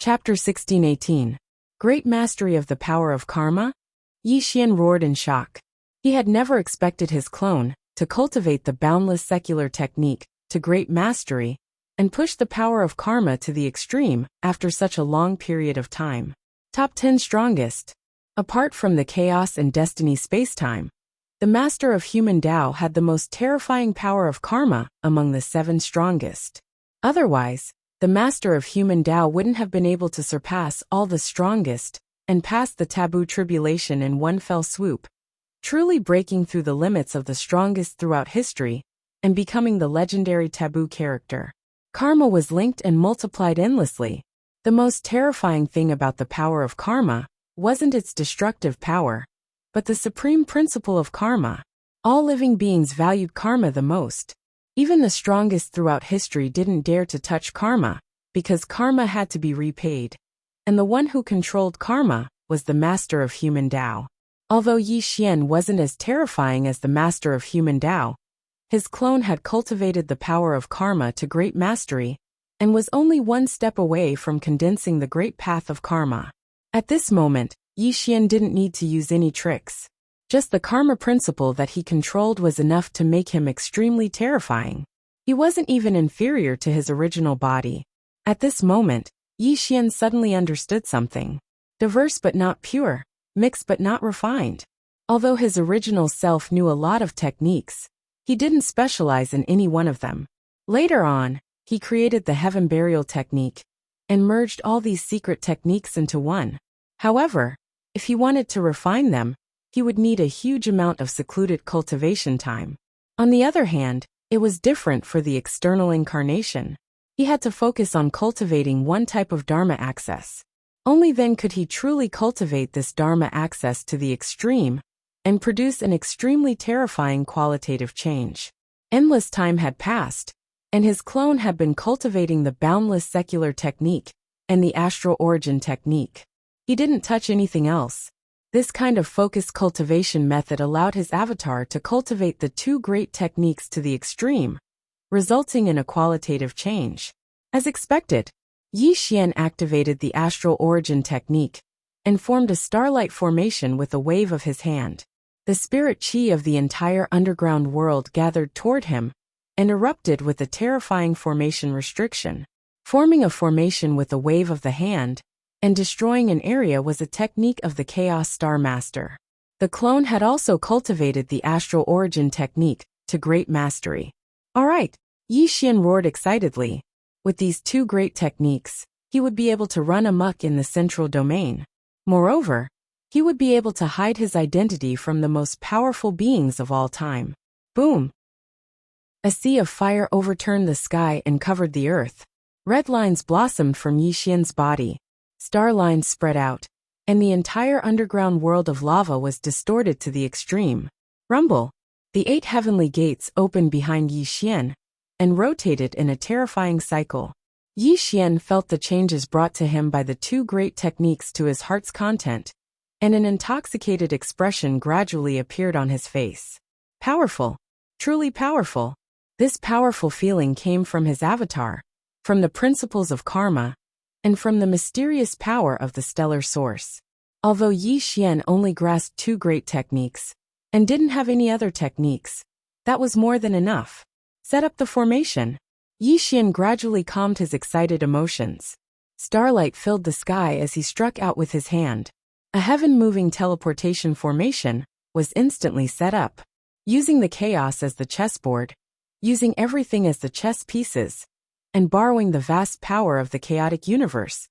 Chapter 1618. Great Mastery of the Power of Karma? Yi Xian roared in shock. He had never expected his clone to cultivate the boundless secular technique to great mastery and push the power of karma to the extreme after such a long period of time. Top 10 Strongest. Apart from the chaos and destiny spacetime, the master of human Tao had the most terrifying power of karma among the 7 strongest. Otherwise, the master of human Tao wouldn't have been able to surpass all the strongest and pass the taboo tribulation in one fell swoop, truly breaking through the limits of the strongest throughout history and becoming the legendary taboo character. Karma was linked and multiplied endlessly. The most terrifying thing about the power of karma wasn't its destructive power, but the supreme principle of karma. All living beings valued karma the most. Even the strongest throughout history didn't dare to touch karma, because karma had to be repaid. And the one who controlled karma was the master of human Tao. Although Yi Xian wasn't as terrifying as the master of human Tao, his clone had cultivated the power of karma to great mastery, and was only one step away from condensing the great path of karma. At this moment, Yi Xian didn't need to use any tricks. Just the karma principle that he controlled was enough to make him extremely terrifying. He wasn't even inferior to his original body. At this moment, Yi Xian suddenly understood something. Diverse but not pure, mixed but not refined. Although his original self knew a lot of techniques, he didn't specialize in any one of them. Later on, he created the heaven burial technique and merged all these secret techniques into one. However, if he wanted to refine them, he would need a huge amount of secluded cultivation time. On the other hand, it was different for the external incarnation. He had to focus on cultivating one type of Dharma access. Only then could he truly cultivate this Dharma access to the extreme and produce an extremely terrifying qualitative change. Endless time had passed, and his clone had been cultivating the boundless secular technique and the astral origin technique. He didn't touch anything else. This kind of focused cultivation method allowed his avatar to cultivate the 2 great techniques to the extreme, resulting in a qualitative change. As expected, Yi Xian activated the astral origin technique and formed a starlight formation with a wave of his hand. The spirit chi of the entire underground world gathered toward him and erupted with a terrifying formation restriction. Forming a formation with a wave of the hand and destroying an area was a technique of the Chaos Star Master. The clone had also cultivated the astral origin technique to great mastery. Alright, Yi Xian roared excitedly. With these 2 great techniques, he would be able to run amok in the central domain. Moreover, he would be able to hide his identity from the most powerful beings of all time. Boom! A sea of fire overturned the sky and covered the earth. Red lines blossomed from Yi Xian's body. Star lines spread out, and the entire underground world of lava was distorted to the extreme. Rumble! The 8 heavenly gates opened behind Yi Xian and rotated in a terrifying cycle. Yi Xian felt the changes brought to him by the 2 great techniques to his heart's content, and an intoxicated expression gradually appeared on his face. Powerful. Truly powerful. This powerful feeling came from his avatar, from the principles of karma, and from the mysterious power of the stellar source. Although Yi Xian only grasped 2 great techniques, and didn't have any other techniques, that was more than enough. Set up the formation. Yi Xian gradually calmed his excited emotions. Starlight filled the sky as he struck out with his hand. A heaven-moving teleportation formation was instantly set up. Using the chaos as the chessboard, using everything as the chess pieces, and borrowing the vast power of the chaotic universe.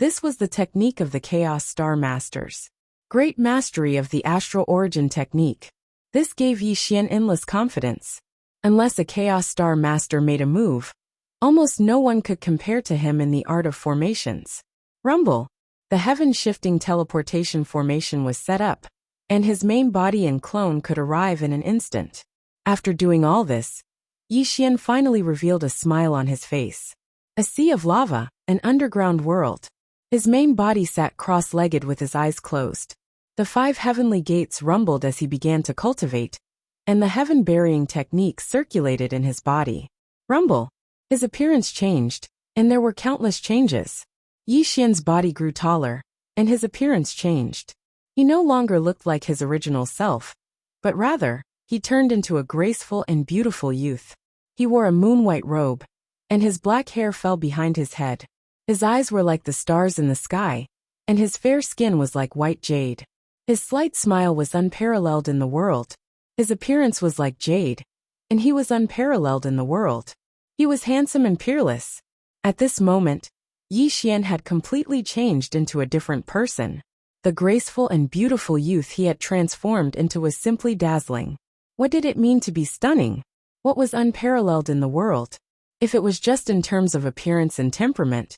This was the technique of the Chaos Star Masters. Great mastery of the astral origin technique. This gave Yi Xian endless confidence. Unless a Chaos Star Master made a move, almost no one could compare to him in the art of formations. Rumble! The heaven-shifting teleportation formation was set up, and his main body and clone could arrive in an instant. After doing all this, Yi Xian finally revealed a smile on his face. A sea of lava, an underground world. His main body sat cross-legged with his eyes closed. The 5 heavenly gates rumbled as he began to cultivate, and the heaven-burying technique circulated in his body. Rumble! His appearance changed, and there were countless changes. Yi Xian's body grew taller, and his appearance changed. He no longer looked like his original self, but rather, he turned into a graceful and beautiful youth. He wore a moon-white robe, and his black hair fell behind his head. His eyes were like the stars in the sky, and his fair skin was like white jade. His slight smile was unparalleled in the world. His appearance was like jade, and he was unparalleled in the world. He was handsome and peerless. At this moment, Yi Xian had completely changed into a different person. The graceful and beautiful youth he had transformed into was simply dazzling. What did it mean to be stunning? What was unparalleled in the world? If it was just in terms of appearance and temperament,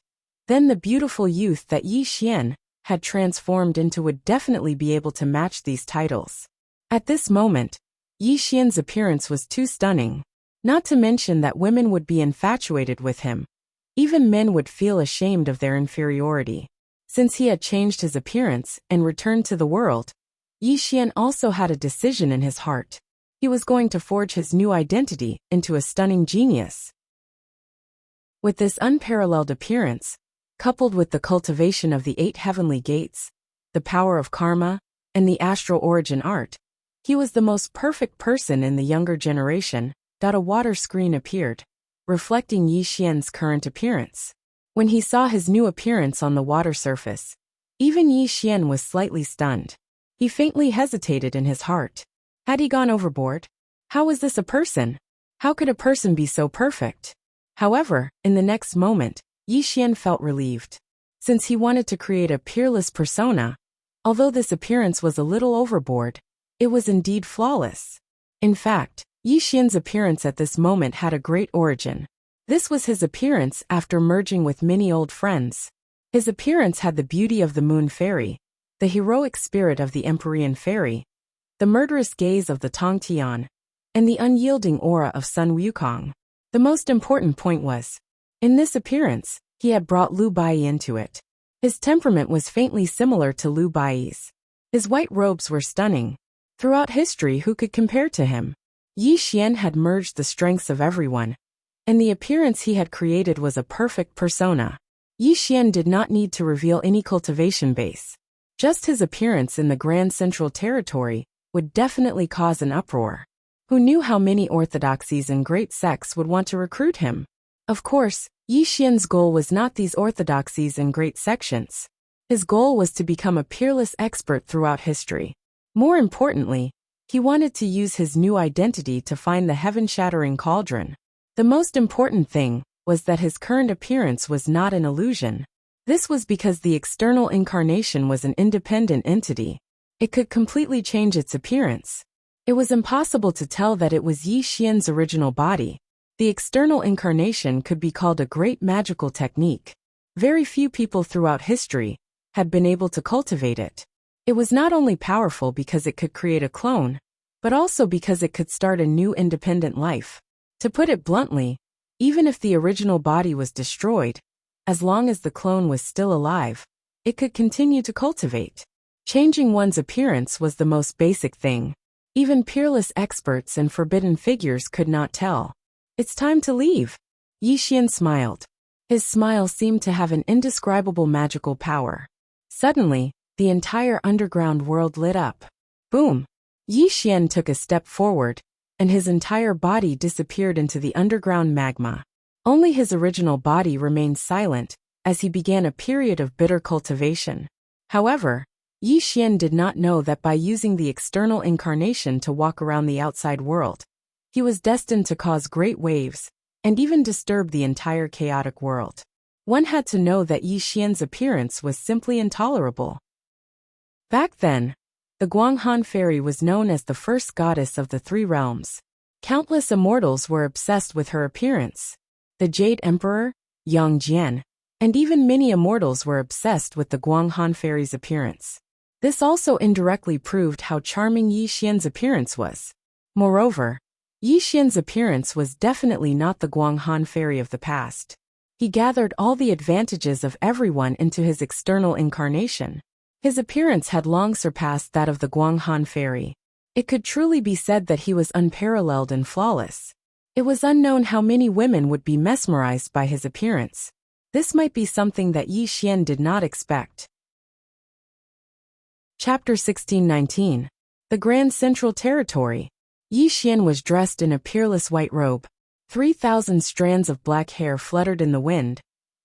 then the beautiful youth that Yi Xian had transformed into would definitely be able to match these titles. At this moment, Yi Xian's appearance was too stunning. Not to mention that women would be infatuated with him. Even men would feel ashamed of their inferiority. Since he had changed his appearance and returned to the world, Yi Xian also had a decision in his heart. He was going to forge his new identity into a stunning genius. With this unparalleled appearance, coupled with the cultivation of the 8 heavenly gates, the power of karma, and the astral origin art, he was the most perfect person in the younger generation. A water screen appeared, reflecting Yi Xian's current appearance. When he saw his new appearance on the water surface, even Yi Xian was slightly stunned. He faintly hesitated in his heart. Had he gone overboard? How was this a person? How could a person be so perfect? However, in the next moment, Yi Xian felt relieved. Since he wanted to create a peerless persona, although this appearance was a little overboard, it was indeed flawless. In fact, Yi Xian's appearance at this moment had a great origin. This was his appearance after merging with many old friends. His appearance had the beauty of the Moon Fairy, the heroic spirit of the Empyrean Fairy, the murderous gaze of the Tongtian, and the unyielding aura of Sun Wukong. The most important point was, in this appearance, he had brought Lu Bai into it. His temperament was faintly similar to Lu Bai's. His white robes were stunning. Throughout history, who could compare to him? Yi Xian had merged the strengths of everyone, and the appearance he had created was a perfect persona. Yi Xian did not need to reveal any cultivation base. Just his appearance in the Grand Central Territory would definitely cause an uproar. Who knew how many orthodoxies and great sects would want to recruit him? Of course, Yi Xian's goal was not these orthodoxies and great sections. His goal was to become a peerless expert throughout history. More importantly, he wanted to use his new identity to find the heaven-shattering cauldron. The most important thing was that his current appearance was not an illusion. This was because the external incarnation was an independent entity. It could completely change its appearance. It was impossible to tell that it was Yi Xian's original body. The external incarnation could be called a great magical technique. Very few people throughout history had been able to cultivate it. It was not only powerful because it could create a clone, but also because it could start a new independent life. To put it bluntly, even if the original body was destroyed, as long as the clone was still alive, it could continue to cultivate. Changing one's appearance was the most basic thing. Even peerless experts and forbidden figures could not tell. It's time to leave. Yi Xian smiled. His smile seemed to have an indescribable magical power. Suddenly, the entire underground world lit up. Boom! Yi Xian took a step forward, and his entire body disappeared into the underground magma. Only his original body remained silent, as he began a period of bitter cultivation. However, Yi Xian did not know that by using the external incarnation to walk around the outside world, he was destined to cause great waves, and even disturb the entire chaotic world. One had to know that Yi Xian's appearance was simply intolerable. Back then, the Guanghan fairy was known as the first goddess of the 3 realms. Countless immortals were obsessed with her appearance. The Jade Emperor, Yang Jian, and even many immortals were obsessed with the Guanghan fairy's appearance. This also indirectly proved how charming Yi Xian's appearance was. Moreover, Yi Xian's appearance was definitely not the Guanghan fairy of the past. He gathered all the advantages of everyone into his external incarnation. His appearance had long surpassed that of the Guanghan fairy. It could truly be said that he was unparalleled and flawless. It was unknown how many women would be mesmerized by his appearance. This might be something that Yi Xian did not expect. Chapter 1619. The Grand Central Territory. Yi Xian was dressed in a peerless white robe. 3,000 strands of black hair fluttered in the wind,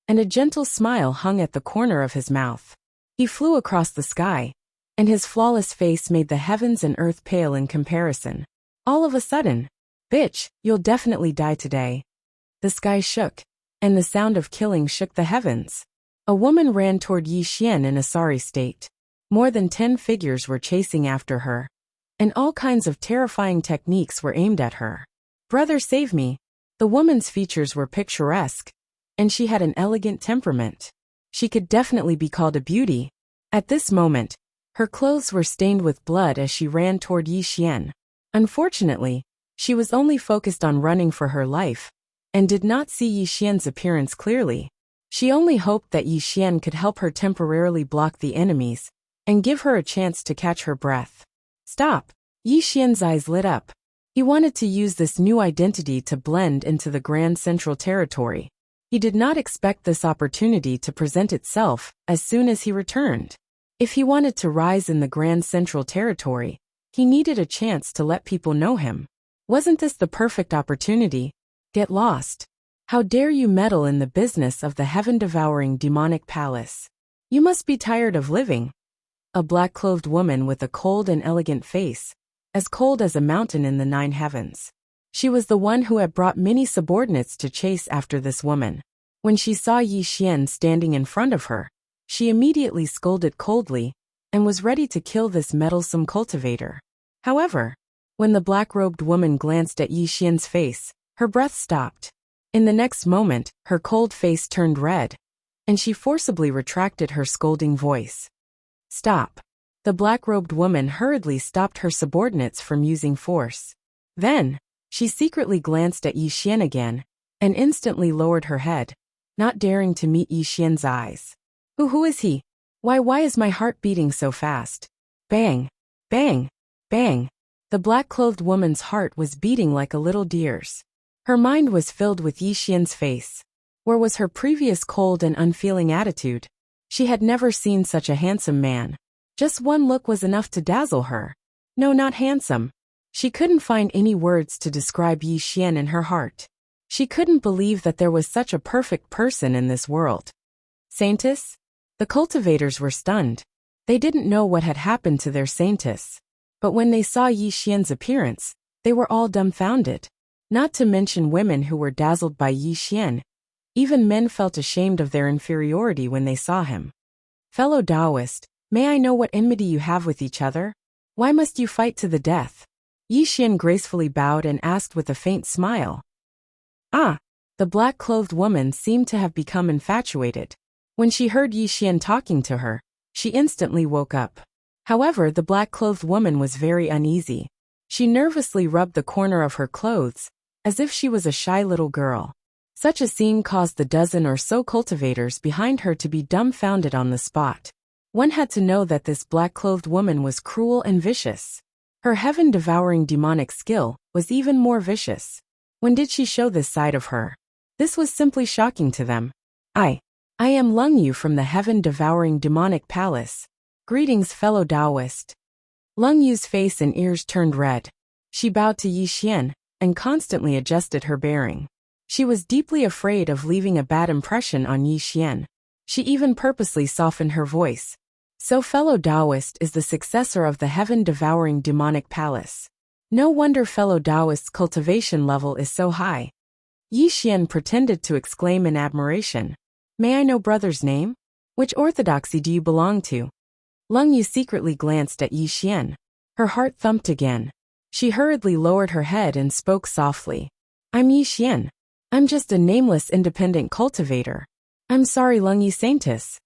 and a gentle smile hung at the corner of his mouth. He flew across the sky, and his flawless face made the heavens and earth pale in comparison. All of a sudden, "Bitch, you'll definitely die today." The sky shook, and the sound of killing shook the heavens. A woman ran toward Yi Xian in a sorry state. More than 10 figures were chasing after her, and all kinds of terrifying techniques were aimed at her. "Brother, save me." The woman's features were picturesque, and she had an elegant temperament. She could definitely be called a beauty. At this moment, her clothes were stained with blood as she ran toward Yi Xian. Unfortunately, she was only focused on running for her life, and did not see Yi Xian's appearance clearly. She only hoped that Yi Xian could help her temporarily block the enemies, and give her a chance to catch her breath. "Stop!" Yi Xian's eyes lit up. He wanted to use this new identity to blend into the Grand Central Territory. He did not expect this opportunity to present itself as soon as he returned. If he wanted to rise in the Grand Central Territory, he needed a chance to let people know him. Wasn't this the perfect opportunity? Get lost. How dare you meddle in the business of the heaven-devouring demonic palace? You must be tired of living. A black-clothed woman with a cold and elegant face, as cold as a mountain in the 9 heavens. She was the one who had brought many subordinates to chase after this woman. When she saw Yi Xian standing in front of her, she immediately scolded coldly, and was ready to kill this meddlesome cultivator. However, when the black-robed woman glanced at Yi Xian's face, her breath stopped. In the next moment, her cold face turned red, and she forcibly retracted her scolding voice. "Stop." The black-robed woman hurriedly stopped her subordinates from using force. Then, she secretly glanced at Yi Xian again, and instantly lowered her head, not daring to meet Yi Xian's eyes. Who is he? Why is my heart beating so fast? Bang! Bang! Bang! The black-clothed woman's heart was beating like a little deer's. Her mind was filled with Yi Xian's face. Where was her previous cold and unfeeling attitude? She had never seen such a handsome man. Just one look was enough to dazzle her. No, not handsome. She couldn't find any words to describe Yi Xian in her heart. She couldn't believe that there was such a perfect person in this world. Saintess? The cultivators were stunned. They didn't know what had happened to their saintess. But when they saw Yi Xian's appearance, they were all dumbfounded. Not to mention women who were dazzled by Yi Xian. Even men felt ashamed of their inferiority when they saw him. "Fellow Taoist, may I know what enmity you have with each other? Why must you fight to the death?" Yi Xian gracefully bowed and asked with a faint smile. "Ah!" The black-clothed woman seemed to have become infatuated. When she heard Yi Xian talking to her, she instantly woke up. However, the black-clothed woman was very uneasy. She nervously rubbed the corner of her clothes, as if she was a shy little girl. Such a scene caused the dozen or so cultivators behind her to be dumbfounded on the spot. One had to know that this black-clothed woman was cruel and vicious. Her heaven-devouring demonic skill was even more vicious. When did she show this side of her? This was simply shocking to them. I am Lung Yu from the heaven-devouring demonic palace. Greetings, fellow Taoist." Lung Yu's face and ears turned red. She bowed to Yi Xian, and constantly adjusted her bearing. She was deeply afraid of leaving a bad impression on Yi Xian. She even purposely softened her voice. "So fellow Taoist is the successor of the heaven-devouring demonic palace. No wonder fellow Taoist's cultivation level is so high." Yi Xian pretended to exclaim in admiration. "May I know brother's name? Which orthodoxy do you belong to?" Lung Yu secretly glanced at Yi Xian. Her heart thumped again. She hurriedly lowered her head and spoke softly. "I'm Yi Xian. I'm just a nameless independent cultivator. I'm sorry, Lung Yu Saintess."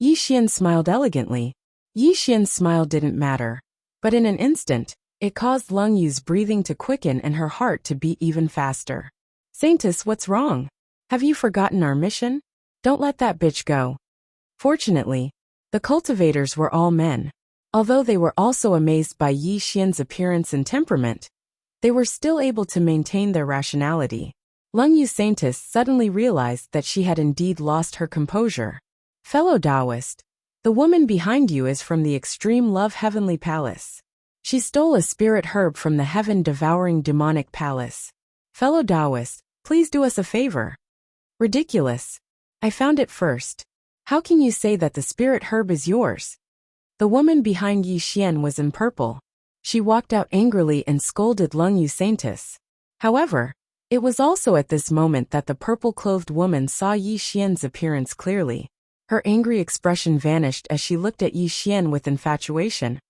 Yi Xian smiled elegantly. Yi Xian's smile didn't matter. But in an instant, it caused Lung Yu's breathing to quicken and her heart to beat even faster. "Saintess, what's wrong? Have you forgotten our mission? Don't let that bitch go." Fortunately, the cultivators were all men. Although they were also amazed by Yi Xian's appearance and temperament, they were still able to maintain their rationality. Lung Yu Saintess suddenly realized that she had indeed lost her composure. Fellow Taoist, the woman behind you is from the Extreme Love Heavenly Palace. She stole a spirit herb from the heaven-devouring demonic palace. Fellow Taoist, please do us a favor. Ridiculous. I found it first. How can you say that the spirit herb is yours? The woman behind Yi Xian was in purple. She walked out angrily and scolded Lung Yu Saintess. However, it was also at this moment that the purple-clothed woman saw Yi Xian's appearance clearly. Her angry expression vanished as she looked at Yi Xian with infatuation,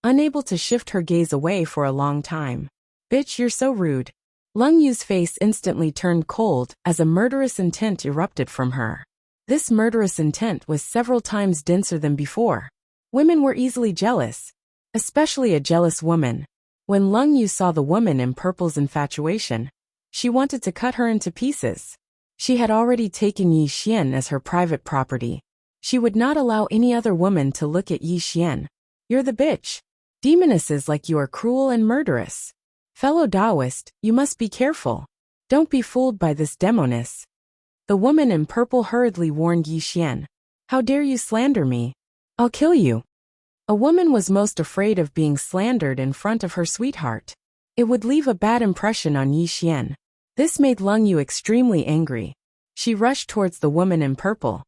unable to shift her gaze away for a long time. Bitch, you're so rude. Lung Yu's face instantly turned cold as a murderous intent erupted from her. This murderous intent was several times denser than before. Women were easily jealous, especially a jealous woman. When Lung Yu saw the woman in purple's infatuation, she wanted to cut her into pieces. She had already taken Yi Xian as her private property. She would not allow any other woman to look at Yi Xian. You're the bitch. Demonesses like you are cruel and murderous. Fellow Taoist, you must be careful. Don't be fooled by this demoness. The woman in purple hurriedly warned Yi Xian. How dare you slander me? I'll kill you. A woman was most afraid of being slandered in front of her sweetheart. It would leave a bad impression on Yi Xian. This made Lung Yu extremely angry. She rushed towards the woman in purple.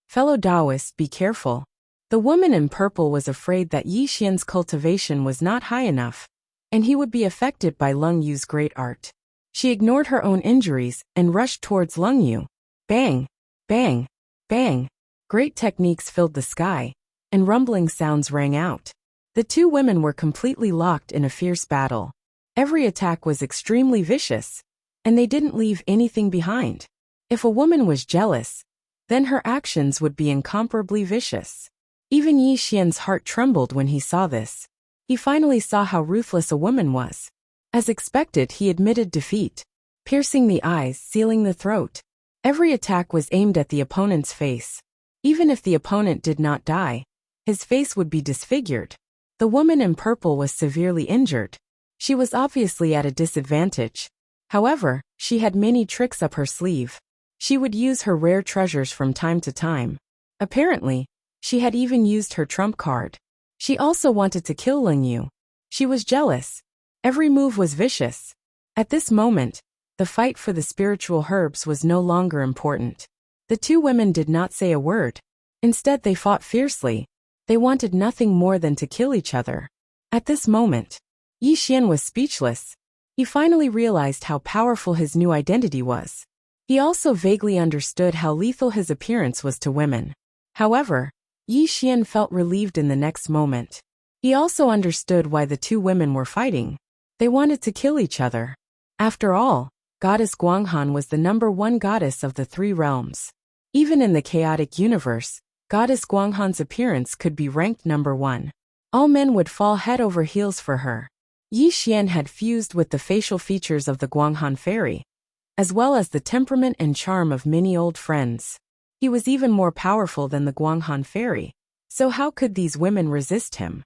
Fellow Taoist, be careful. The woman in purple was afraid that Yi Xian's cultivation was not high enough, and he would be affected by Lung Yu's great art. She ignored her own injuries and rushed towards Lung Yu. Bang! Bang! Bang! Great techniques filled the sky, and rumbling sounds rang out. The two women were completely locked in a fierce battle. Every attack was extremely vicious, and they didn't leave anything behind. If a woman was jealous, then her actions would be incomparably vicious. Even Yi Xian's heart trembled when he saw this. He finally saw how ruthless a woman was. As expected, he admitted defeat, piercing the eyes, sealing the throat. Every attack was aimed at the opponent's face. Even if the opponent did not die, his face would be disfigured. The woman in purple was severely injured. She was obviously at a disadvantage. However, she had many tricks up her sleeve. She would use her rare treasures from time to time. Apparently, she had even used her trump card. She also wanted to kill Lung Yu. She was jealous. Every move was vicious. At this moment, the fight for the spiritual herbs was no longer important. The two women did not say a word. Instead, they fought fiercely. They wanted nothing more than to kill each other. At this moment, Yi Xian was speechless. He finally realized how powerful his new identity was. He also vaguely understood how lethal his appearance was to women. However, Yi Xian felt relieved in the next moment. He also understood why the two women were fighting. They wanted to kill each other. After all, Goddess Guanghan was the #1 goddess of the three realms. Even in the chaotic universe, Goddess Guanghan's appearance could be ranked #1. All men would fall head over heels for her. Yi Xian had fused with the facial features of the Guanghan fairy, as well as the temperament and charm of many old friends. He was even more powerful than the Guanghan fairy. So how could these women resist him?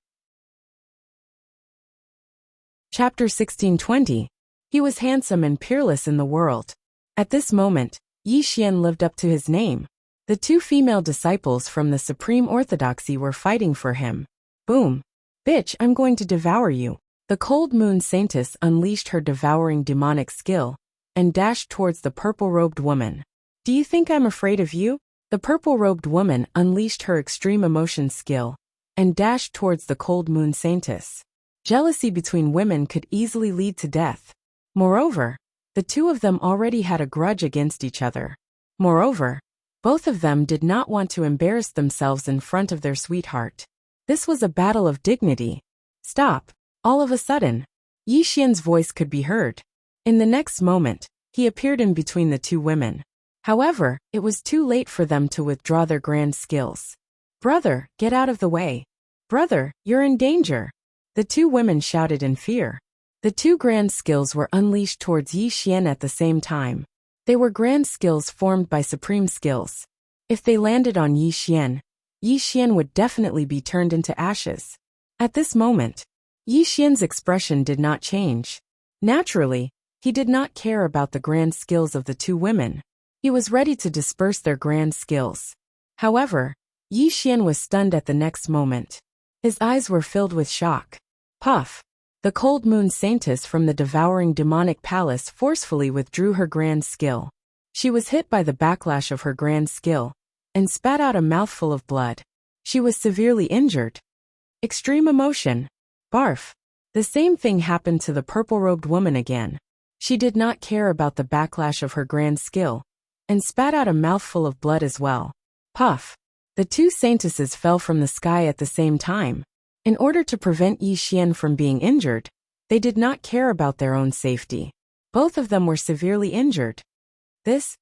Chapter 1620. He was handsome and peerless in the world. At this moment, Yi Xian lived up to his name. The two female disciples from the Supreme Orthodoxy were fighting for him. Boom! Bitch, I'm going to devour you. The cold moon saintess unleashed her devouring demonic skill and dashed towards the purple-robed woman. Do you think I'm afraid of you? The purple-robed woman unleashed her extreme emotion skill and dashed towards the cold moon saintess. Jealousy between women could easily lead to death. Moreover, the two of them already had a grudge against each other. Moreover, both of them did not want to embarrass themselves in front of their sweetheart. This was a battle of dignity. Stop. All of a sudden, Yi Xian's voice could be heard. In the next moment, he appeared in between the two women. However, it was too late for them to withdraw their grand skills. Brother, get out of the way. Brother, you're in danger. The two women shouted in fear. The two grand skills were unleashed towards Yi Xian at the same time. They were grand skills formed by supreme skills. If they landed on Yi Xian would definitely be turned into ashes. At this moment, Yi Xian's expression did not change. Naturally, He did not care about the grand skills of the two women. He was ready to disperse their grand skills. However, Yi Xian was stunned at the next moment. His eyes were filled with shock. Puff! The cold moon saintess from the devouring demonic palace forcefully withdrew her grand skill. She was hit by the backlash of her grand skill and spat out a mouthful of blood. She was severely injured. Extreme emotion. Barf. The same thing happened to the purple-robed woman again. She did not care about the backlash of her grand skill and spat out a mouthful of blood as well. Puff. The two saintesses fell from the sky at the same time. In order to prevent Yi Xian from being injured, they did not care about their own safety. Both of them were severely injured. This?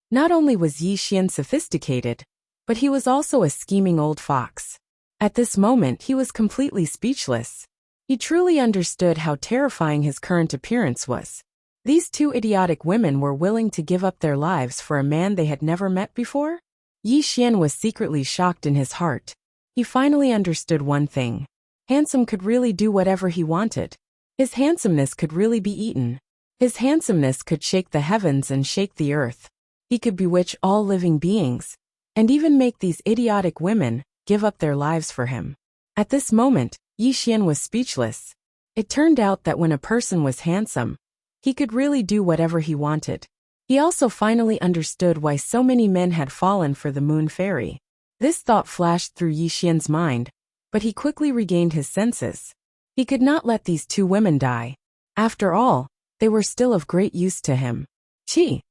Not only was Yi Xian sophisticated, but he was also a scheming old fox. At this moment he was completely speechless. He truly understood how terrifying his current appearance was. These two idiotic women were willing to give up their lives for a man they had never met before? Yi Xian was secretly shocked in his heart. He finally understood one thing. Handsome could really do whatever he wanted. His handsomeness could really be eaten. His handsomeness could shake the heavens and shake the earth. He could bewitch all living beings, and even make these idiotic women give up their lives for him. At this moment, Yi Xian was speechless. It turned out that when a person was handsome, he could really do whatever he wanted. He also finally understood why so many men had fallen for the moon fairy. This thought flashed through Yi Xian's mind, but he quickly regained his senses. He could not let these two women die. After all, they were still of great use to him. Chi!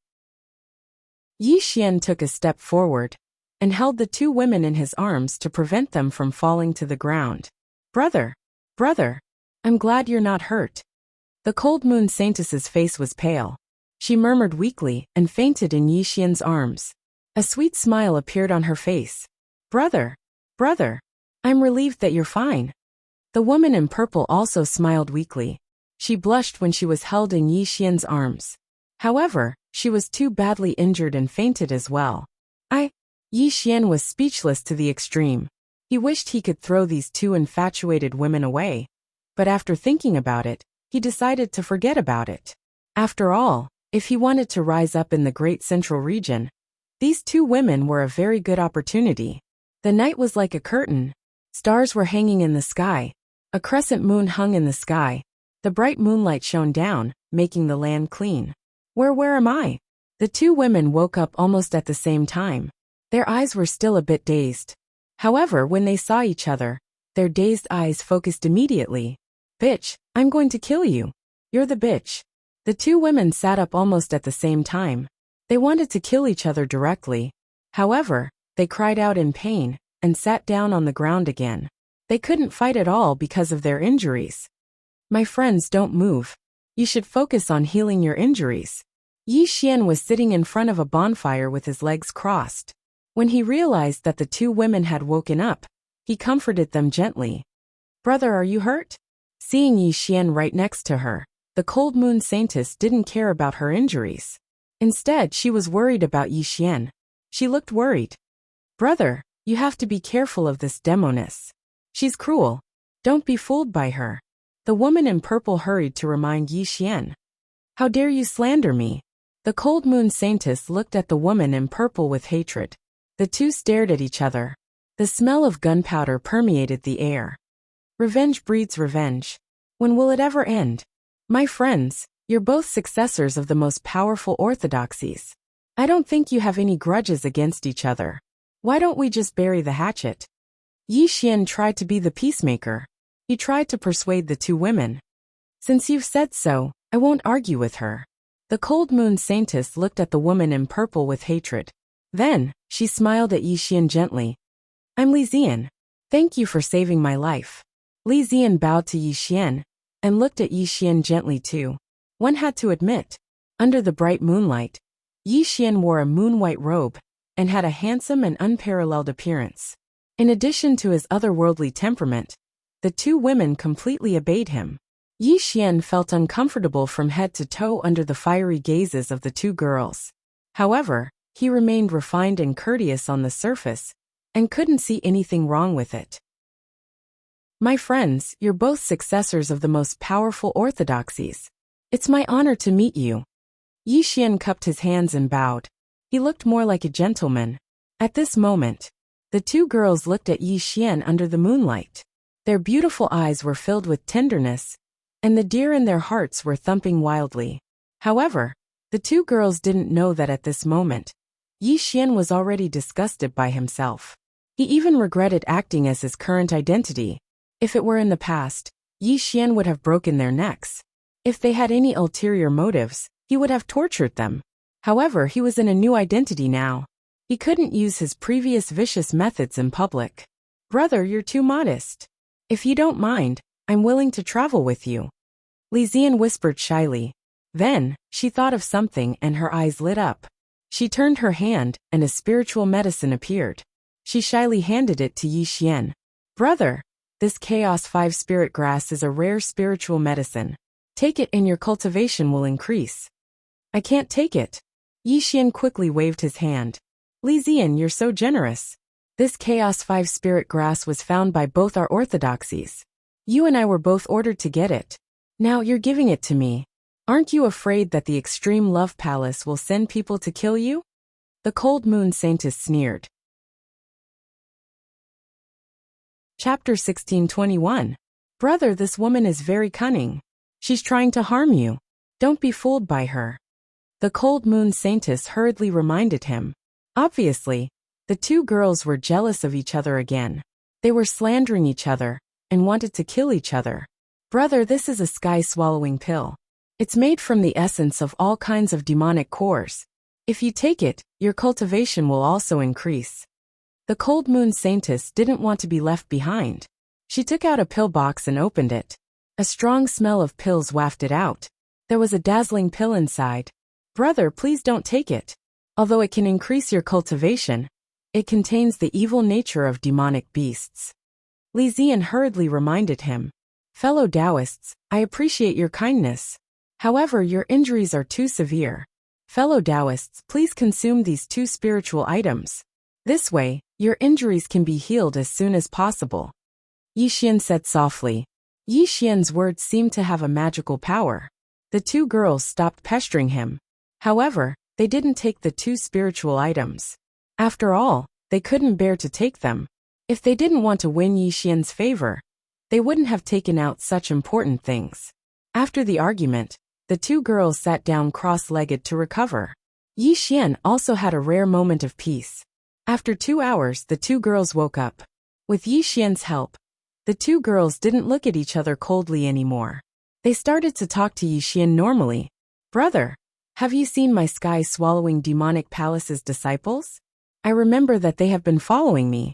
Yi Xian took a step forward and held the two women in his arms to prevent them from falling to the ground. Brother! Brother! I'm glad you're not hurt. The cold moon saintess's face was pale. She murmured weakly and fainted in Yi Xian's arms. A sweet smile appeared on her face. Brother! Brother! I'm relieved that you're fine. The woman in purple also smiled weakly. She blushed when she was held in Yi Xian's arms. However, she was too badly injured and fainted as well. Yi Xian was speechless to the extreme. He wished he could throw these two infatuated women away. But after thinking about it, he decided to forget about it. After all, if he wanted to rise up in the great central region, these two women were a very good opportunity. The night was like a curtain. Stars were hanging in the sky. A crescent moon hung in the sky. The bright moonlight shone down, making the land clean. Where am I? The two women woke up almost at the same time. Their eyes were still a bit dazed. However, when they saw each other, their dazed eyes focused immediately. Bitch, I'm going to kill you. You're the bitch. The two women sat up almost at the same time. They wanted to kill each other directly. However, they cried out in pain and sat down on the ground again. They couldn't fight at all because of their injuries. My friends, don't move. You should focus on healing your injuries. Yi Xian was sitting in front of a bonfire with his legs crossed. When he realized that the two women had woken up, he comforted them gently. Brother, are you hurt? Seeing Yi Xian right next to her, the cold moon saintess didn't care about her injuries. Instead, she was worried about Yi Xian. She looked worried. Brother, you have to be careful of this demoness. She's cruel. Don't be fooled by her. The woman in purple hurried to remind Yi Xian. How dare you slander me? The cold moon saintess looked at the woman in purple with hatred. The two stared at each other. The smell of gunpowder permeated the air. Revenge breeds revenge. When will it ever end? My friends, you're both successors of the most powerful orthodoxies. I don't think you have any grudges against each other. Why don't we just bury the hatchet? Yi Xian tried to be the peacemaker. He tried to persuade the two women. Since you've said so, I won't argue with her. The cold moon saintess looked at the woman in purple with hatred. Then, she smiled at Yi Xian gently. I'm Li Zian. Thank you for saving my life. Li Zian bowed to Yi Xian and looked at Yi Xian gently too. One had to admit, under the bright moonlight, Yi Xian wore a moon-white robe and had a handsome and unparalleled appearance. In addition to his otherworldly temperament, the two women completely obeyed him. Yi Xian felt uncomfortable from head to toe under the fiery gazes of the two girls. However, he remained refined and courteous on the surface and couldn't see anything wrong with it. My friends, you're both successors of the most powerful orthodoxies. It's my honor to meet you. Yi Xian cupped his hands and bowed. He looked more like a gentleman. At this moment, the two girls looked at Yi Xian under the moonlight. Their beautiful eyes were filled with tenderness, and the deer in their hearts were thumping wildly. However, the two girls didn't know that at this moment, Yi Xian was already disgusted by himself. He even regretted acting as his current identity. If it were in the past, Yi Xian would have broken their necks. If they had any ulterior motives, he would have tortured them. However, he was in a new identity now. He couldn't use his previous vicious methods in public. Brother, you're too modest. If you don't mind, I'm willing to travel with you. Li Zian whispered shyly. Then, she thought of something and her eyes lit up. She turned her hand and a spiritual medicine appeared. She shyly handed it to Yi Xian. Brother, this Chaos 5 spirit grass is a rare spiritual medicine. Take it and your cultivation will increase. I can't take it. Yi Xian quickly waved his hand. Li Zian, you're so generous. This Chaos 5 spirit grass was found by both our orthodoxies. You and I were both ordered to get it. Now you're giving it to me. Aren't you afraid that the extreme love palace will send people to kill you? The cold moon saintess sneered. Chapter 1621. Brother, this woman is very cunning. She's trying to harm you. Don't be fooled by her. The cold moon saintess hurriedly reminded him. Obviously, the two girls were jealous of each other again. They were slandering each other and wanted to kill each other. Brother, this is a sky-swallowing pill. It's made from the essence of all kinds of demonic cores. If you take it, your cultivation will also increase. The cold moon saintess didn't want to be left behind. She took out a pill box and opened it. A strong smell of pills wafted out. There was a dazzling pill inside. Brother, please don't take it. Although it can increase your cultivation, it contains the evil nature of demonic beasts. Li Zian hurriedly reminded him. Fellow Taoists, I appreciate your kindness. However, your injuries are too severe. Fellow Taoists, please consume these two spiritual items. This way, your injuries can be healed as soon as possible. Yi Xian said softly. Yi Xian's words seemed to have a magical power. The two girls stopped pestering him. However, they didn't take the two spiritual items. After all, they couldn't bear to take them. If they didn't want to win Yi Xian's favor, they wouldn't have taken out such important things. After the argument, the two girls sat down cross-legged to recover. Yi Xian also had a rare moment of peace. After 2 hours, the two girls woke up. With Yi Xian's help, the two girls didn't look at each other coldly anymore. They started to talk to Yi Xian normally. Brother, have you seen my sky-swallowing demonic palace's disciples? I remember that they have been following me.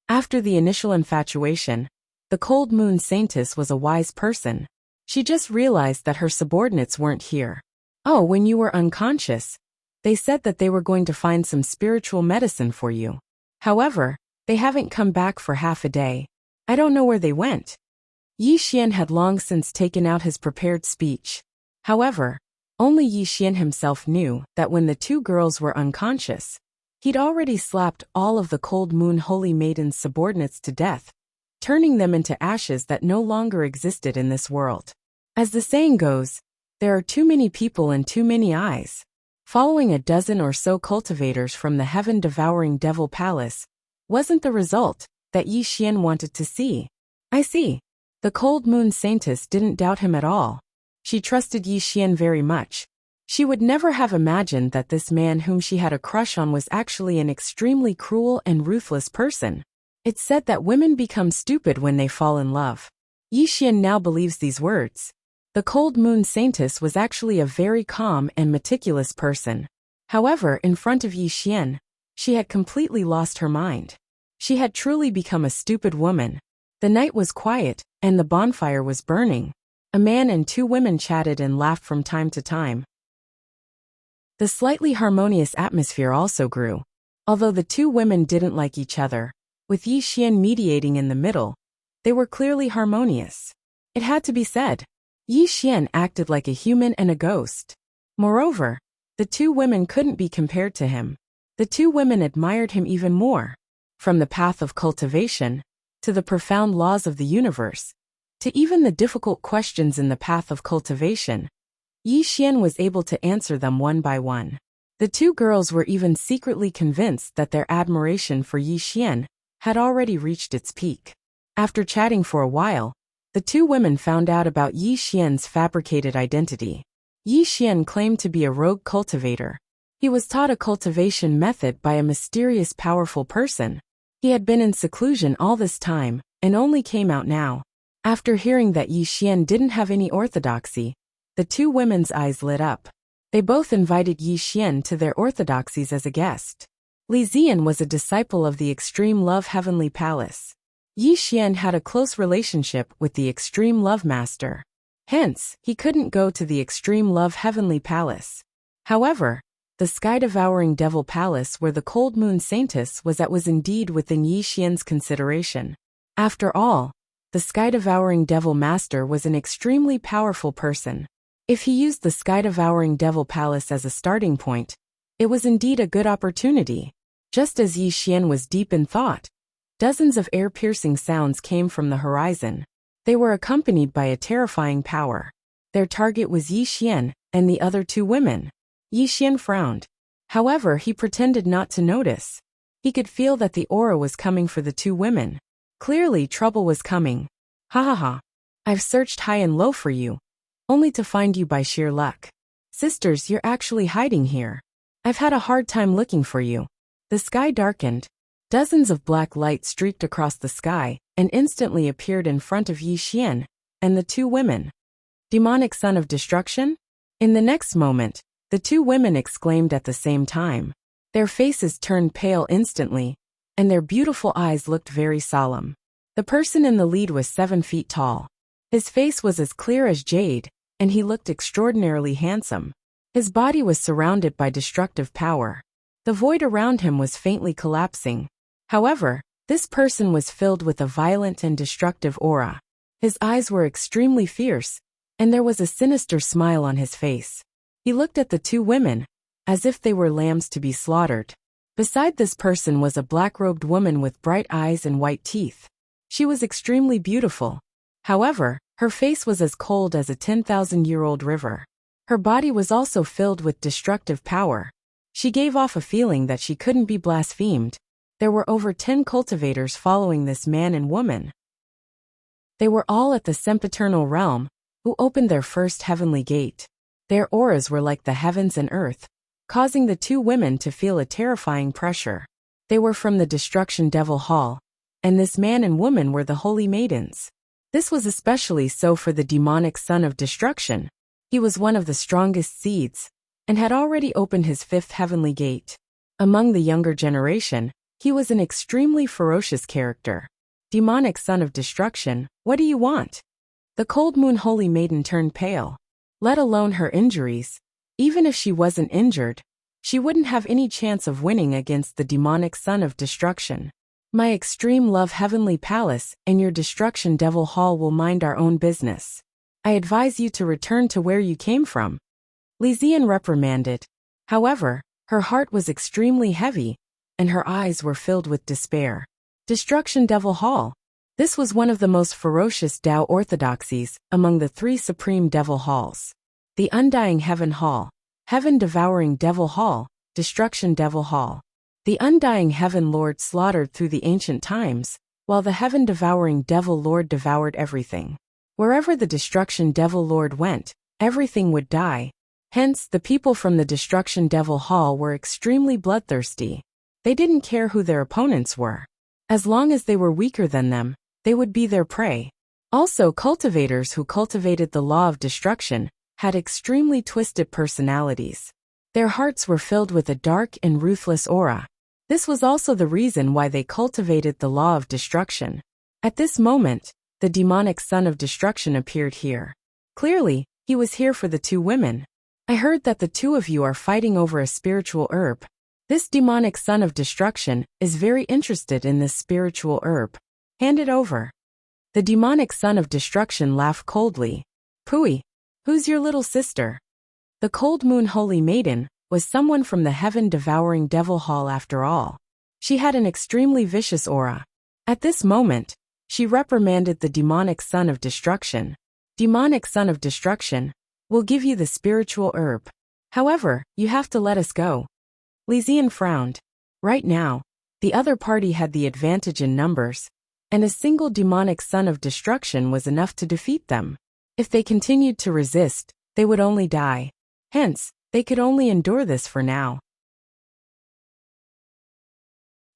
After the initial infatuation, the cold moon saintess was a wise person. She just realized that her subordinates weren't here. Oh, when you were unconscious, they said that they were going to find some spiritual medicine for you. However, they haven't come back for half a day. I don't know where they went. Yi Xian had long since taken out his prepared speech. However, only Yi Xian himself knew that when the two girls were unconscious, he'd already slapped all of the cold moon holy maiden's subordinates to death, turning them into ashes that no longer existed in this world. As the saying goes, there are too many people and too many eyes. Following a dozen or so cultivators from the heaven-devouring devil palace wasn't the result that Yi Xian wanted to see. I see. The cold moon saintess didn't doubt him at all. She trusted Yi Xian very much. She would never have imagined that this man whom she had a crush on was actually an extremely cruel and ruthless person. It's said that women become stupid when they fall in love. Yi Xian now believes these words. The cold moon saintess was actually a very calm and meticulous person. However, in front of Yi Xian, she had completely lost her mind. She had truly become a stupid woman. The night was quiet, and the bonfire was burning. A man and two women chatted and laughed from time to time. The slightly harmonious atmosphere also grew. Although the two women didn't like each other, with Yi Xian mediating in the middle, they were clearly harmonious. It had to be said. Yi Xian acted like a human and a ghost. Moreover, the two women couldn't be compared to him. The two women admired him even more. From the path of cultivation, to the profound laws of the universe, to even the difficult questions in the path of cultivation, Yi Xian was able to answer them one by one. The two girls were even secretly convinced that their admiration for Yi Xian had already reached its peak. After chatting for a while, the two women found out about Yi Xian's fabricated identity. Yi Xian claimed to be a rogue cultivator. He was taught a cultivation method by a mysterious powerful person. He had been in seclusion all this time, and only came out now. After hearing that Yi Xian didn't have any orthodoxy, the two women's eyes lit up. They both invited Yi Xian to their orthodoxies as a guest. Li Zian was a disciple of the Extreme Love Heavenly Palace. Yi Xian had a close relationship with the Extreme Love Master. Hence, he couldn't go to the Extreme Love Heavenly Palace. However, the sky-devouring Devil Palace where the Cold Moon Saintess was indeed within Yi Xian's consideration. After all, the sky-devouring Devil Master was an extremely powerful person. If he used the sky-devouring Devil Palace as a starting point, it was indeed a good opportunity. Just as Yi Xian was deep in thought, dozens of ear-piercing sounds came from the horizon. They were accompanied by a terrifying power. Their target was Yi Xian and the other two women. Yi Xian frowned. However, he pretended not to notice. He could feel that the aura was coming for the two women. Clearly, trouble was coming. Ha ha ha. I've searched high and low for you, only to find you by sheer luck. Sisters, you're actually hiding here. I've had a hard time looking for you. The sky darkened. Dozens of black light streaked across the sky and instantly appeared in front of Yi Xian and the two women. Demonic son of destruction? In the next moment, the two women exclaimed at the same time. Their faces turned pale instantly, and their beautiful eyes looked very solemn. The person in the lead was 7 feet tall. His face was as clear as jade, and he looked extraordinarily handsome. His body was surrounded by destructive power. The void around him was faintly collapsing. However, this person was filled with a violent and destructive aura. His eyes were extremely fierce, and there was a sinister smile on his face. He looked at the two women, as if they were lambs to be slaughtered. Beside this person was a black-robed woman with bright eyes and white teeth. She was extremely beautiful. However, her face was as cold as a 10,000-year-old river. Her body was also filled with destructive power. She gave off a feeling that she couldn't be blasphemed. There were over 10 cultivators following this man and woman. They were all at the sempiternal realm, who opened their first heavenly gate. Their auras were like the heavens and earth, causing the two women to feel a terrifying pressure. They were from the Destruction Devil Hall, and this man and woman were the Holy Maidens. This was especially so for the demonic son of destruction. He was one of the strongest seeds, and had already opened his 5th heavenly gate. Among the younger generation, he was an extremely ferocious character. Demonic son of destruction, what do you want? The Cold Moon Holy Maiden turned pale. Let alone her injuries. Even if she wasn't injured, she wouldn't have any chance of winning against the demonic son of destruction. My Extreme Love Heavenly Palace and your Destruction Devil Hall will mind our own business. I advise you to return to where you came from. Li Zian reprimanded. However, her heart was extremely heavy, and her eyes were filled with despair. Destruction Devil Hall. This was one of the most ferocious Tao orthodoxies among the 3 supreme devil halls. The Undying Heaven Hall, Heaven-Devouring Devil Hall, Destruction Devil Hall. The Undying Heaven Lord slaughtered through the ancient times, while the Heaven-Devouring Devil Lord devoured everything. Wherever the Destruction Devil Lord went, everything would die. Hence, the people from the Destruction Devil Hall were extremely bloodthirsty. They didn't care who their opponents were. As long as they were weaker than them, they would be their prey. Also, cultivators who cultivated the law of destruction had extremely twisted personalities. Their hearts were filled with a dark and ruthless aura. This was also the reason why they cultivated the law of destruction. At this moment, the demonic son of destruction appeared here. Clearly, he was here for the two women. I heard that the two of you are fighting over a spiritual herb. This demonic son of destruction is very interested in this spiritual herb. Hand it over. The demonic son of destruction laughed coldly. Pooey, who's your little sister? The Cold Moon Holy Maiden was someone from the Heaven-Devouring Devil Hall after all. She had an extremely vicious aura. At this moment, she reprimanded the demonic son of destruction. Demonic son of destruction, We'll give you the spiritual herb. However, you have to let us go." Li Ziyan frowned. Right now, the other party had the advantage in numbers, and a single demonic son of destruction was enough to defeat them. If they continued to resist, they would only die. Hence, they could only endure this for now.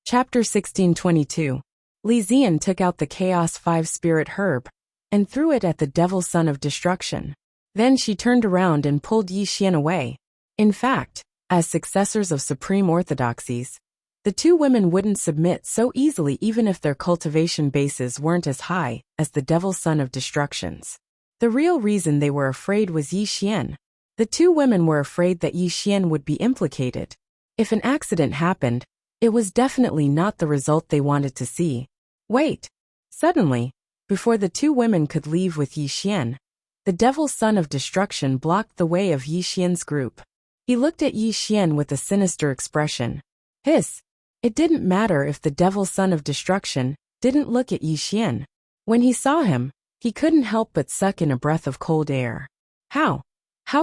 Chapter 1622. Li Ziyan took out the Chaos 5 Spirit Herb and threw it at the Devil Son of Destruction. Then she turned around and pulled Yi Xian away. In fact, as successors of supreme orthodoxies, the two women wouldn't submit so easily even if their cultivation bases weren't as high as the Devil Son of Destruction's. The real reason they were afraid was Yi Xian. The two women were afraid that Yi Xian would be implicated. If an accident happened, it was definitely not the result they wanted to see. Wait! Suddenly, before the two women could leave with Yi Xian, the Devil Son of Destruction blocked the way of Yi Xian's group. He looked at Yi Xian with a sinister expression. Hiss! It didn't matter if the Devil Son of Destruction didn't look at Yi Xian. When he saw him, he couldn't help but suck in a breath of cold air. How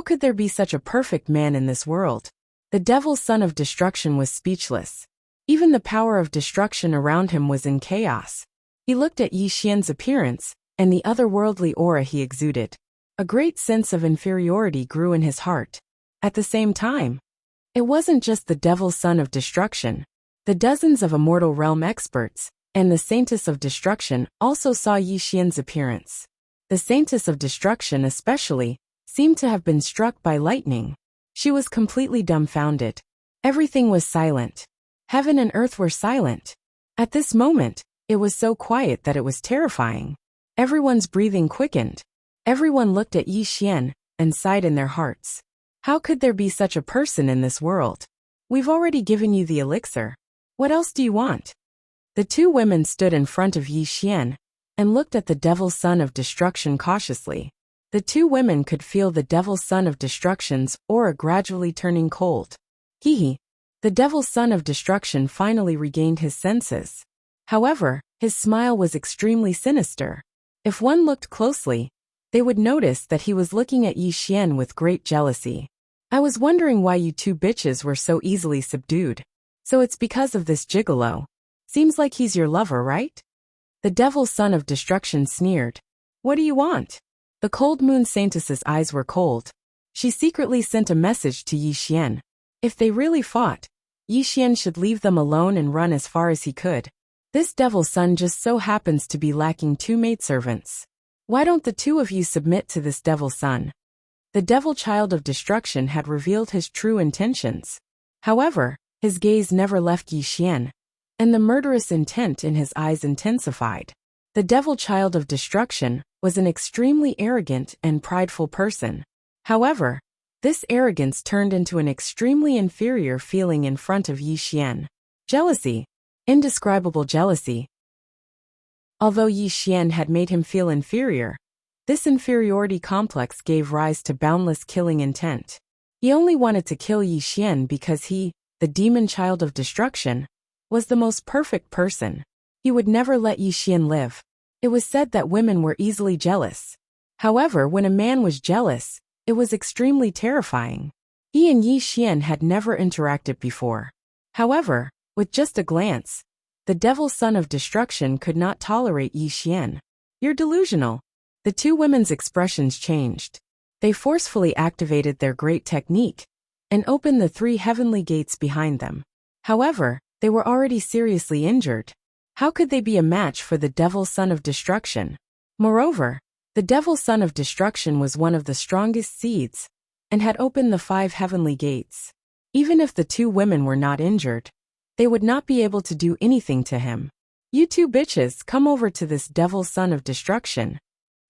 could there be such a perfect man in this world? The Devil Son of Destruction was speechless. Even the power of destruction around him was in chaos. He looked at Yi Xian's appearance and the otherworldly aura he exuded. A great sense of inferiority grew in his heart. At the same time, it wasn't just the Devil Son of Destruction. The dozens of Immortal Realm experts and the Saintess of Destruction also saw Yi Xian's appearance. The Saintess of Destruction especially seemed to have been struck by lightning. She was completely dumbfounded. Everything was silent. Heaven and earth were silent. At this moment, it was so quiet that it was terrifying. Everyone's breathing quickened. Everyone looked at Yi Xian and sighed in their hearts. How could there be such a person in this world? We've already given you the elixir. What else do you want? The two women stood in front of Yi Xian and looked at the Devil Son of Destruction cautiously. The two women could feel the Devil Son of Destruction's aura gradually turning cold. Hee. The Devil Son of Destruction finally regained his senses. However, his smile was extremely sinister. If one looked closely, they would notice that he was looking at Yi Xian with great jealousy. I was wondering why you two bitches were so easily subdued. So it's because of this gigolo. Seems like he's your lover, right? The Devil Son of Destruction sneered. What do you want? The Cold Moon Saintess's eyes were cold. She secretly sent a message to Yi Xian. If they really fought, Yi Xian should leave them alone and run as far as he could. This Devil Son just so happens to be lacking 2 maidservants. Why don't the two of you submit to this Devil Son? The Devil Child of Destruction had revealed his true intentions. However, his gaze never left Yi Xian, and the murderous intent in his eyes intensified. The Devil Child of Destruction was an extremely arrogant and prideful person. However, this arrogance turned into an extremely inferior feeling in front of Yi Xian. Jealousy. Indescribable jealousy. Although Yi Xian had made him feel inferior, this inferiority complex gave rise to boundless killing intent. He only wanted to kill Yi Xian because he, the Demon Child of Destruction, was the most perfect person. He would never let Yi Xian live. It was said that women were easily jealous. However, when a man was jealous, it was extremely terrifying. He and Yi Xian had never interacted before. However, with just a glance, the Devil Son of Destruction could not tolerate Yi Xian. You're delusional. The two women's expressions changed. They forcefully activated their great technique and opened the 3 heavenly gates behind them. However, they were already seriously injured. How could they be a match for the Devil Son of Destruction? Moreover, the Devil Son of Destruction was one of the strongest seeds and had opened the 5 heavenly gates. Even if the two women were not injured, they would not be able to do anything to him. You two bitches, come over to this Devil Son of Destruction.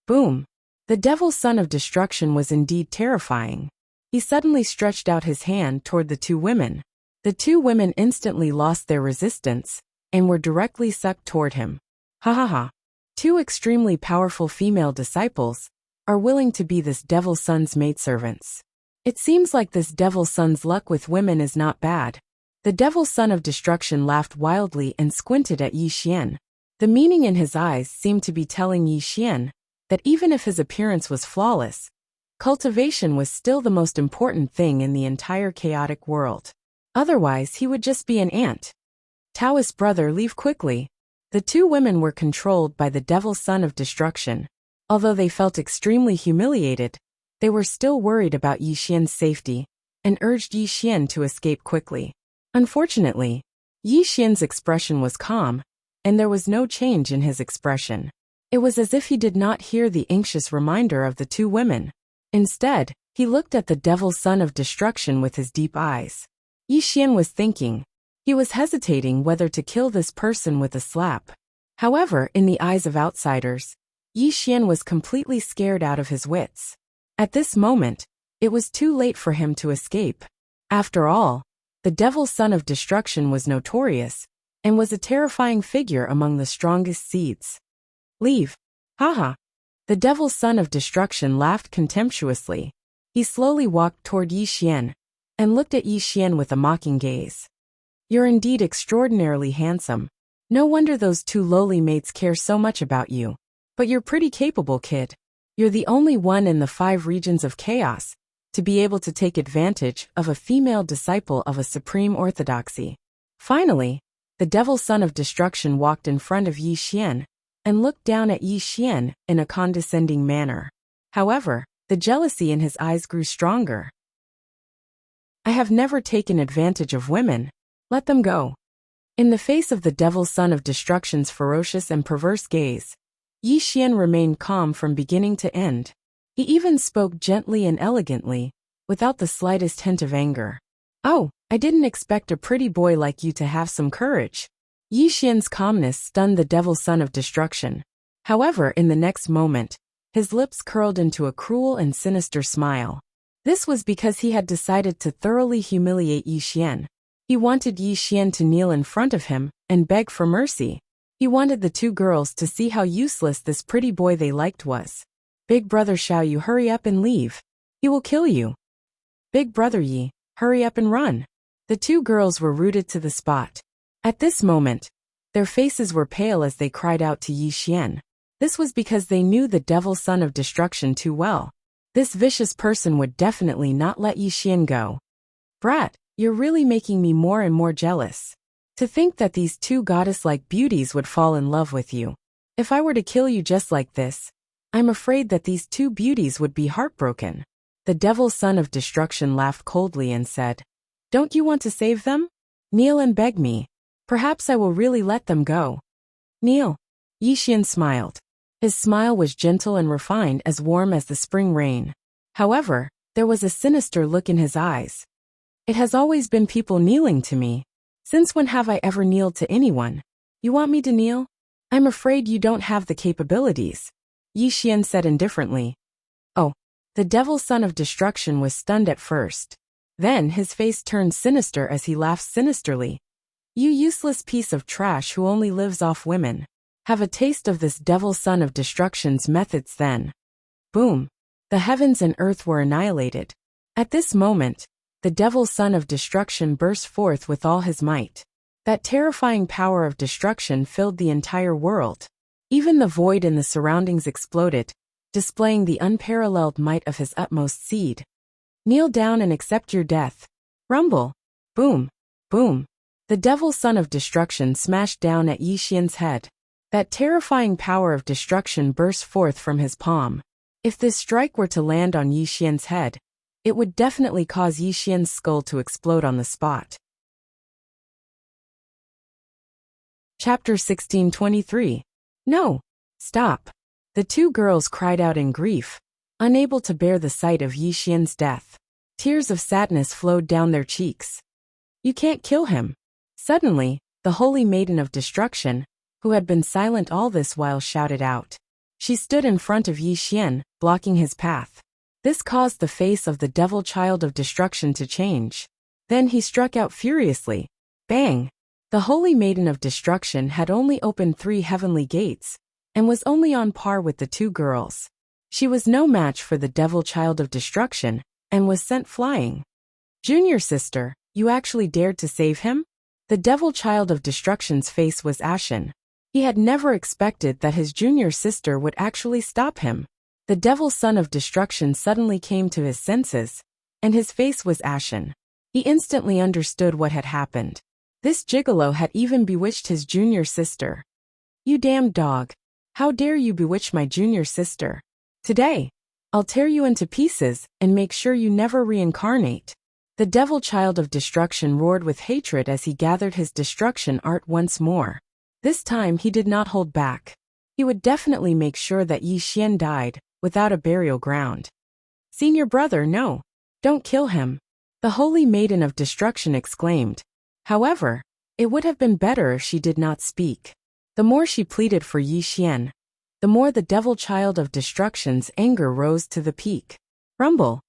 Boom. The Devil Son of Destruction was indeed terrifying. He suddenly stretched out his hand toward the two women. The two women instantly lost their resistance and were directly sucked toward him. Ha ha ha. 2 extremely powerful female disciples are willing to be this Devil Son's maidservants. It seems like this Devil Son's luck with women is not bad. The Devil Son of Destruction laughed wildly and squinted at Yi Xian. The meaning in his eyes seemed to be telling Yi Xian that even if his appearance was flawless, Cultivation was still the most important thing in the entire chaotic world. Otherwise, he would just be an ant. Taoist brother, leave quickly. The two women were controlled by the devil son of destruction. Although they felt extremely humiliated, they were still worried about Yi Xian's safety and urged Yi Xian to escape quickly. Unfortunately, Yi Xian's expression was calm, and there was no change in his expression. It was as if he did not hear the anxious reminder of the two women. Instead, he looked at the devil son of destruction with his deep eyes. Yi Xian was thinking. He was hesitating whether to kill this person with a slap. However, in the eyes of outsiders, Yi Xian was completely scared out of his wits. At this moment, it was too late for him to escape. After all, the devil son of destruction was notorious, and was a terrifying figure among the strongest seeds. Leave. Haha. The devil son of destruction laughed contemptuously. He slowly walked toward Yi Xian, and looked at Yi Xian with a mocking gaze. You're indeed extraordinarily handsome. No wonder those two lowly mates care so much about you. But you're pretty capable, kid. You're the only one in the 5 regions of chaos to be able to take advantage of a female disciple of a supreme orthodoxy. Finally, the devil son of destruction walked in front of Yi Xian and looked down at Yi Xian in a condescending manner. However, the jealousy in his eyes grew stronger. I have never taken advantage of women. Let them go. In the face of the devil son of destruction's ferocious and perverse gaze, Yi Xian remained calm from beginning to end. He even spoke gently and elegantly, without the slightest hint of anger. Oh, I didn't expect a pretty boy like you to have some courage. Yi Xian's calmness stunned the devil son of destruction. However, in the next moment, his lips curled into a cruel and sinister smile. This was because he had decided to thoroughly humiliate Yi Xian. He wanted Yi Xian to kneel in front of him and beg for mercy. He wanted the two girls to see how useless this pretty boy they liked was. Big brother Xiao, you hurry up and leave. He will kill you. Big brother Yi, hurry up and run. The two girls were rooted to the spot. At this moment, their faces were pale as they cried out to Yi Xian. This was because they knew the devil son of destruction too well. This vicious person would definitely not let Yi Xian go. Brat, you're really making me more and more jealous. To think that these two goddess-like beauties would fall in love with you. If I were to kill you just like this, I'm afraid that these two beauties would be heartbroken. The devil son of destruction laughed coldly and said, Don't you want to save them? Kneel and beg me. Perhaps I will really let them go. Kneel. Yi Xian smiled. His smile was gentle and refined, as warm as the spring rain. However, there was a sinister look in his eyes. It has always been people kneeling to me. Since when have I ever kneeled to anyone? You want me to kneel? I'm afraid you don't have the capabilities. Yi Xian said indifferently. Oh. The devil son of destruction was stunned at first. Then his face turned sinister as he laughed sinisterly. You useless piece of trash who only lives off women. Have a taste of this devil son of destruction's methods then. Boom. The heavens and earth were annihilated. At this moment, the devil son of destruction burst forth with all his might. That terrifying power of destruction filled the entire world. Even the void in the surroundings exploded, displaying the unparalleled might of his utmost seed. Kneel down and accept your death. Rumble. Boom. Boom. The devil son of destruction smashed down at Yi Xian's head. That terrifying power of destruction burst forth from his palm. If this strike were to land on Yi Xian's head, it would definitely cause Yi Xian's skull to explode on the spot. Chapter 1623. No. Stop. The two girls cried out in grief, unable to bear the sight of Yi Xian's death. Tears of sadness flowed down their cheeks. You can't kill him. Suddenly, the holy maiden of destruction, who had been silent all this while, shouted out. She stood in front of Yi Xian, blocking his path. This caused the face of the devil child of destruction to change. Then he struck out furiously. Bang! The holy maiden of destruction had only opened 3 heavenly gates, and was only on par with the two girls. She was no match for the devil child of destruction, and was sent flying. Junior sister, you actually dared to save him? The devil child of destruction's face was ashen. He had never expected that his junior sister would actually stop him. The devil son of destruction suddenly came to his senses, and his face was ashen. He instantly understood what had happened. This gigolo had even bewitched his junior sister. You damned dog! How dare you bewitch my junior sister? Today, I'll tear you into pieces and make sure you never reincarnate. The devil child of destruction roared with hatred as he gathered his destruction art once more. This time he did not hold back. He would definitely make sure that Yi Xian died, without a burial ground. Senior brother, no. Don't kill him. The holy maiden of destruction exclaimed. However, it would have been better if she did not speak. The more she pleaded for Yi Xian, the more the devil child of destruction's anger rose to the peak. Rumble.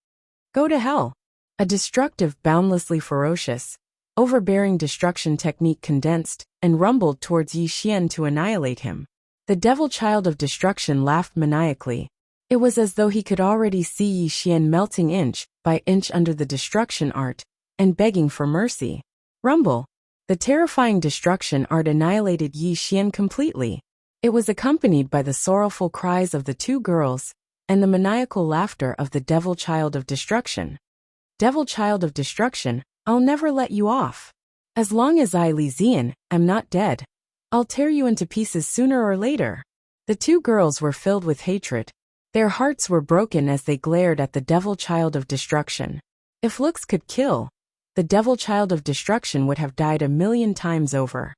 Go to hell. A destructive, boundlessly ferocious, overbearing destruction technique condensed and rumbled towards Yi Xian to annihilate him. The devil child of destruction laughed maniacally. It was as though he could already see Yi Xian melting inch by inch under the destruction art, and begging for mercy. Rumble. The terrifying destruction art annihilated Yi Xian completely. It was accompanied by the sorrowful cries of the two girls, and the maniacal laughter of the devil child of destruction. Devil child of destruction, I'll never let you off. As long as I, Li Zian, am not dead, I'll tear you into pieces sooner or later. The two girls were filled with hatred. Their hearts were broken as they glared at the devil child of destruction. If looks could kill, the devil child of destruction would have died 1,000,000 times over.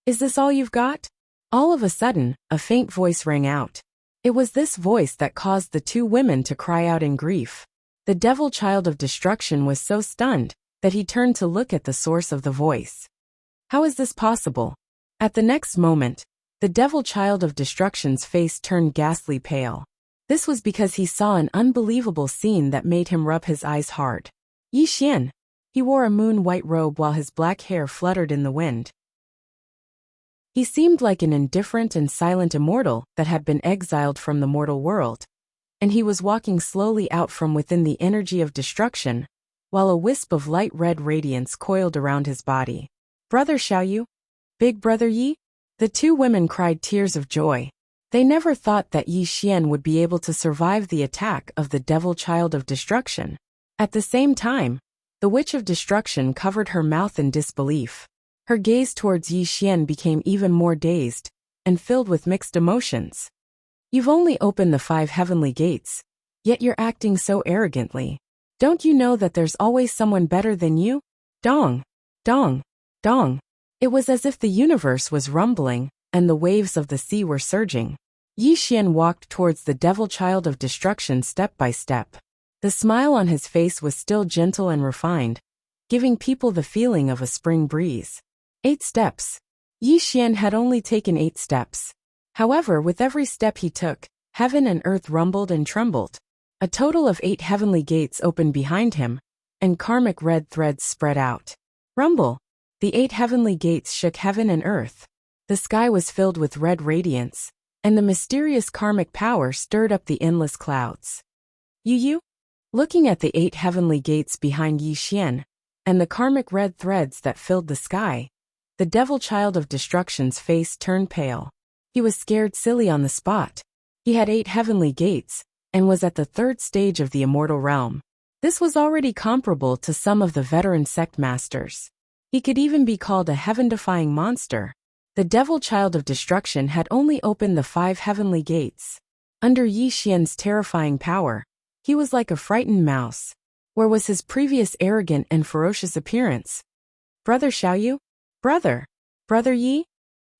Is this all you've got? All of a sudden, a faint voice rang out. It was this voice that caused the two women to cry out in grief. The devil child of destruction was so stunned that he turned to look at the source of the voice. How is this possible? At the next moment, the devil child of destruction's face turned ghastly pale. This was because he saw an unbelievable scene that made him rub his eyes hard. Yi Xian. He wore a moon-white robe while his black hair fluttered in the wind. He seemed like an indifferent and silent immortal that had been exiled from the mortal world, and he was walking slowly out from within the energy of destruction, while a wisp of light red radiance coiled around his body. Brother Xiaoyu? Big brother Yi? The two women cried tears of joy. They never thought that Yi Xian would be able to survive the attack of the devil child of destruction. At the same time, the witch of destruction covered her mouth in disbelief. Her gaze towards Yi Xian became even more dazed, and filled with mixed emotions. You've only opened the 5 heavenly gates, yet you're acting so arrogantly. Don't you know that there's always someone better than you? Dong! Dong! Dong! It was as if the universe was rumbling, and the waves of the sea were surging. Yi Xian walked towards the devil child of destruction step by step. The smile on his face was still gentle and refined, giving people the feeling of a spring breeze. 8 steps. Yi Xian had only taken 8 steps. However, with every step he took, heaven and earth rumbled and trembled. A total of 8 heavenly gates opened behind him, and karmic red threads spread out. Rumble. The 8 heavenly gates shook heaven and earth. The sky was filled with red radiance, and the mysterious karmic power stirred up the endless clouds. Yu? Looking at the 8 heavenly gates behind Yi Xian, and the karmic red threads that filled the sky, the devil child of destruction's face turned pale. He was scared silly on the spot. He had 8 heavenly gates, and was at the 3rd stage of the immortal realm. This was already comparable to some of the veteran sect masters. He could even be called a heaven-defying monster. The devil child of destruction had only opened the 5 heavenly gates. Under Yi Xian's terrifying power, he was like a frightened mouse. Where was his previous arrogant and ferocious appearance? Brother Xiaoyu? Brother Yi?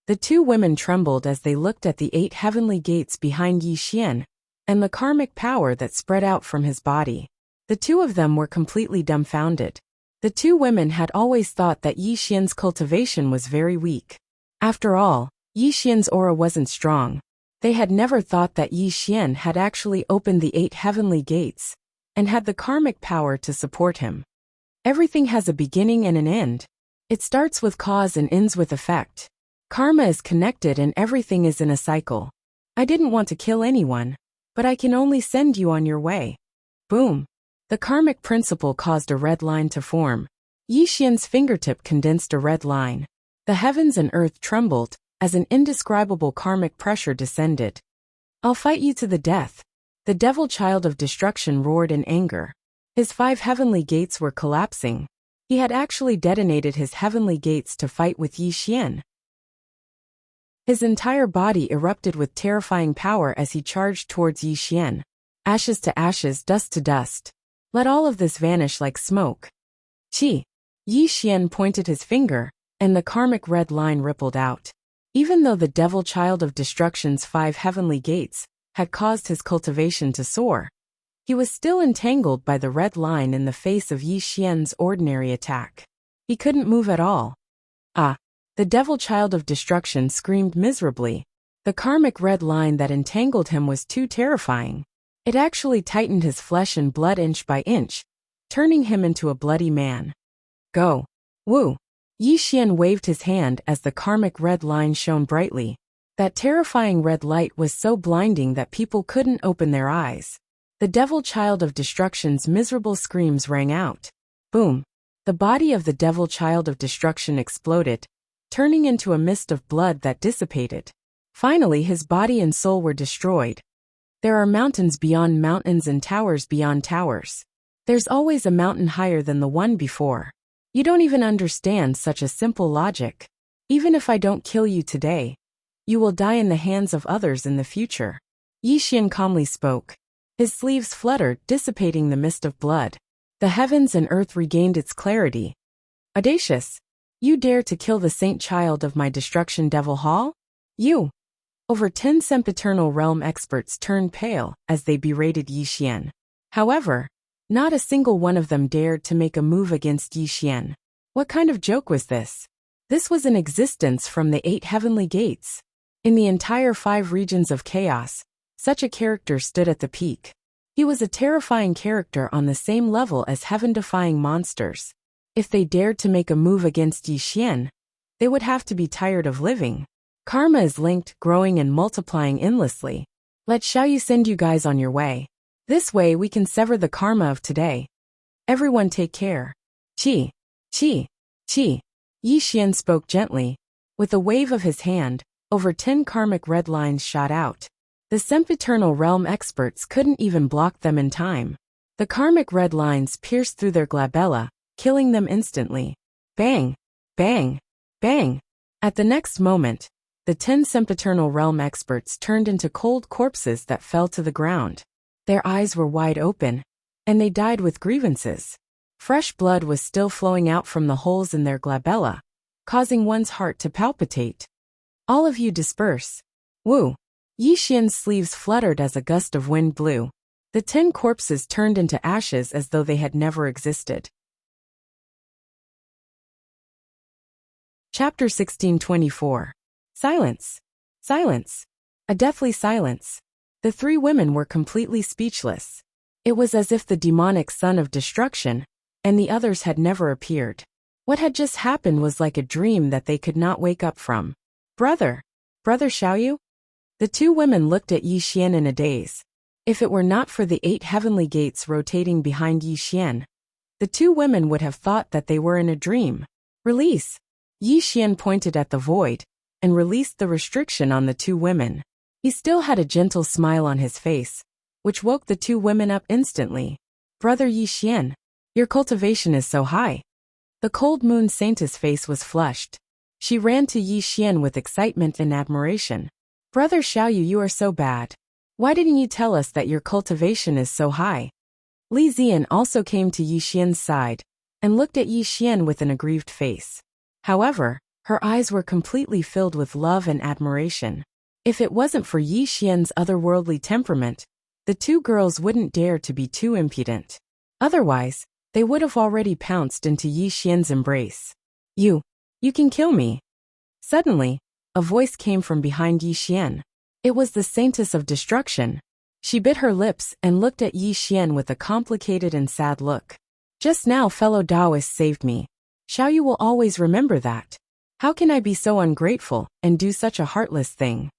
The two women trembled as they looked at the 8 heavenly gates behind Yi Xian, and the karmic power that spread out from his body. The two of them were completely dumbfounded. The two women had always thought that Yi Xian's cultivation was very weak. After all, Yi Xian's aura wasn't strong. They had never thought that Yi Xian had actually opened the 8 heavenly gates, and had the karmic power to support him. Everything has a beginning and an end. It starts with cause and ends with effect. Karma is connected and everything is in a cycle. I didn't want to kill anyone, but I can only send you on your way. Boom. The karmic principle caused a red line to form. Yi Xian's fingertip condensed a red line. The heavens and earth trembled as an indescribable karmic pressure descended. I'll fight you to the death. The devil child of destruction roared in anger. His 5 heavenly gates were collapsing. He had actually detonated his heavenly gates to fight with Yi Xian. His entire body erupted with terrifying power as he charged towards Yi Xian. Ashes to ashes, dust to dust. Let all of this vanish like smoke. Chi. Yi Xian pointed his finger, and the karmic red line rippled out. Even though the devil child of destruction's 5 heavenly gates had caused his cultivation to soar, he was still entangled by the red line in the face of Yi Xian's ordinary attack. He couldn't move at all. Ah! The devil child of destruction screamed miserably. The karmic red line that entangled him was too terrifying. It actually tightened his flesh and blood inch by inch, turning him into a bloody man. Go! Wu! Yi Xian waved his hand as the karmic red line shone brightly. That terrifying red light was so blinding that people couldn't open their eyes. The devil child of destruction's miserable screams rang out. Boom! The body of the devil child of destruction exploded, turning into a mist of blood that dissipated. Finally, his body and soul were destroyed. There are mountains beyond mountains and towers beyond towers. There's always a mountain higher than the one before. You don't even understand such a simple logic. Even if I don't kill you today, you will die in the hands of others in the future. Yi Xian calmly spoke. His sleeves fluttered, dissipating the mist of blood. The heavens and earth regained its clarity. Audacious! You dare to kill the saint child of my destruction devil hall? You! Over 10 sempiternal realm experts turned pale as they berated Yi Xian. However, not a single one of them dared to make a move against Yi Xian. What kind of joke was this? This was an existence from the 8 heavenly gates. In the entire 5 regions of chaos, such a character stood at the peak. He was a terrifying character on the same level as heaven-defying monsters. If they dared to make a move against Yi Xian, they would have to be tired of living. Karma is linked, growing and multiplying endlessly. Let Xiaoyu send you guys on your way. This way we can sever the karma of today. Everyone take care. Qi. Qi. Qi. Yi Xian spoke gently. With a wave of his hand, over 10 karmic red lines shot out. The sempiternal realm experts couldn't even block them in time. The karmic red lines pierced through their glabella, killing them instantly. Bang! Bang! Bang! At the next moment, the 10 sempiternal realm experts turned into cold corpses that fell to the ground. Their eyes were wide open, and they died with grievances. Fresh blood was still flowing out from the holes in their glabella, causing one's heart to palpitate. All of you disperse. Woo! Yi Xian's sleeves fluttered as a gust of wind blew. The 10 corpses turned into ashes as though they had never existed. Chapter 1624. Silence. Silence. A deathly silence. The 3 women were completely speechless. It was as if the demonic son of destruction and the others had never appeared. What had just happened was like a dream that they could not wake up from. Brother Xiaoyu? The 2 women looked at Yi Xian in a daze. If it were not for the 8 heavenly gates rotating behind Yi Xian, the 2 women would have thought that they were in a dream. Release. Yi Xian pointed at the void and released the restriction on the 2 women. He still had a gentle smile on his face, which woke the 2 women up instantly. Brother Yi Xian, your cultivation is so high. The cold moon saintess face was flushed. She ran to Yi Xian with excitement and admiration. Brother Xiaoyu, you are so bad. Why didn't you tell us that your cultivation is so high? Li Zian also came to Yi Xian's side and looked at Yi Xian with an aggrieved face. However, her eyes were completely filled with love and admiration. If it wasn't for Yi Xian's otherworldly temperament, the 2 girls wouldn't dare to be too impudent. Otherwise, they would have already pounced into Yi Xian's embrace. You can kill me. Suddenly, a voice came from behind Yi Xian. It was the saintess of destruction. She bit her lips and looked at Yi Xian with a complicated and sad look. Just now fellow Taoists saved me. Xiaoyu will always remember that. How can I be so ungrateful and do such a heartless thing?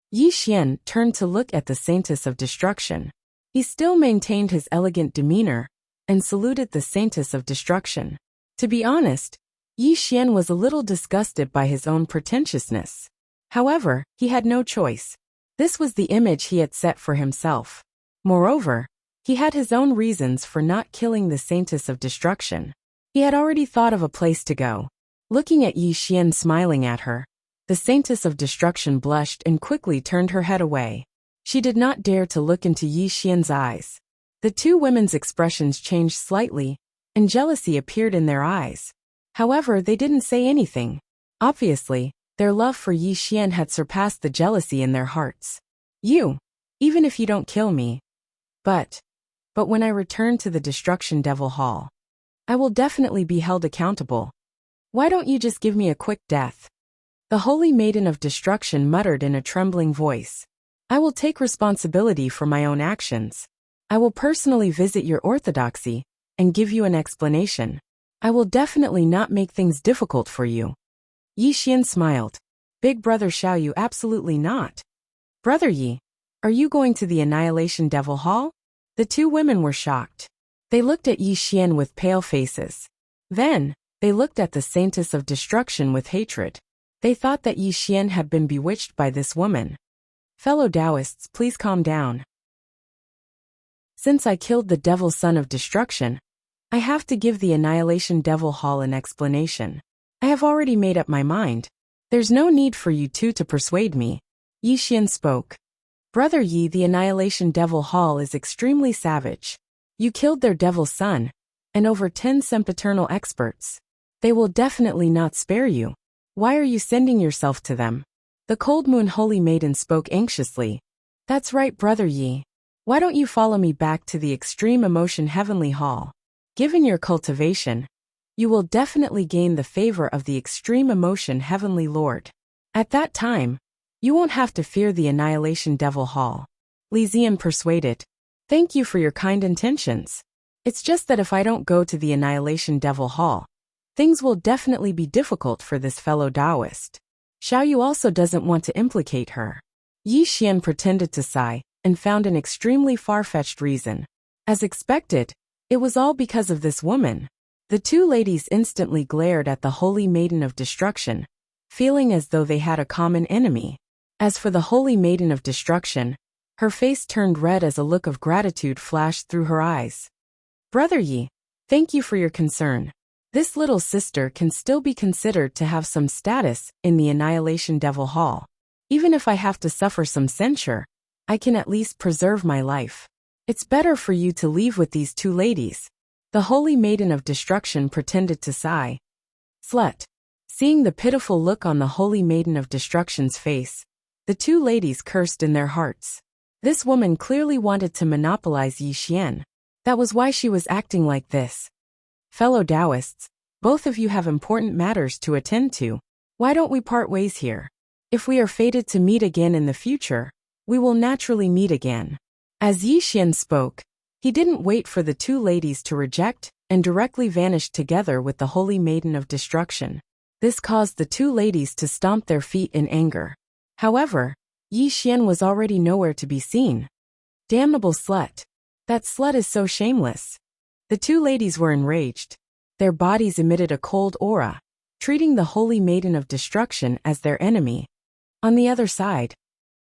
Yi Xian turned to look at the saintess of destruction. He still maintained his elegant demeanor and saluted the saintess of destruction. To be honest, Yi Xian was a little disgusted by his own pretentiousness. However, he had no choice. This was the image he had set for himself. Moreover, he had his own reasons for not killing the Saintess of Destruction. He had already thought of a place to go. Looking at Yi Xian smiling at her, the Saintess of Destruction blushed and quickly turned her head away. She did not dare to look into Yi Xian's eyes. The two women's expressions changed slightly, and jealousy appeared in their eyes. However, they didn't say anything. Obviously, their love for Yi Xian had surpassed the jealousy in their hearts. Even if you don't kill me. But when I return to the Destruction Devil Hall, I will definitely be held accountable. Why don't you just give me a quick death? The Holy Maiden of Destruction muttered in a trembling voice. I will take responsibility for my own actions. I will personally visit your orthodoxy and give you an explanation. I will definitely not make things difficult for you. Yi Xian smiled. Big brother Xiaoyu, absolutely not. Brother Yi, are you going to the Annihilation Devil Hall? The two women were shocked. They looked at Yi Xian with pale faces. Then, they looked at the Saintess of Destruction with hatred. They thought that Yi Xian had been bewitched by this woman. Fellow Taoists, please calm down. Since I killed the Devil Son of Destruction, I have to give the Annihilation Devil Hall an explanation. I have already made up my mind. There's no need for you two to persuade me. Yi Xian spoke. Brother Yi, the Annihilation Devil Hall is extremely savage. You killed their devil son, and over 10 sempiternal experts. They will definitely not spare you. Why are you sending yourself to them? The Cold Moon Holy Maiden spoke anxiously. That's right, Brother Yi. Why don't you follow me back to the Extreme Emotion Heavenly Hall? Given your cultivation, you will definitely gain the favor of the Extreme Emotion Heavenly Lord. At that time, you won't have to fear the Annihilation Devil Hall. Li Zian persuaded. Thank you for your kind intentions. It's just that if I don't go to the Annihilation Devil Hall, things will definitely be difficult for this fellow Taoist. Xiaoyu also doesn't want to implicate her. Yi Xian pretended to sigh and found an extremely far-fetched reason. As expected, it was all because of this woman. The two ladies instantly glared at the Holy Maiden of Destruction, feeling as though they had a common enemy. As for the Holy Maiden of Destruction, her face turned red as a look of gratitude flashed through her eyes. Brother Yi, thank you for your concern. This little sister can still be considered to have some status in the Annihilation Devil Hall. Even if I have to suffer some censure, I can at least preserve my life. It's better for you to leave with these two ladies. The Holy Maiden of Destruction pretended to sigh. Slut. Seeing the pitiful look on the Holy Maiden of Destruction's face, the two ladies cursed in their hearts. This woman clearly wanted to monopolize Yi Xian. That was why she was acting like this. Fellow Taoists, both of you have important matters to attend to. Why don't we part ways here? If we are fated to meet again in the future, we will naturally meet again. As Yi Xian spoke, he didn't wait for the two ladies to reject and directly vanished together with the Holy Maiden of Destruction. This caused the two ladies to stomp their feet in anger. However, Yi Xian was already nowhere to be seen. Damnable slut. That slut is so shameless. The two ladies were enraged. Their bodies emitted a cold aura, treating the Holy Maiden of Destruction as their enemy. On the other side,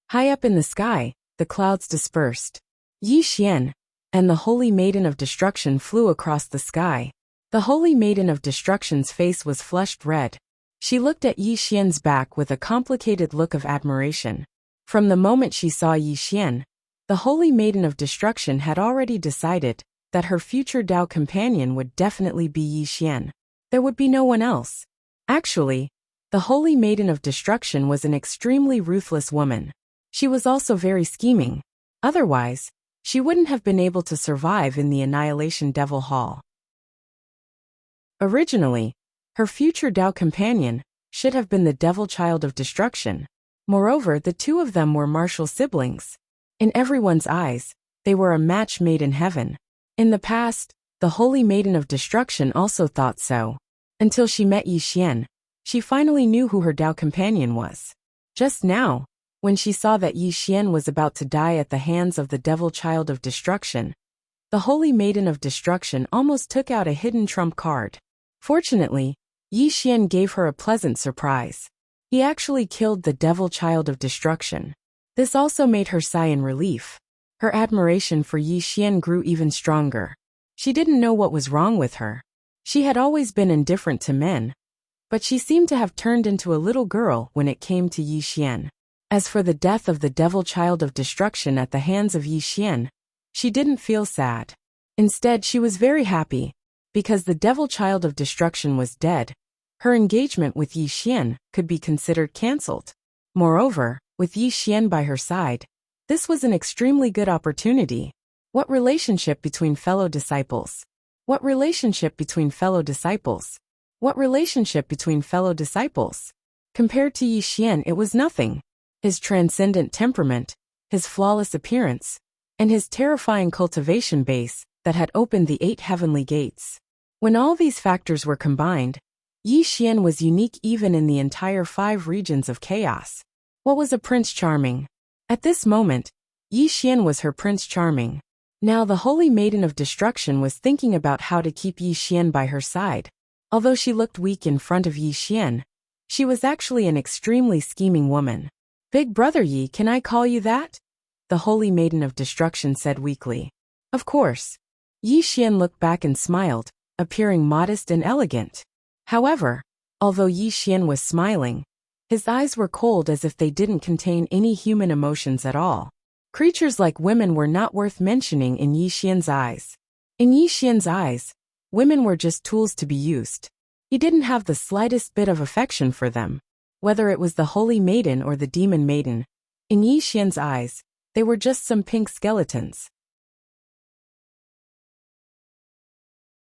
high up in the sky, the clouds dispersed. Yi Xian and the Holy Maiden of Destruction flew across the sky. The Holy Maiden of Destruction's face was flushed red. She looked at Yi Xian's back with a complicated look of admiration. From the moment she saw Yi Xian, the Holy Maiden of Destruction had already decided that her future Tao companion would definitely be Yi Xian. There would be no one else. Actually, the Holy Maiden of Destruction was an extremely ruthless woman. She was also very scheming. Otherwise, she wouldn't have been able to survive in the Annihilation Devil Hall. Originally, her future Tao companion should have been the Devil Child of Destruction. Moreover, the two of them were martial siblings. In everyone's eyes, they were a match made in heaven. In the past, the Holy Maiden of Destruction also thought so. Until she met Yi Xian, she finally knew who her Tao companion was. Just now, when she saw that Yi Xian was about to die at the hands of the Devil Child of Destruction, the Holy Maiden of Destruction almost took out a hidden trump card. Fortunately, Yi Xian gave her a pleasant surprise. He actually killed the Devil Child of Destruction. This also made her sigh in relief. Her admiration for Yi Xian grew even stronger. She didn't know what was wrong with her. She had always been indifferent to men, but she seemed to have turned into a little girl when it came to Yi Xian. As for the death of the devil child of destruction at the hands of Yi Xian, she didn't feel sad. Instead, she was very happy, because the devil child of destruction was dead. Her engagement with Yi Xian could be considered cancelled. Moreover, with Yi Xian by her side, this was an extremely good opportunity. What relationship between fellow disciples? What relationship between fellow disciples? What relationship between fellow disciples? Compared to Yi Xian, it was nothing. His transcendent temperament, his flawless appearance, and his terrifying cultivation base that had opened the 8 heavenly gates. When all these factors were combined, Yi Xian was unique even in the entire 5 regions of chaos. What was a Prince Charming? At this moment, Yi Xian was her Prince Charming. Now the Holy Maiden of Destruction was thinking about how to keep Yi Xian by her side. Although she looked weak in front of Yi Xian, she was actually an extremely scheming woman. Big brother Yi, can I call you that? The Holy Maiden of Destruction said weakly. Of course. Yi Xian looked back and smiled, appearing modest and elegant. However, although Yi Xian was smiling, his eyes were cold as if they didn't contain any human emotions at all. Creatures like women were not worth mentioning in Yi Xian's eyes. In Yi Xian's eyes, women were just tools to be used. He didn't have the slightest bit of affection for them. Whether it was the Holy Maiden or the Demon Maiden, in Yi Xian's eyes, they were just some pink skeletons.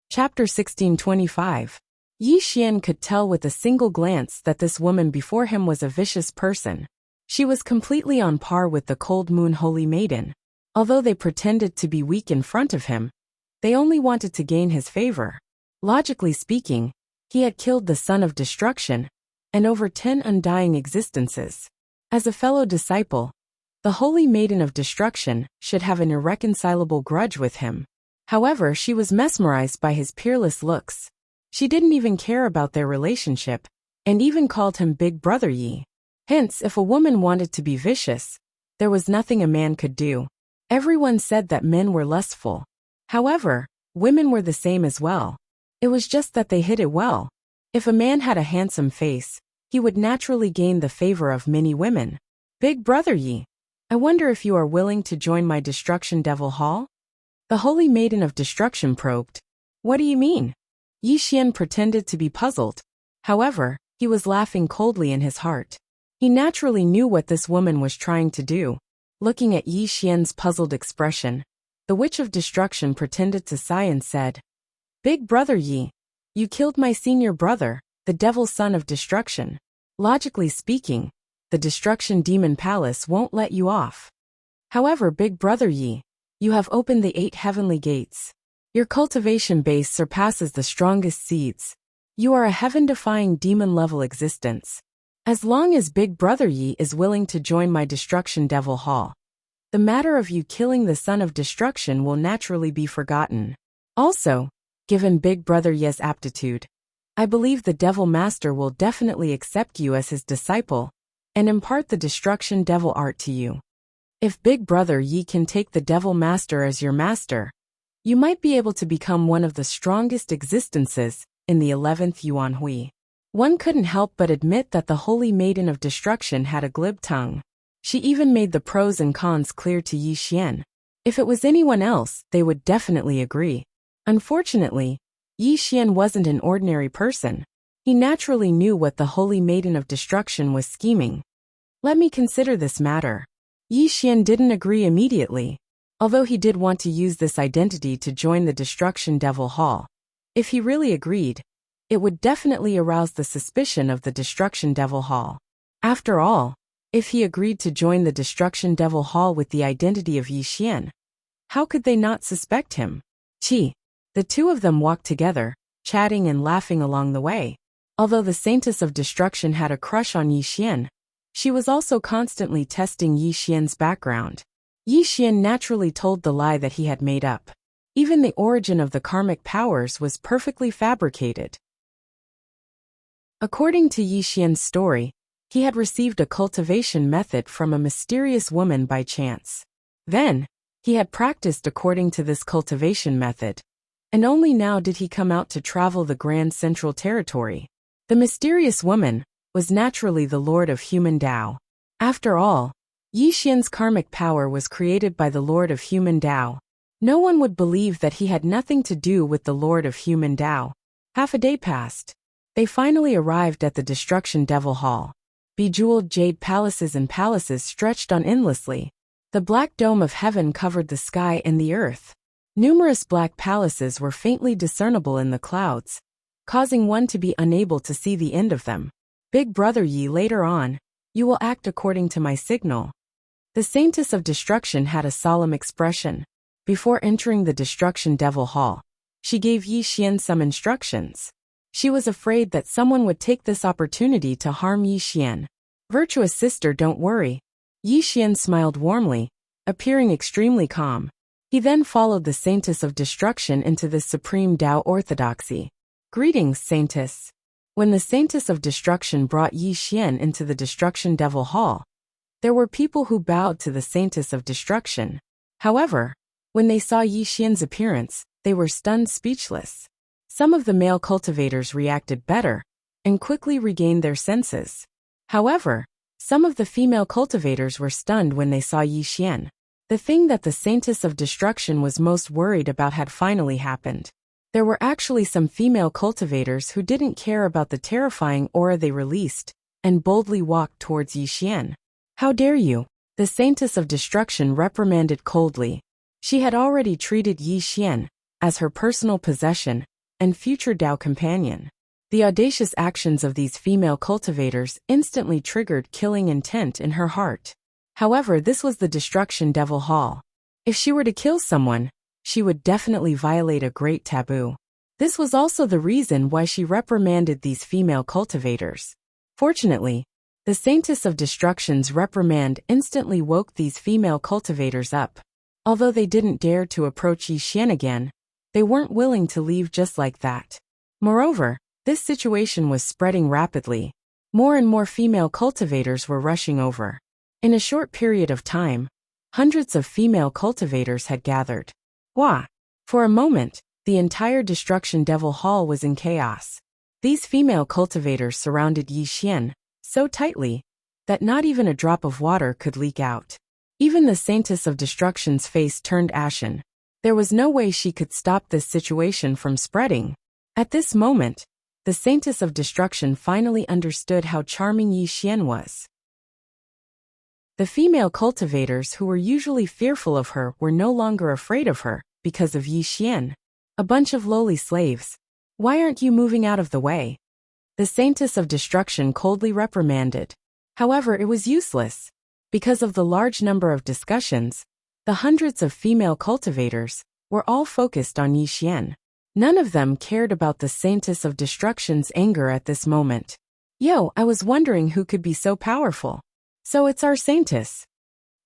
Chapter 1625. Yi Xian could tell with a single glance that this woman before him was a vicious person. She was completely on par with the Cold Moon Holy Maiden. Although they pretended to be weak in front of him, they only wanted to gain his favor. Logically speaking, he had killed the Son of Destruction, and over 10 undying existences. As a fellow disciple, the Holy Maiden of Destruction should have an irreconcilable grudge with him. However, she was mesmerized by his peerless looks. She didn't even care about their relationship, and even called him Big Brother Yi. Hence, if a woman wanted to be vicious, there was nothing a man could do. Everyone said that men were lustful. However, women were the same as well. It was just that they hid it well. If a man had a handsome face, he would naturally gain the favor of many women. Big Brother Yi, I wonder if you are willing to join my Destruction Devil Hall? The Holy Maiden of Destruction probed. What do you mean? Yi Xian pretended to be puzzled. However, he was laughing coldly in his heart. He naturally knew what this woman was trying to do. Looking at Yi Xian's puzzled expression, the Witch of Destruction pretended to sigh and said, Big Brother Yi, you killed my senior brother, the Devil Son of Destruction. Logically speaking, the Destruction Demon Palace won't let you off. However, Big Brother Yi, you have opened the 8 heavenly gates. Your cultivation base surpasses the strongest seeds. You are a heaven-defying demon-level existence. As long as Big Brother Yi is willing to join my Destruction Devil Hall, the matter of you killing the Son of Destruction will naturally be forgotten. Also, given Big Brother Yi's aptitude, I believe the Devil Master will definitely accept you as his disciple and impart the Destruction Devil art to you. If Big Brother Yi can take the Devil Master as your master, you might be able to become one of the strongest existences in the 11th Yuan Hui. One couldn't help but admit that the Holy Maiden of Destruction had a glib tongue. She even made the pros and cons clear to Yi Xian. If it was anyone else, they would definitely agree. Unfortunately, Yi Xian wasn't an ordinary person. He naturally knew what the Holy Maiden of Destruction was scheming. Let me consider this matter. Yi Xian didn't agree immediately, although he did want to use this identity to join the Destruction Devil Hall. If he really agreed, it would definitely arouse the suspicion of the Destruction Devil Hall. After all, if he agreed to join the Destruction Devil Hall with the identity of Yi Xian, how could they not suspect him? The two of them walked together, chatting and laughing along the way. Although the Saintess of Destruction had a crush on Yi Xian, she was also constantly testing Yi Xian's background. Yi Xian naturally told the lie that he had made up. Even the origin of the karmic powers was perfectly fabricated. According to Yi Xian's story, he had received a cultivation method from a mysterious woman by chance. Then, He had practiced according to this cultivation method, and only now did he come out to travel the Grand Central Territory. The mysterious woman was naturally the Lord of Human Tao. After all, Yi Xian's karmic power was created by the Lord of Human Tao. No one would believe that he had nothing to do with the Lord of Human Tao. Half a day passed. They finally arrived at the Destruction Devil Hall. Bejeweled jade palaces and palaces stretched on endlessly. The black dome of heaven covered the sky and the earth. Numerous black palaces were faintly discernible in the clouds, causing one to be unable to see the end of them. Big Brother Yi, later on, you will act according to my signal. The Saintess of Destruction had a solemn expression. Before entering the Destruction Devil Hall, she gave Yi Xian some instructions. She was afraid that someone would take this opportunity to harm Yi Xian. Virtuous sister, don't worry. Yi Xian smiled warmly, appearing extremely calm. He then followed the Saintess of Destruction into the supreme Tao orthodoxy. Greetings, Saintess. When the Saintess of Destruction brought Yi Xian into the Destruction Devil Hall, there were people who bowed to the Saintess of Destruction. However, when they saw Yi Xian's appearance, they were stunned speechless. Some of the male cultivators reacted better and quickly regained their senses. However, some of the female cultivators were stunned when they saw Yi Xian. The thing that the Saintess of Destruction was most worried about had finally happened. There were actually some female cultivators who didn't care about the terrifying aura they released and boldly walked towards Yi Xian. How dare you? The Saintess of Destruction reprimanded coldly. She had already treated Yi Xian as her personal possession and future Tao companion. The audacious actions of these female cultivators instantly triggered killing intent in her heart. However, this was the Destruction Devil Hall. If she were to kill someone, she would definitely violate a great taboo. This was also the reason why she reprimanded these female cultivators. Fortunately, the Saintess of Destruction's reprimand instantly woke these female cultivators up. Although they didn't dare to approach Yi Xian again, they weren't willing to leave just like that. Moreover, this situation was spreading rapidly. More and more female cultivators were rushing over. In a short period of time, hundreds of female cultivators had gathered. Wah! For a moment, the entire Destruction Devil Hall was in chaos. These female cultivators surrounded Yi Xian so tightly that not even a drop of water could leak out. Even the Saintess of Destruction's face turned ashen. There was no way she could stop this situation from spreading. At this moment, the Saintess of Destruction finally understood how charming Yi Xian was. The female cultivators who were usually fearful of her were no longer afraid of her because of Yi Xian. A bunch of lowly slaves. Why aren't you moving out of the way? The Saintess of Destruction coldly reprimanded. However, it was useless. Because of the large number of discussions, the hundreds of female cultivators were all focused on Yi Xian. None of them cared about the Saintess of Destruction's anger at this moment. Yo, I was wondering who could be so powerful. So it's our Saintess.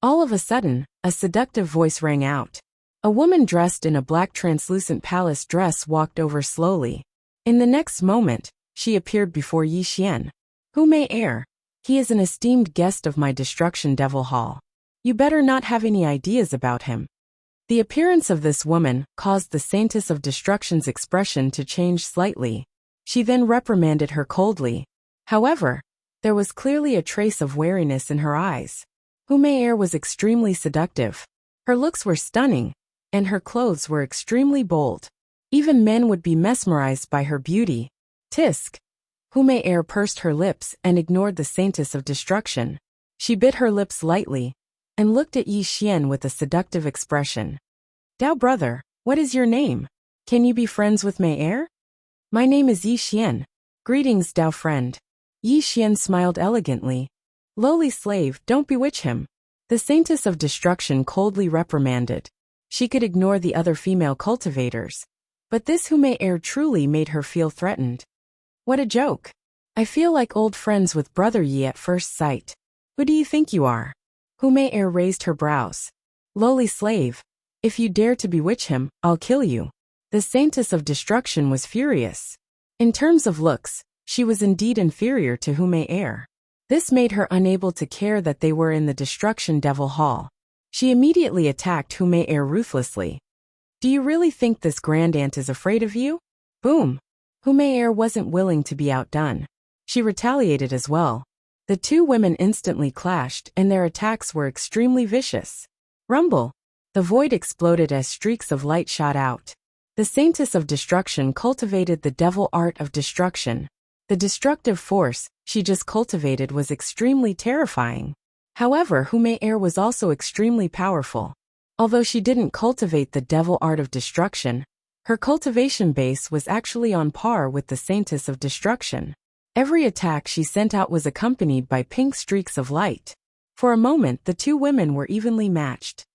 All of a sudden, a seductive voice rang out. A woman dressed in a black translucent palace dress walked over slowly. In the next moment, she appeared before Yi Xian. Who may err? He is an esteemed guest of my Destruction Devil Hall. You better not have any ideas about him. The appearance of this woman caused the Saintess of Destruction's expression to change slightly. She then reprimanded her coldly. However, there was clearly a trace of wariness in her eyes. Humayer was extremely seductive. Her looks were stunning, and her clothes were extremely bold. Even men would be mesmerized by her beauty. Tisk! Humayer pursed her lips and ignored the Saintess of Destruction. She bit her lips lightly and looked at Yi Xian with a seductive expression. Dao brother, what is your name? Can you be friends with Mayer? My name is Yi Xian. Greetings, Dao friend. Yi Xian smiled elegantly. Lowly slave, don't bewitch him. The Saintess of Destruction coldly reprimanded. She could ignore the other female cultivators, but this Humayer truly made her feel threatened. What a joke. I feel like old friends with Brother Yi at first sight. Who do you think you are? Humayer raised her brows. Lowly slave, if you dare to bewitch him, I'll kill you. The Saintess of Destruction was furious. In terms of looks, she was indeed inferior to Humayer. This made her unable to care that they were in the Destruction Devil Hall. She immediately attacked Humair ruthlessly. Do you really think this grand aunt is afraid of you? Boom! Humair wasn't willing to be outdone. She retaliated as well. The two women instantly clashed and their attacks were extremely vicious. Rumble! The void exploded as streaks of light shot out. The Saintess of Destruction cultivated the devil art of destruction. The destructive force she just cultivated was extremely terrifying. However, Humair was also extremely powerful. Although she didn't cultivate the devil art of destruction, her cultivation base was actually on par with the Saintess of Destruction. Every attack she sent out was accompanied by pink streaks of light. For a moment, the two women were evenly matched.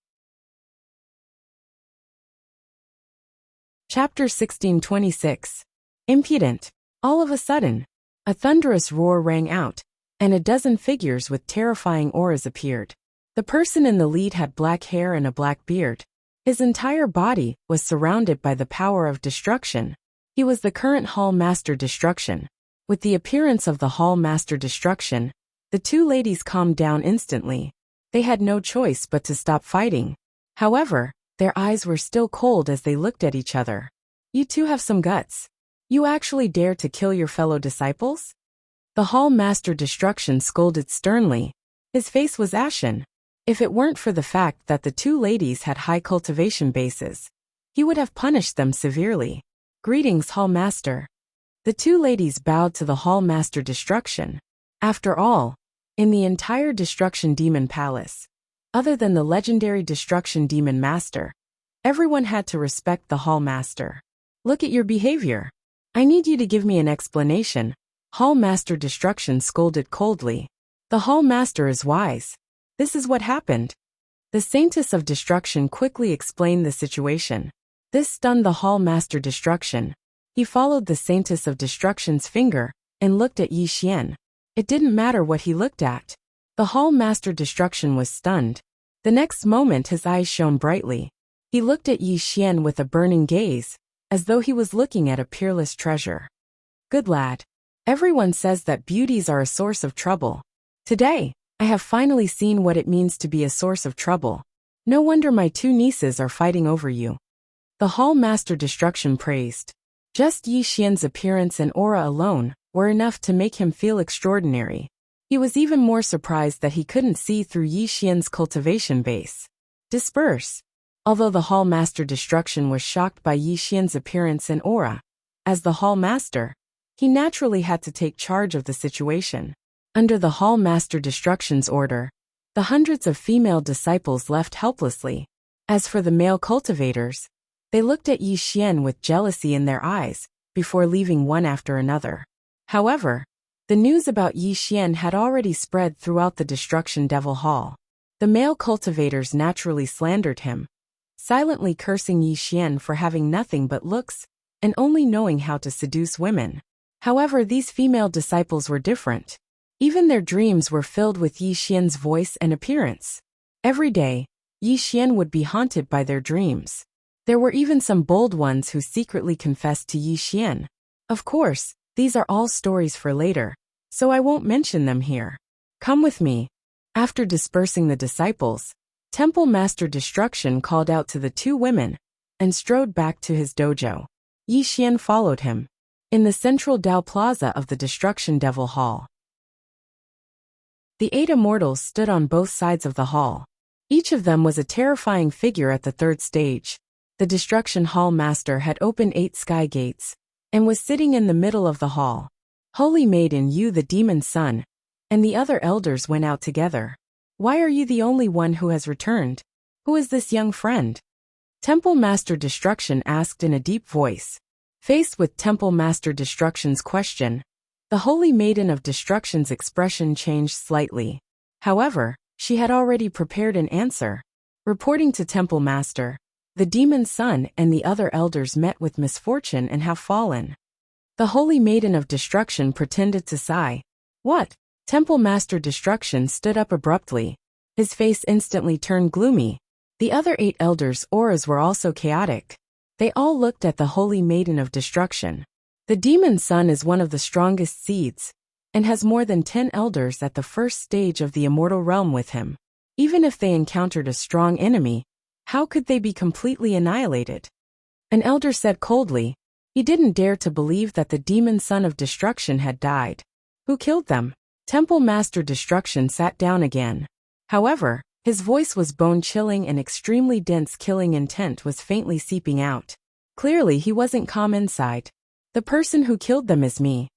Chapter 1626. Impudent. All of a sudden, a thunderous roar rang out, and a dozen figures with terrifying auras appeared. The person in the lead had black hair and a black beard. His entire body was surrounded by the power of destruction. He was the current Hall Master Destruction. With the appearance of the Hall Master Destruction, the two ladies calmed down instantly. They had no choice but to stop fighting. However, their eyes were still cold as they looked at each other. You two have some guts. You actually dare to kill your fellow disciples? The Hall Master Destruction scolded sternly. His face was ashen. If it weren't for the fact that the two ladies had high cultivation bases, he would have punished them severely. Greetings, Hall Master. The two ladies bowed to the Hall Master Destruction. After all, in the entire Destruction Demon Palace, other than the legendary Destruction Demon Master, everyone had to respect the Hall Master. Look at your behavior. I need you to give me an explanation. Hall Master Destruction scolded coldly. The Hall Master is wise. This is what happened. The Saintess of Destruction quickly explained the situation. This stunned the Hall Master Destruction. He followed the Saintess of Destruction's finger and looked at Yi Xian. It didn't matter what he looked at. The Hall Master Destruction was stunned. The next moment his eyes shone brightly. He looked at Yi Xian with a burning gaze, as though he was looking at a peerless treasure. Good lad. Everyone says that beauties are a source of trouble. Today, I have finally seen what it means to be a source of trouble. No wonder my two nieces are fighting over you. The Hall Master Destruction praised. Just Yi Xian's appearance and aura alone were enough to make him feel extraordinary. He was even more surprised that he couldn't see through Yi Xian's cultivation base. Disperse. Although the Hall Master Destruction was shocked by Yi Xian's appearance and aura, as the Hall Master, he naturally had to take charge of the situation. Under the Hall Master Destruction's order, the hundreds of female disciples left helplessly. As for the male cultivators, they looked at Yi Xian with jealousy in their eyes, before leaving one after another. However, the news about Yi Xian had already spread throughout the Destruction Devil Hall. The male cultivators naturally slandered him, silently cursing Yi Xian for having nothing but looks, and only knowing how to seduce women. However, these female disciples were different. Even their dreams were filled with Yi Xian's voice and appearance. Every day, Yi Xian would be haunted by their dreams. There were even some bold ones who secretly confessed to Yi Xian. Of course, these are all stories for later, so I won't mention them here. Come with me. After dispersing the disciples, Temple Master Destruction called out to the two women and strode back to his dojo. Yi Xian followed him. In the central Dao Plaza of the Destruction Devil Hall, the 8 immortals stood on both sides of the hall. Each of them was a terrifying figure at the third stage. The Destruction Hall Master had opened 8 sky gates and was sitting in the middle of the hall. Holy Maiden Yu the Demon Son and the other elders went out together. Why are you the only one who has returned? Who is this young friend? Temple Master Destruction asked in a deep voice. Faced with Temple Master Destruction's question, the Holy Maiden of Destruction's expression changed slightly. However, she had already prepared an answer. Reporting to Temple Master, the Demon Son and the other elders met with misfortune and have fallen. The Holy Maiden of Destruction pretended to sigh. What? Temple Master Destruction stood up abruptly. His face instantly turned gloomy. The other 8 elders' auras were also chaotic. They all looked at the Holy Maiden of Destruction. The Demon Son is one of the strongest seeds, and has more than 10 elders at the first stage of the immortal realm with him. Even if they encountered a strong enemy, how could they be completely annihilated? An elder said coldly. He didn't dare to believe that the demon son of destruction had died. Who killed them? Temple Master Destruction sat down again. However, his voice was bone-chilling and extremely dense. Killing intent was faintly seeping out. Clearly he wasn't calm inside. The person who killed them is me.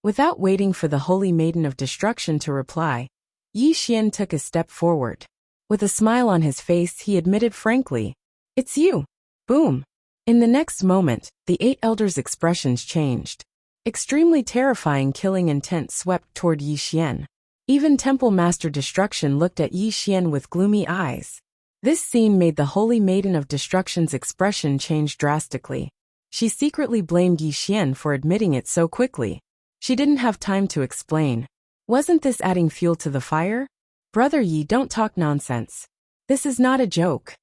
Without waiting for the Holy Maiden of Destruction to reply, Yi Xian took a step forward. With a smile on his face, he admitted frankly, "It's you." Boom. In the next moment, the 8 elders' expressions changed. Extremely terrifying killing intent swept toward Yi Xian. Even Temple Master Destruction looked at Yi Xian with gloomy eyes. This scene made the Holy Maiden of Destruction's expression change drastically. She secretly blamed Yi Xian for admitting it so quickly. She didn't have time to explain. Wasn't this adding fuel to the fire? Brother Yi, don't talk nonsense. This is not a joke.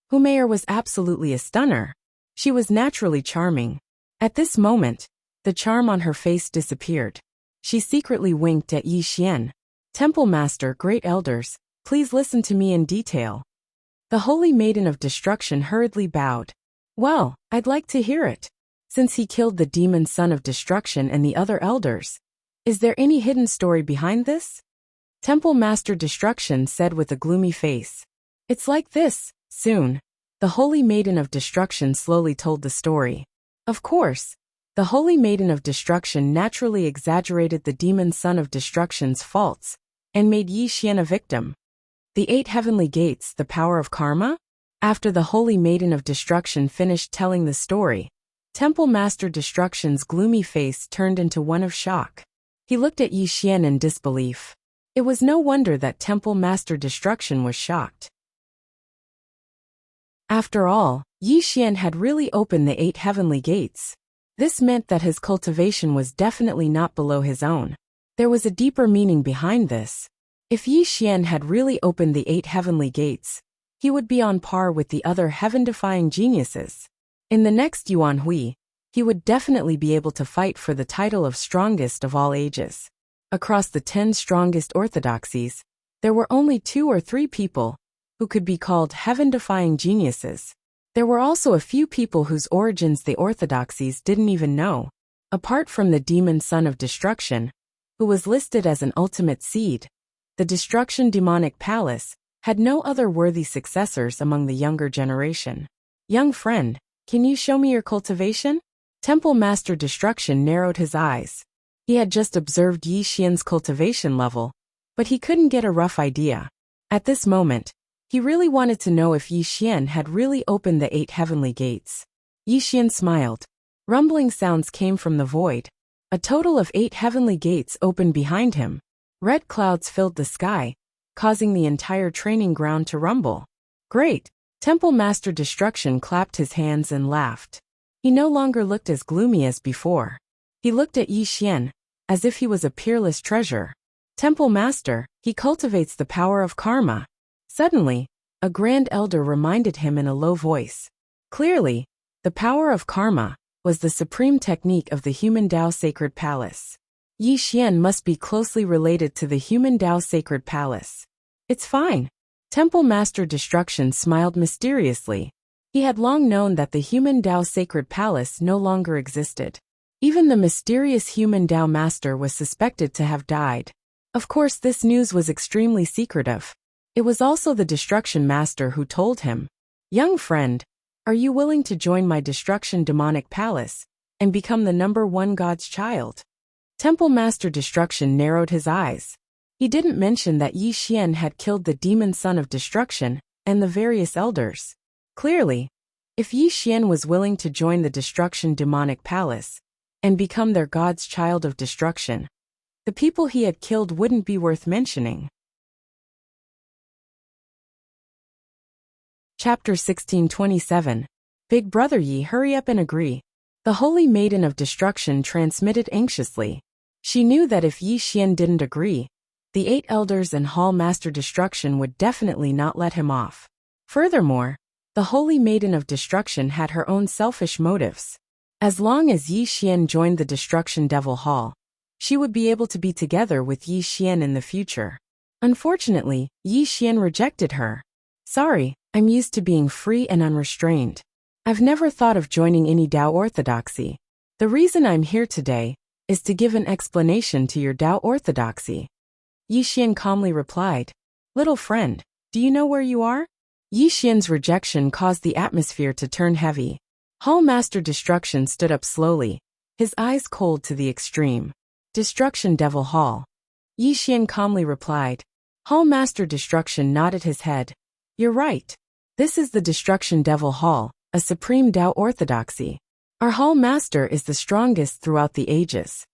Humayr was absolutely a stunner. She was naturally charming. At this moment, the charm on her face disappeared. She secretly winked at Yi Xian. Temple Master, Great Elders, please listen to me in detail. The Holy Maiden of Destruction hurriedly bowed. Well, I'd like to hear it. Since he killed the demon son of destruction and the other elders, is there any hidden story behind this? Temple Master Destruction said with a gloomy face. It's like this. Soon, the Holy Maiden of Destruction slowly told the story. Of course, the Holy Maiden of Destruction naturally exaggerated the demon son of destruction's faults and made Yi Xian a victim. The 8 heavenly gates, the power of karma? After the Holy Maiden of Destruction finished telling the story, Temple Master Destruction's gloomy face turned into one of shock. He looked at Yi Xian in disbelief. It was no wonder that Temple Master Destruction was shocked. After all, Yi Xian had really opened the 8 heavenly gates. This meant that his cultivation was definitely not below his own. There was a deeper meaning behind this. If Yi Xian had really opened the 8 heavenly gates, he would be on par with the other heaven-defying geniuses. In the next Yuan Hui, he would definitely be able to fight for the title of strongest of all ages. Across the 10 strongest orthodoxies, there were only 2 or 3 people who could be called heaven-defying geniuses. There were also a few people whose origins the orthodoxies didn't even know. Apart from the demon son of destruction, who was listed as an ultimate seed, the destruction demonic palace had no other worthy successors among the younger generation. Young friend, can you show me your cultivation? Temple Master Destruction narrowed his eyes. He had just observed Yi Xian's cultivation level, but he couldn't get a rough idea. At this moment, he really wanted to know if Yi Xian had really opened the 8 heavenly gates. Yi Xian smiled. Rumbling sounds came from the void. A total of 8 heavenly gates opened behind him. Red clouds filled the sky, causing the entire training ground to rumble. Great! Temple Master Destruction clapped his hands and laughed. He no longer looked as gloomy as before. He looked at Yi Xian, as if he was a peerless treasure. Temple Master, he cultivates the power of karma. Suddenly, a grand elder reminded him in a low voice. Clearly, the power of karma was the supreme technique of the human Tao Sacred Palace. Yi Xian must be closely related to the human Tao Sacred Palace. It's fine. Temple Master Destruction smiled mysteriously. He had long known that the human Tao Sacred Palace no longer existed. Even the mysterious human Tao Master was suspected to have died. Of course, this news was extremely secretive. It was also the Destruction Master who told him, "Young friend, are you willing to join my Destruction Demonic Palace and become the #1 God's child?" Temple Master Destruction narrowed his eyes. He didn't mention that Yi Xian had killed the demon son of destruction and the various elders. Clearly, if Yi Xian was willing to join the Destruction Demonic Palace and become their God's child of destruction, the people he had killed wouldn't be worth mentioning. Chapter 1627. Big Brother Yi, hurry up and agree. The Holy Maiden of Destruction transmitted anxiously. She knew that if Yi Xian didn't agree, the 8 elders and Hall Master Destruction would definitely not let him off. Furthermore, the Holy Maiden of Destruction had her own selfish motives. As long as Yi Xian joined the Destruction Devil Hall, she would be able to be together with Yi Xian in the future. Unfortunately, Yi Xian rejected her. Sorry, I'm used to being free and unrestrained. I've never thought of joining any Tao orthodoxy. The reason I'm here today is to give an explanation to your Tao orthodoxy. Yi Xian calmly replied, Little friend, do you know where you are? Yi Xian's rejection caused the atmosphere to turn heavy. Hall Master Destruction stood up slowly, his eyes cold to the extreme. Destruction Devil Hall. Yi Xian calmly replied. Hall Master Destruction nodded his head. You're right. This is the Destruction Devil Hall, a supreme Tao orthodoxy. Our Hall Master is the strongest throughout the ages.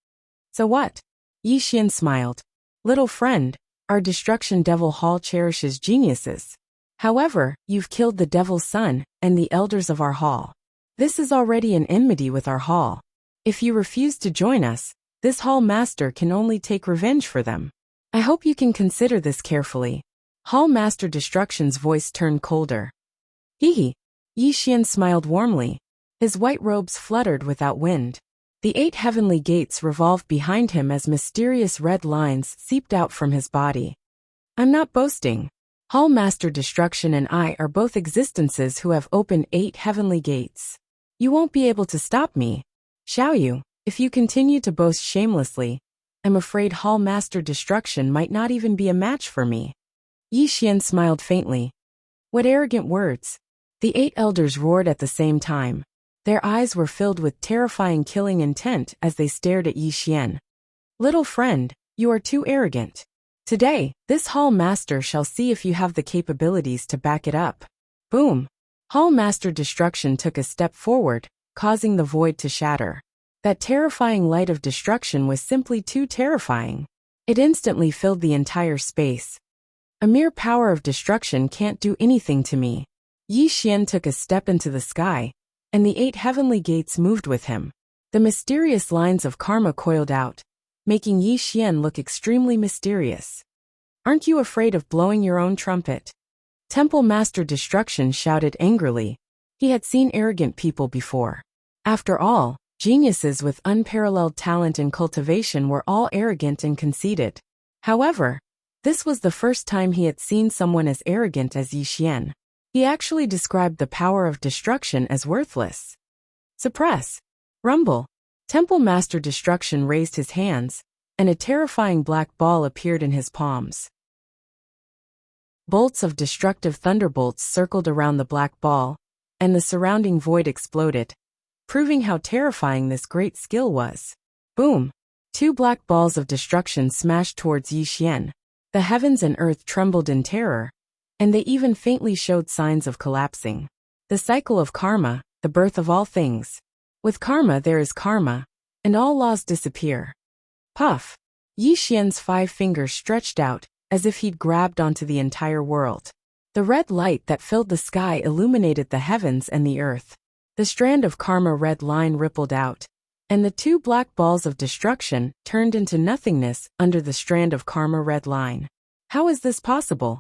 So what? Yi Xian smiled. Little friend, our Destruction Devil Hall cherishes geniuses. However, you've killed the Devil's Son and the elders of our hall. This is already an enmity with our hall. If you refuse to join us, this Hall Master can only take revenge for them. I hope you can consider this carefully. Hall Master Destruction's voice turned colder. Hee. Yi Xian smiled warmly. His white robes fluttered without wind. The 8 heavenly gates revolved behind him as mysterious red lines seeped out from his body. I'm not boasting. Hall Master Destruction and I are both existences who have opened 8 heavenly gates. You won't be able to stop me. Xiaoyu, if you continue to boast shamelessly, I'm afraid Hall Master Destruction might not even be a match for me. Yi Xian smiled faintly. What arrogant words. The 8 elders roared at the same time. Their eyes were filled with terrifying killing intent as they stared at Yi Xian. Little friend, you are too arrogant. Today, this Hall Master shall see if you have the capabilities to back it up. Boom! Hall Master Destruction took a step forward, causing the void to shatter. That terrifying light of destruction was simply too terrifying. It instantly filled the entire space. A mere power of destruction can't do anything to me. Yi Xian took a step into the sky, and the 8 heavenly gates moved with him. The mysterious lines of karma coiled out, making Yi Xian look extremely mysterious. Aren't you afraid of blowing your own trumpet? Temple Master Destruction shouted angrily. He had seen arrogant people before. After all, geniuses with unparalleled talent and cultivation were all arrogant and conceited. However, this was the first time he had seen someone as arrogant as Yi Xian. He actually described the power of destruction as worthless. Suppress. Rumble. Temple Master Destruction raised his hands, and a terrifying black ball appeared in his palms. Bolts of destructive thunderbolts circled around the black ball, and the surrounding void exploded, proving how terrifying this great skill was. Boom! 2 black balls of destruction smashed towards Yi Xian. The heavens and earth trembled in terror, and they even faintly showed signs of collapsing. The cycle of karma, the birth of all things. With karma there is karma, and all laws disappear. Puff! Yi Xian's 5 fingers stretched out, as if he'd grabbed onto the entire world. The red light that filled the sky illuminated the heavens and the earth. The strand of karma red line rippled out, and the 2 black balls of destruction turned into nothingness under the strand of karma red line. How is this possible?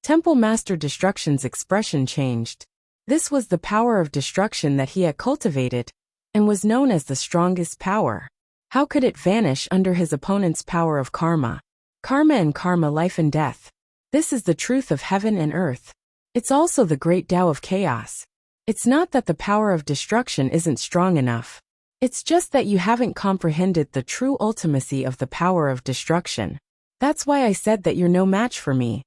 Temple Master Destruction's expression changed. This was the power of destruction that he had cultivated, and was known as the strongest power. How could it vanish under his opponent's power of karma? Karma and karma, life and death. This is the truth of heaven and earth. It's also the great Tao of chaos. It's not that the power of destruction isn't strong enough. It's just that you haven't comprehended the true ultimacy of the power of destruction. That's why I said that you're no match for me.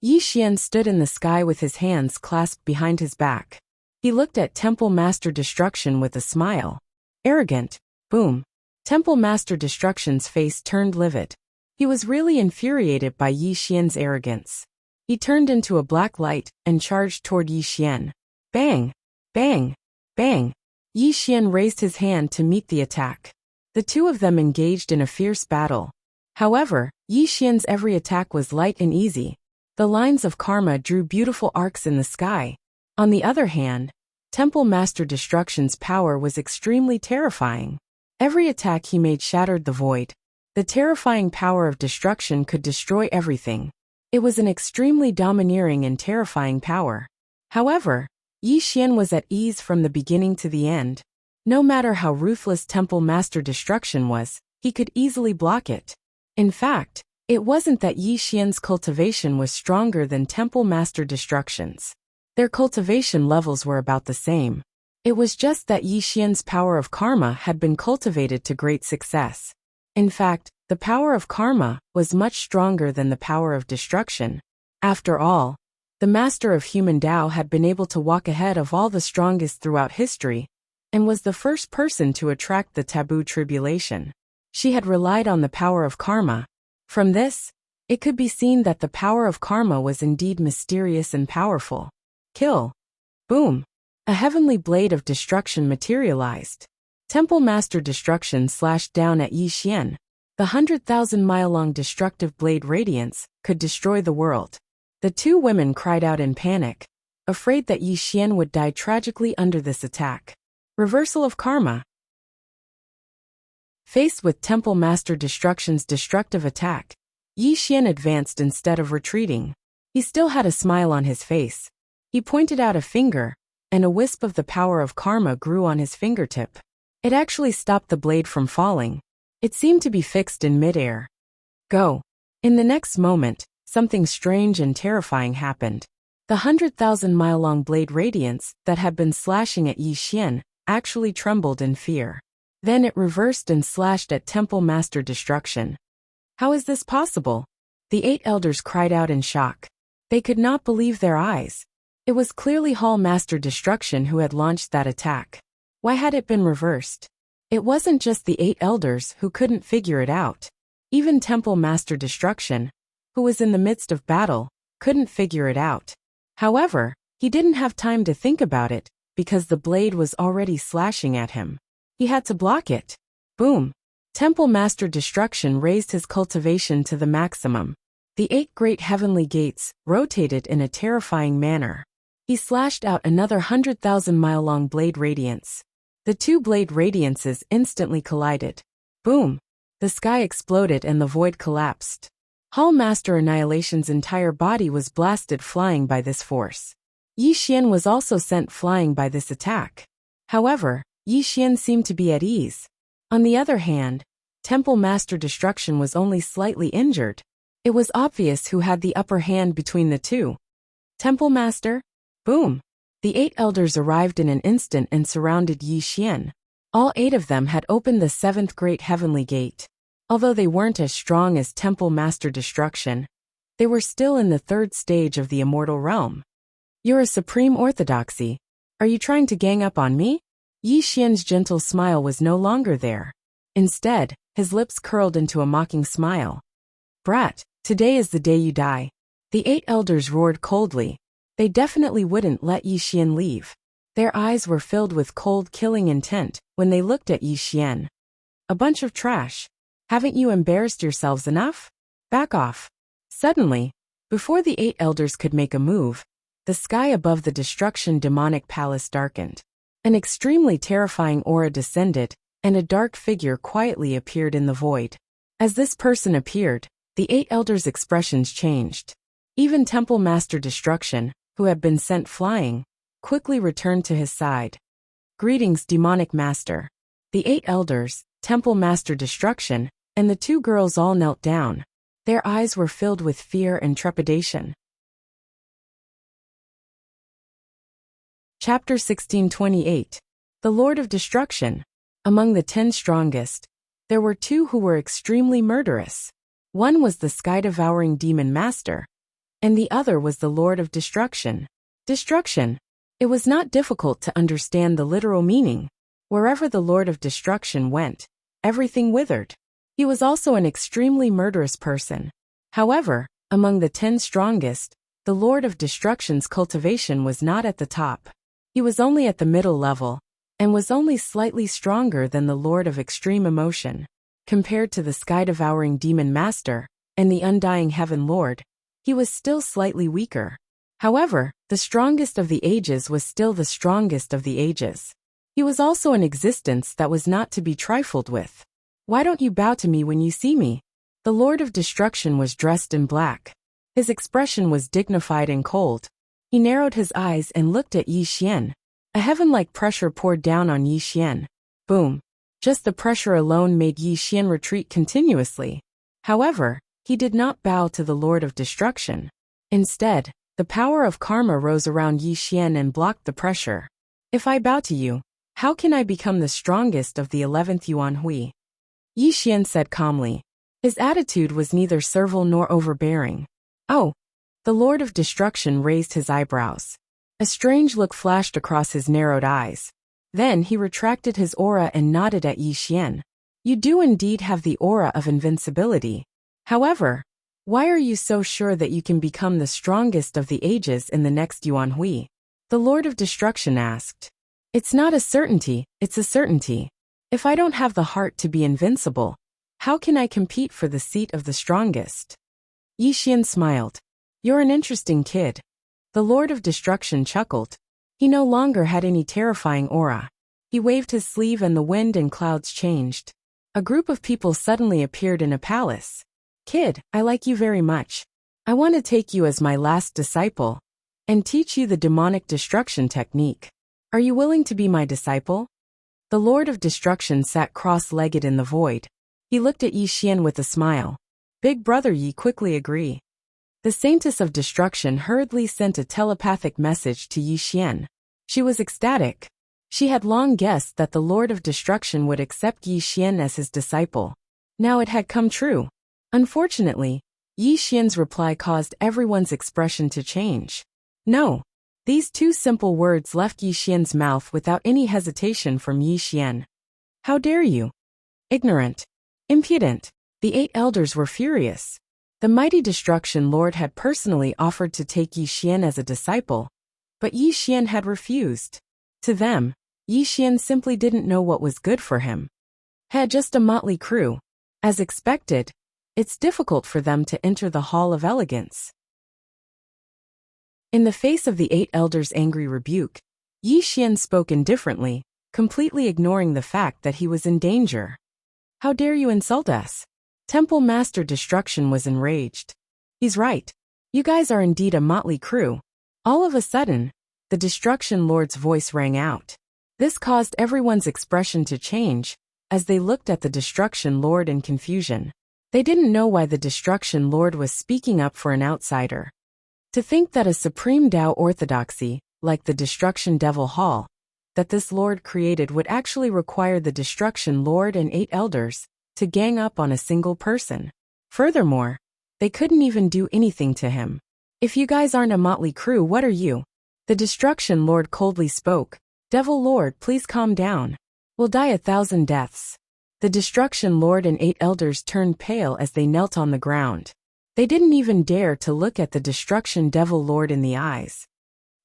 Yi Xian stood in the sky with his hands clasped behind his back. He looked at Temple Master Destruction with a smile. Arrogant. Boom. Temple Master Destruction's face turned livid. He was really infuriated by Yi Xian's arrogance. He turned into a black light and charged toward Yi Xian. Bang! Bang! Bang! Yi Xian raised his hand to meet the attack. The 2 of them engaged in a fierce battle. However, Yi Xian's every attack was light and easy. The lines of karma drew beautiful arcs in the sky. On the other hand, Temple Master Destruction's power was extremely terrifying. Every attack he made shattered the void. The terrifying power of destruction could destroy everything. It was an extremely domineering and terrifying power. However, Yi Xian was at ease from the beginning to the end. No matter how ruthless Temple Master Destruction was, he could easily block it. In fact, It wasn't that Yi Xian's cultivation was stronger than Temple Master Destruction's. Their cultivation levels were about the same. It was just that Yi Xian's power of karma had been cultivated to great success. In fact, the power of karma was much stronger than the power of destruction. After all, the master of human Tao had been able to walk ahead of all the strongest throughout history, and was the first person to attract the taboo tribulation. She had relied on the power of karma. From this, it could be seen that the power of karma was indeed mysterious and powerful. Kill. Boom. A heavenly blade of destruction materialized. Temple Master Destruction slashed down at Yi Xian. The 100,000-mile-long destructive blade radiance could destroy the world. The two women cried out in panic, afraid that Yi Xian would die tragically under this attack. Reversal of karma. Faced with Temple Master Destruction's destructive attack, Yi Xian advanced instead of retreating. He still had a smile on his face. He pointed out a finger, and a wisp of the power of karma grew on his fingertip. It actually stopped the blade from falling. It seemed to be fixed in midair. Go. In the next moment, something strange and terrifying happened. The 100,000-mile-long blade radiance that had been slashing at Yi Xian actually trembled in fear. Then it reversed and slashed at Temple Master Destruction. How is this possible? The 8 elders cried out in shock. They could not believe their eyes. It was clearly Hall Master Destruction who had launched that attack. Why had it been reversed? It wasn't just the 8 elders who couldn't figure it out. Even Temple Master Destruction, who was in the midst of battle, couldn't figure it out. However, he didn't have time to think about it, because the blade was already slashing at him. He had to block it. Boom. Temple Master Destruction raised his cultivation to the maximum. The 8 great heavenly gates rotated in a terrifying manner. He slashed out another 100,000-mile-long blade radiance. The 2 blade radiances instantly collided. Boom. The sky exploded and the void collapsed. Hall Master Annihilation's entire body was blasted flying by this force. Yi Xian was also sent flying by this attack. However, Yi Xian seemed to be at ease. On the other hand, Temple Master Destruction was only slightly injured. It was obvious who had the upper hand between the two. Temple Master? Boom. The 8 elders arrived in an instant and surrounded Yi Xian. All 8 of them had opened the 7th great heavenly gate. Although they weren't as strong as Temple Master Destruction, they were still in the 3rd stage of the immortal realm. You're a supreme orthodoxy. Are you trying to gang up on me? Yi Xian's gentle smile was no longer there. Instead, his lips curled into a mocking smile. Brat, today is the day you die. The 8 elders roared coldly. They definitely wouldn't let Yi Xian leave. Their eyes were filled with cold, killing intent when they looked at Yi Xian. A bunch of trash. Haven't you embarrassed yourselves enough? Back off. Suddenly, before the 8 elders could make a move, the sky above the destruction demonic palace darkened. An extremely terrifying aura descended, and a dark figure quietly appeared in the void. As this person appeared, the 8 elders' expressions changed. Even Temple Master Destruction, who had been sent flying, quickly returned to his side. Greetings, demonic master. The 8 elders, Temple Master Destruction, and the 2 girls all knelt down. Their eyes were filled with fear and trepidation. Chapter 1628. The Lord of Destruction. Among the 10 strongest, there were 2 who were extremely murderous. One was the sky-devouring demon master, and the other was the Lord of Destruction. Destruction. It was not difficult to understand the literal meaning. Wherever the Lord of Destruction went, everything withered. He was also an extremely murderous person. However, among the 10 strongest, the Lord of Destruction's cultivation was not at the top. He was only at the middle level, and was only slightly stronger than the Lord of Extreme Emotion. Compared to the sky-devouring demon master and the undying heaven lord, he was still slightly weaker. However, the strongest of the ages was still the strongest of the ages. He was also an existence that was not to be trifled with. Why don't you bow to me when you see me? The Lord of Destruction was dressed in black. His expression was dignified and cold. He narrowed his eyes and looked at Yi Xian. A heaven-like pressure poured down on Yi Xian. Boom. Just the pressure alone made Yi Xian retreat continuously. However, He did not bow to the Lord of Destruction. Instead, the power of karma rose around Yi Xian and blocked the pressure. If I bow to you, how can I become the strongest of the 11th Yuan Hui? Yi Xian said calmly. His attitude was neither servile nor overbearing. Oh! The Lord of Destruction raised his eyebrows. A strange look flashed across his narrowed eyes. Then he retracted his aura and nodded at Yi Xian. You do indeed have the aura of invincibility. However, why are you so sure that you can become the strongest of the ages in the next Yuan Hui? The Lord of Destruction asked. It's not a certainty, it's a certainty. If I don't have the heart to be invincible, how can I compete for the seat of the strongest? Yi Xian smiled. You're an interesting kid. The Lord of Destruction chuckled. He no longer had any terrifying aura. He waved his sleeve and the wind and clouds changed. A group of people suddenly appeared in a palace. Kid, I like you very much. I want to take you as my last disciple and teach you the demonic destruction technique. Are you willing to be my disciple? The Lord of Destruction sat cross-legged in the void. He looked at Yi Xian with a smile. Big brother Yi quickly agree. The Saintess of Destruction hurriedly sent a telepathic message to Yi Xian. She was ecstatic. She had long guessed that the Lord of Destruction would accept Yi Xian as his disciple. Now it had come true. Unfortunately, Yi Xian's reply caused everyone's expression to change. No. These two simple words left Yi Xian's mouth without any hesitation from Yi Xian. How dare you? Ignorant. Impudent. The 8 elders were furious. The mighty Destruction Lord had personally offered to take Yi Xian as a disciple, but Yi Xian had refused. To them, Yi Xian simply didn't know what was good for him. Had just a motley crew. As expected, it's difficult for them to enter the Hall of Elegance. In the face of the 8 elders' angry rebuke, Yi Xian spoke indifferently, completely ignoring the fact that he was in danger. How dare you insult us? Temple Master Destruction was enraged. He's right. You guys are indeed a motley crew. All of a sudden, the Destruction Lord's voice rang out. This caused everyone's expression to change, as they looked at the Destruction Lord in confusion. They didn't know why the Destruction Lord was speaking up for an outsider. To think that a supreme Tao orthodoxy, like the Destruction Devil Hall, that this Lord created would actually require the Destruction Lord and 8 elders to gang up on a single person. Furthermore, they couldn't even do anything to him. If you guys aren't a motley crew, what are you? The Destruction Lord coldly spoke. Devil Lord, please calm down. We'll die 1,000 deaths. The Destruction Lord and 8 elders turned pale as they knelt on the ground. They didn't even dare to look at the Destruction Devil Lord in the eyes.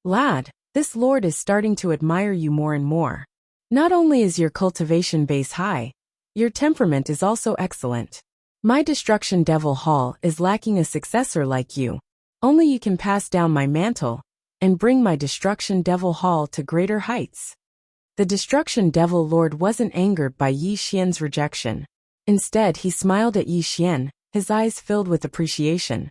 Lad, this Lord is starting to admire you more and more. Not only is your cultivation base high, your temperament is also excellent. My Destruction Devil Hall is lacking a successor like you. Only you can pass down my mantle and bring my Destruction Devil Hall to greater heights. The Destruction Devil Lord wasn't angered by Yi Xian's rejection. Instead, he smiled at Yi Xian, his eyes filled with appreciation.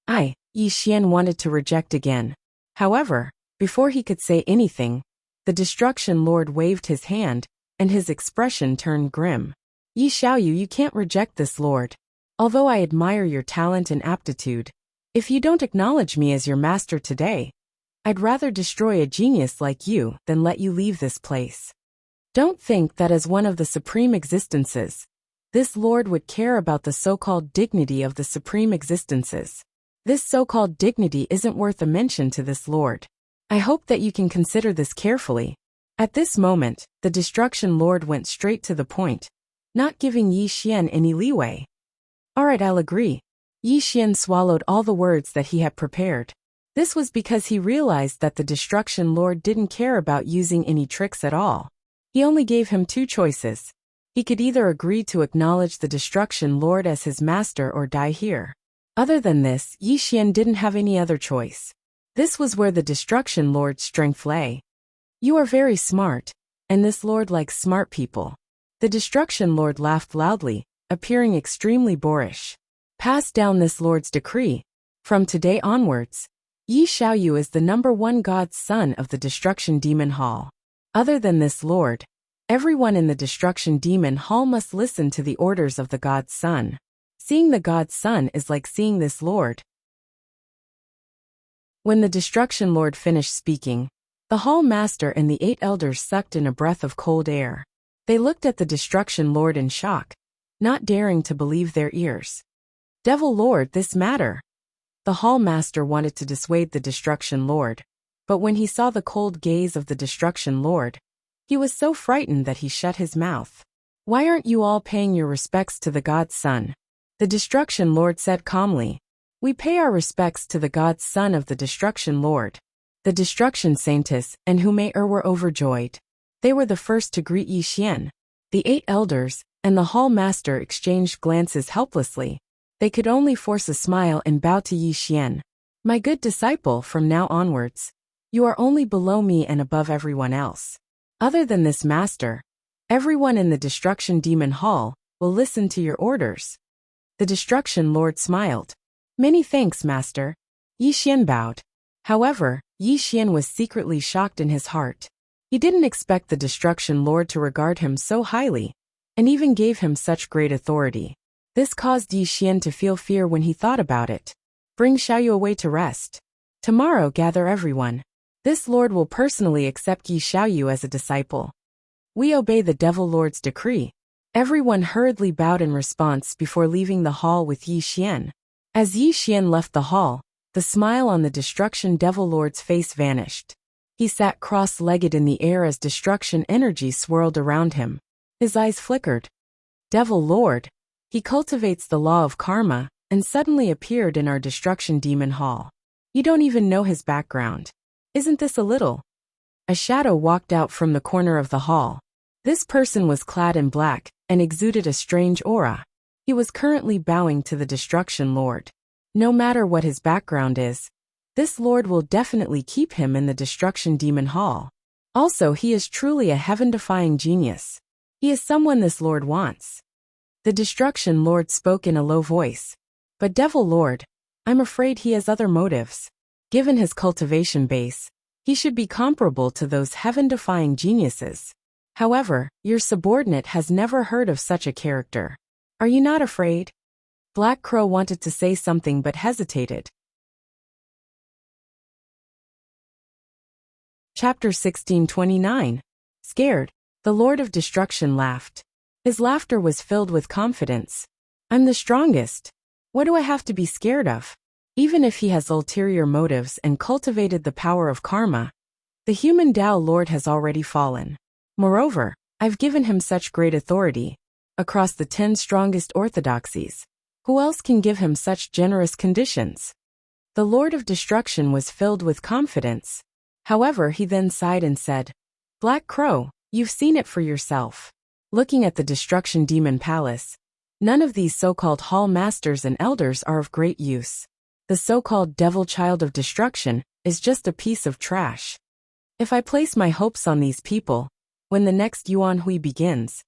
Yi Xian wanted to reject again. However, before he could say anything, the Destruction Lord waved his hand, and his expression turned grim. Yi Xiaoyu, you can't reject this Lord. Although I admire your talent and aptitude, if you don't acknowledge me as your master today, I'd rather destroy a genius like you than let you leave this place. Don't think that as one of the supreme existences, this Lord would care about the so-called dignity of the supreme existences. This so-called dignity isn't worth a mention to this Lord. I hope that you can consider this carefully. At this moment, the Destruction Lord went straight to the point, not giving Yi Xian any leeway. Alright, I'll agree. Yi Xian swallowed all the words that he had prepared. This was because he realized that the Destruction Lord didn't care about using any tricks at all. He only gave him 2 choices. He could either agree to acknowledge the Destruction Lord as his master or die here. Other than this, Yi Xian didn't have any other choice. This was where the Destruction Lord's strength lay. You are very smart, and this Lord likes smart people. The Destruction Lord laughed loudly, appearing extremely boorish. Pass down this Lord's decree. From today onwards, Yi Xiaoyu is the #1 God's son of the Destruction Demon Hall. Other than this Lord, everyone in the Destruction Demon Hall must listen to the orders of the God's Son. Seeing the god's son is like seeing this lord. When the Destruction Lord finished speaking, the Hall Master and the 8 elders sucked in a breath of cold air. They looked at the Destruction Lord in shock, not daring to believe their ears. Devil Lord, this matter. The Hall Master wanted to dissuade the Destruction Lord, but when he saw the cold gaze of the Destruction Lord, he was so frightened that he shut his mouth. Why aren't you all paying your respects to the god's son? The Destruction Lord said calmly. We pay our respects to the god's son of the Destruction Lord. The Destruction Saintess and Humayer were overjoyed. They were the first to greet Yi Xian. The 8 elders and the Hall Master exchanged glances helplessly. They could only force a smile and bow to Yi Xian. My good disciple, from now onwards, you are only below me and above everyone else. Other than this master, everyone in the Destruction Demon Hall will listen to your orders. The Destruction Lord smiled. Many thanks, master. Yi Xian bowed. However, Yi Xian was secretly shocked in his heart. He didn't expect the Destruction Lord to regard him so highly, and even gave him such great authority. This caused Yi Xian to feel fear when he thought about it. Bring Xiaoyu away to rest. Tomorrow gather everyone. This lord will personally accept Yi Xiaoyu as a disciple. We obey the Devil Lord's decree. Everyone hurriedly bowed in response before leaving the hall with Yi Xian. As Yi Xian left the hall, the smile on the Destruction Devil Lord's face vanished. He sat cross-legged in the air as destruction energy swirled around him. His eyes flickered. Devil Lord. He cultivates the law of karma, and suddenly appeared in our Destruction Demon Hall. You don't even know his background. Isn't this a little? A shadow walked out from the corner of the hall. This person was clad in black, and exuded a strange aura. He was currently bowing to the Destruction Lord. No matter what his background is, this lord will definitely keep him in the Destruction Demon Hall. Also, he is truly a heaven-defying genius. He is someone this lord wants. The Destruction Lord spoke in a low voice. But Devil Lord, I'm afraid he has other motives. Given his cultivation base, he should be comparable to those heaven-defying geniuses. However, your subordinate has never heard of such a character. Are you not afraid? Black Crow wanted to say something but hesitated. Chapter 1629. Scared, the Lord of Destruction laughed. His laughter was filled with confidence. I'm the strongest. What do I have to be scared of? Even if he has ulterior motives and cultivated the power of karma, the human Tao Lord has already fallen. Moreover, I've given him such great authority across the 10 strongest orthodoxies. Who else can give him such generous conditions? The Lord of Destruction was filled with confidence. However, he then sighed and said, Black Crow, you've seen it for yourself. Looking at the Destruction Demon Palace, none of these so-called hall masters and elders are of great use. The so-called Devil Child of Destruction is just a piece of trash. If I place my hopes on these people, when the next Yuan Hui begins,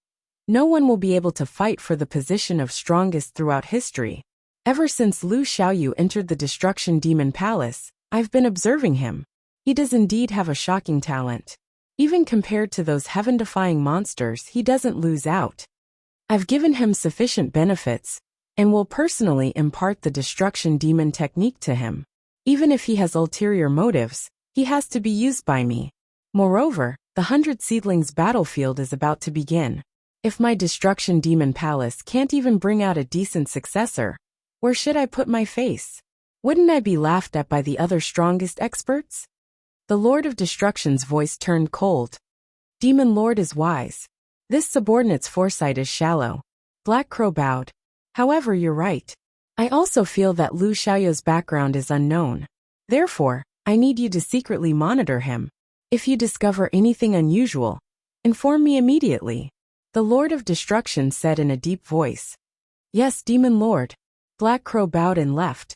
no one will be able to fight for the position of strongest throughout history. Ever since Lu Xiaoyu entered the Destruction Demon Palace, I've been observing him. He does indeed have a shocking talent. Even compared to those heaven-defying monsters, he doesn't lose out. I've given him sufficient benefits, and will personally impart the Destruction Demon technique to him. Even if he has ulterior motives, he has to be used by me. Moreover, the 100 Seedlings battlefield is about to begin. If my Destruction Demon Palace can't even bring out a decent successor, where should I put my face? Wouldn't I be laughed at by the other strongest experts? The Lord of Destruction's voice turned cold. Demon Lord is wise. This subordinate's foresight is shallow. Black Crow bowed. However, you're right. I also feel that Lu Xiaoyu's background is unknown. Therefore, I need you to secretly monitor him. If you discover anything unusual, inform me immediately. The Lord of Destruction said in a deep voice. Yes, Demon Lord. Black Crow bowed and left.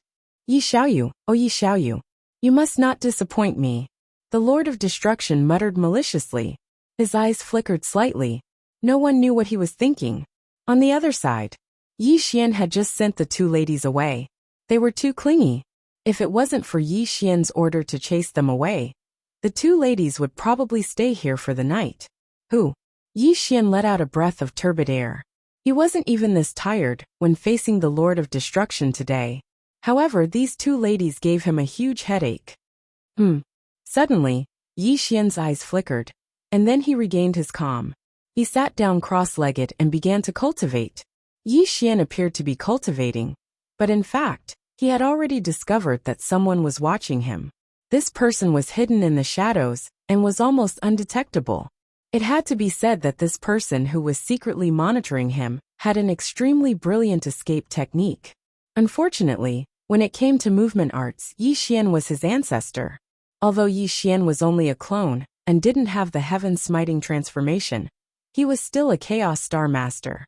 Yi Xiaoyu, oh Yi Xiaoyu. You must not disappoint me. The Lord of Destruction muttered maliciously. His eyes flickered slightly. No one knew what he was thinking. On the other side, Yi Xian had just sent the 2 ladies away. They were too clingy. If it wasn't for Yi Xian's order to chase them away, the 2 ladies would probably stay here for the night. Who? Yi Xian let out a breath of turbid air. He wasn't even this tired when facing the Lord of Destruction today. However, these two ladies gave him a huge headache. Suddenly, Yi Xian's eyes flickered, and then he regained his calm. He sat down cross-legged and began to cultivate. Yi Xian appeared to be cultivating, but in fact, he had already discovered that someone was watching him. This person was hidden in the shadows and was almost undetectable. It had to be said that this person who was secretly monitoring him had an extremely brilliant escape technique. Unfortunately, when it came to movement arts, Yi Xian was his ancestor. Although Yi Xian was only a clone and didn't have the heaven-smiting transformation, he was still a Chaos Star Master.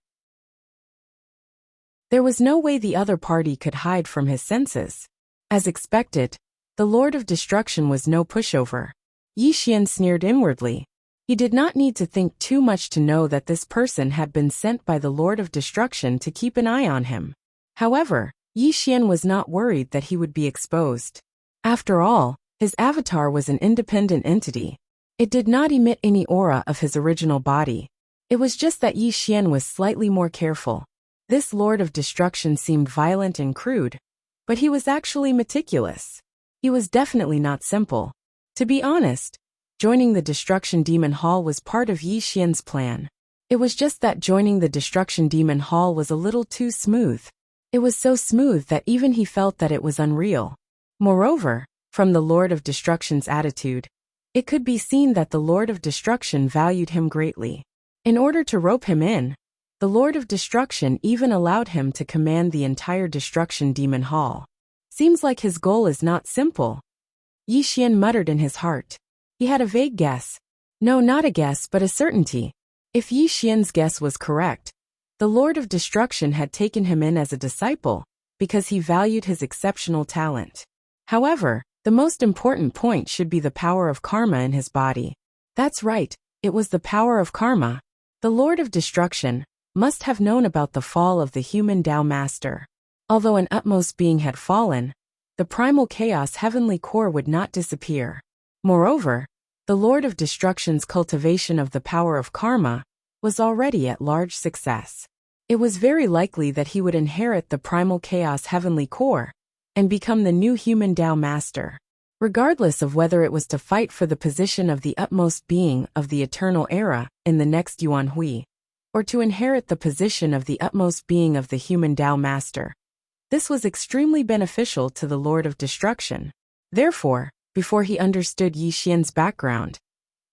There was no way the other party could hide from his senses. As expected, the Lord of Destruction was no pushover. Yi Xian sneered inwardly. He did not need to think too much to know that this person had been sent by the Lord of Destruction to keep an eye on him. However, Yi Xian was not worried that he would be exposed. After all, his avatar was an independent entity. It did not emit any aura of his original body. It was just that Yi Xian was slightly more careful. This Lord of Destruction seemed violent and crude, but he was actually meticulous. He was definitely not simple. To be honest, joining the Destruction Demon Hall was part of Yi Xian's plan. It was just that joining the Destruction Demon Hall was a little too smooth. It was so smooth that even he felt that it was unreal. Moreover, from the Lord of Destruction's attitude, it could be seen that the Lord of Destruction valued him greatly. In order to rope him in, the Lord of Destruction even allowed him to command the entire Destruction Demon Hall. Seems like his goal is not simple. Yi Xian muttered in his heart. He had a vague guess. No, not a guess, but a certainty. If Yi Xian's guess was correct, the Lord of Destruction had taken him in as a disciple because he valued his exceptional talent. However, the most important point should be the power of karma in his body. That's right, it was the power of karma. The Lord of Destruction must have known about the fall of the human Tao Master. Although an utmost being had fallen, the primal chaos heavenly core would not disappear. Moreover, the Lord of Destruction's cultivation of the power of karma was already at large success. It was very likely that he would inherit the primal chaos heavenly core and become the new human Tao Master. Regardless of whether it was to fight for the position of the utmost being of the eternal era in the next Yuan Hui, or to inherit the position of the utmost being of the human Tao Master. This was extremely beneficial to the Lord of Destruction. Therefore, before he understood Yi Xian's background,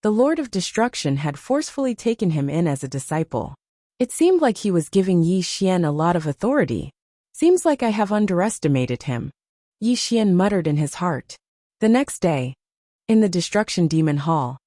the Lord of Destruction had forcefully taken him in as a disciple. It seemed like he was giving Yi Xian a lot of authority. Seems like I have underestimated him, Yi Xian muttered in his heart. The next day, in the Destruction Demon Hall,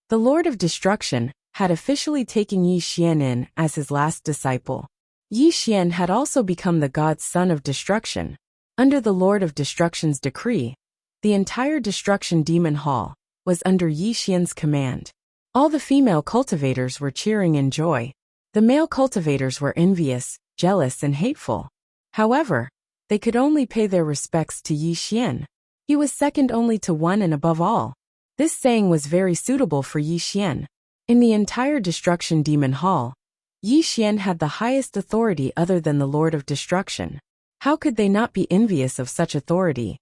the Lord of Destruction had officially taken Yi Xian in as his last disciple. Yi Xian had also become the God's son of destruction. Under the Lord of Destruction's decree, the entire Destruction Demon Hall was under Yi Xian's command. All the female cultivators were cheering in joy. The male cultivators were envious, jealous, and hateful. However, they could only pay their respects to Yi Xian. He was second only to one and above all. This saying was very suitable for Yi Xian. In the entire Destruction Demon Hall, Yi Xian had the highest authority other than the Lord of Destruction. How could they not be envious of such authority?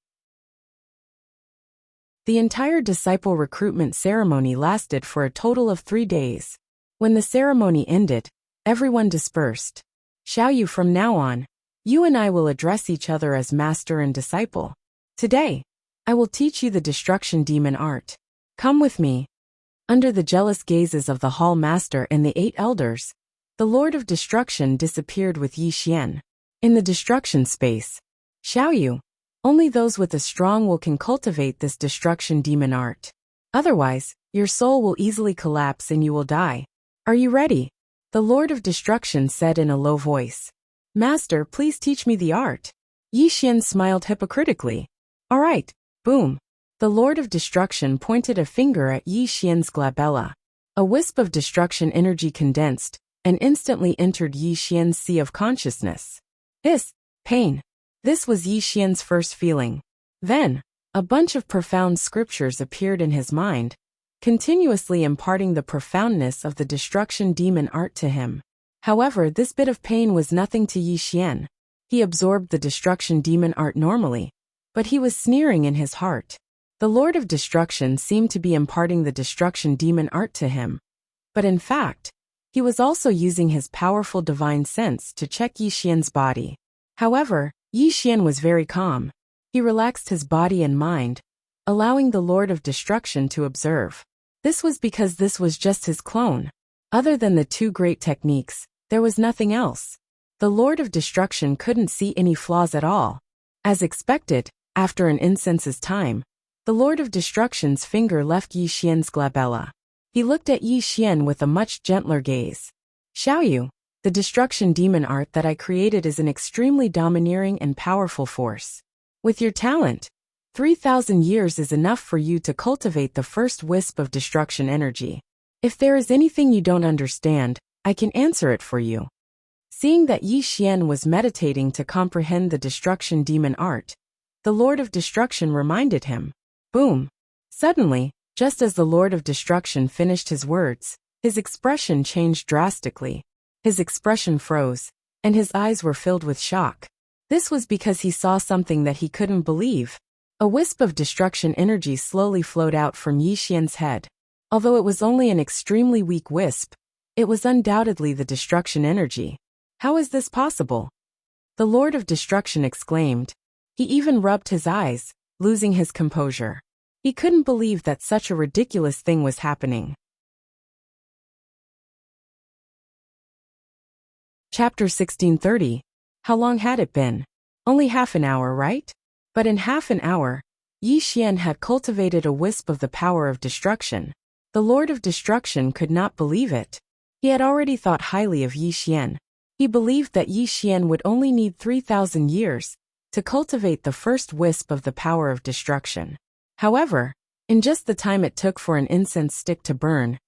The entire disciple recruitment ceremony lasted for a total of 3 days. When the ceremony ended, everyone dispersed. Xiaoyu, from now on, you and I will address each other as master and disciple. Today, I will teach you the Destruction Demon art. Come with me. Under the jealous gazes of the Hall Master and the 8 elders, the Lord of Destruction disappeared with Yi Xian. In the destruction space, Xiaoyu, only those with a strong will can cultivate this Destruction Demon art. Otherwise, your soul will easily collapse and you will die. Are you ready? The Lord of Destruction said in a low voice. Master, please teach me the art. Yi Xian smiled hypocritically. All right, boom. The Lord of Destruction pointed a finger at Yi Xian's glabella. A wisp of destruction energy condensed and instantly entered Yi Xian's sea of consciousness. Pain. This was Yi Xian's first feeling. Then, a bunch of profound scriptures appeared in his mind, continuously imparting the profoundness of the Destruction Demon art to him. However, this bit of pain was nothing to Yi Xian. He absorbed the destruction demon art normally, but he was sneering in his heart. The Lord of Destruction seemed to be imparting the destruction demon art to him. But in fact, he was also using his powerful divine sense to check Yi Xian's body. However, Yi Xian was very calm. He relaxed his body and mind, allowing the Lord of Destruction to observe. This was because this was just his clone. Other than the two great techniques, there was nothing else. The Lord of Destruction couldn't see any flaws at all. As expected, after an incense's time, the Lord of Destruction's finger left Yi Xian's glabella. He looked at Yi Xian with a much gentler gaze. Xiaoyu, the destruction demon art that I created is an extremely domineering and powerful force. With your talent, 3,000 years is enough for you to cultivate the first wisp of destruction energy. If there is anything you don't understand, I can answer it for you. Seeing that Yi Xian was meditating to comprehend the destruction demon art, the Lord of Destruction reminded him. Boom! Suddenly, just as the Lord of Destruction finished his words, his expression changed drastically. His expression froze, and his eyes were filled with shock. This was because he saw something that he couldn't believe. A wisp of destruction energy slowly flowed out from Yi Xian's head. Although it was only an extremely weak wisp, it was undoubtedly the destruction energy. How is this possible? The Lord of Destruction exclaimed. He even rubbed his eyes, losing his composure. He couldn't believe that such a ridiculous thing was happening. Chapter 1630. How long had it been? Only half an hour, right? But in half an hour, Yi Xian had cultivated a wisp of the power of destruction. The Lord of Destruction could not believe it. He had already thought highly of Yi Xian. He believed that Yi Xian would only need 3,000 years to cultivate the first wisp of the power of destruction. However, in just the time it took for an incense stick to burn,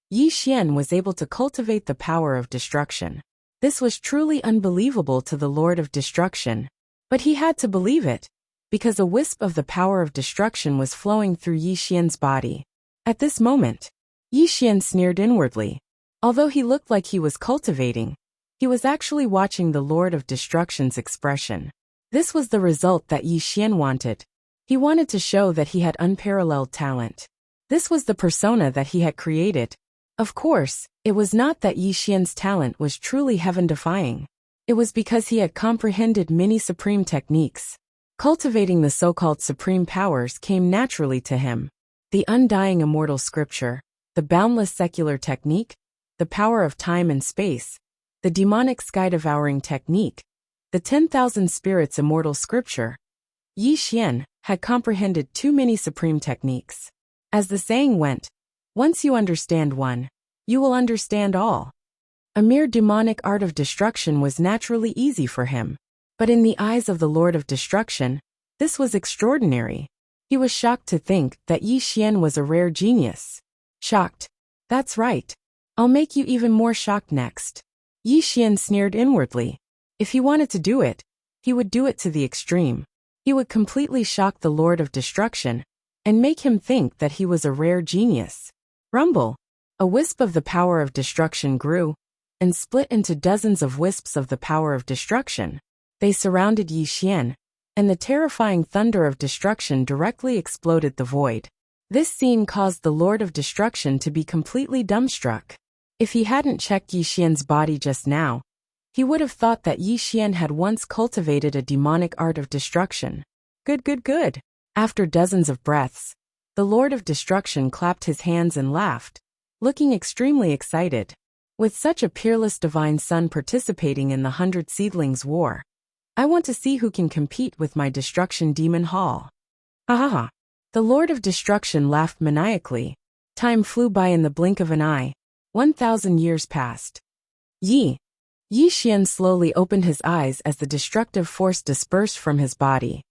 Yi Xian was able to cultivate the power of destruction. This was truly unbelievable to the Lord of Destruction. But he had to believe it, because a wisp of the power of destruction was flowing through Yi Xian's body. At this moment, Yi Xian sneered inwardly. Although he looked like he was cultivating, he was actually watching the Lord of Destruction's expression. This was the result that Yi Xian wanted. He wanted to show that he had unparalleled talent. This was the persona that he had created. Of course, it was not that Yi Xian's talent was truly heaven-defying. It was because he had comprehended many supreme techniques. Cultivating the so-called supreme powers came naturally to him. The undying immortal scripture, the boundless secular technique, the power of time and space, the demonic sky-devouring technique, the 10,000 spirits immortal scripture. Yi Xian had comprehended too many supreme techniques. As the saying went, once you understand one, you will understand all. A mere demonic art of destruction was naturally easy for him. But in the eyes of the Lord of Destruction, this was extraordinary. He was shocked to think that Yi Xian was a rare genius. Shocked. That's right. I'll make you even more shocked next. Yi Xian sneered inwardly. If he wanted to do it, he would do it to the extreme. He would completely shock the Lord of Destruction and make him think that he was a rare genius. Rumble. A wisp of the power of destruction grew and split into dozens of wisps of the power of destruction. They surrounded Yi Xian, and the terrifying thunder of destruction directly exploded the void. This scene caused the Lord of Destruction to be completely dumbstruck. If he hadn't checked Yi Xian's body just now, he would have thought that Yi Xian had once cultivated a demonic art of destruction. Good. After dozens of breaths, the Lord of Destruction clapped his hands and laughed, looking extremely excited. With such a peerless divine son participating in the 100 Seedlings War, I want to see who can compete with my destruction demon hall. Ha ha ha. The Lord of Destruction laughed maniacally. Time flew by in the blink of an eye. 1,000 years passed. Yi Xian slowly opened his eyes as the destructive force dispersed from his body.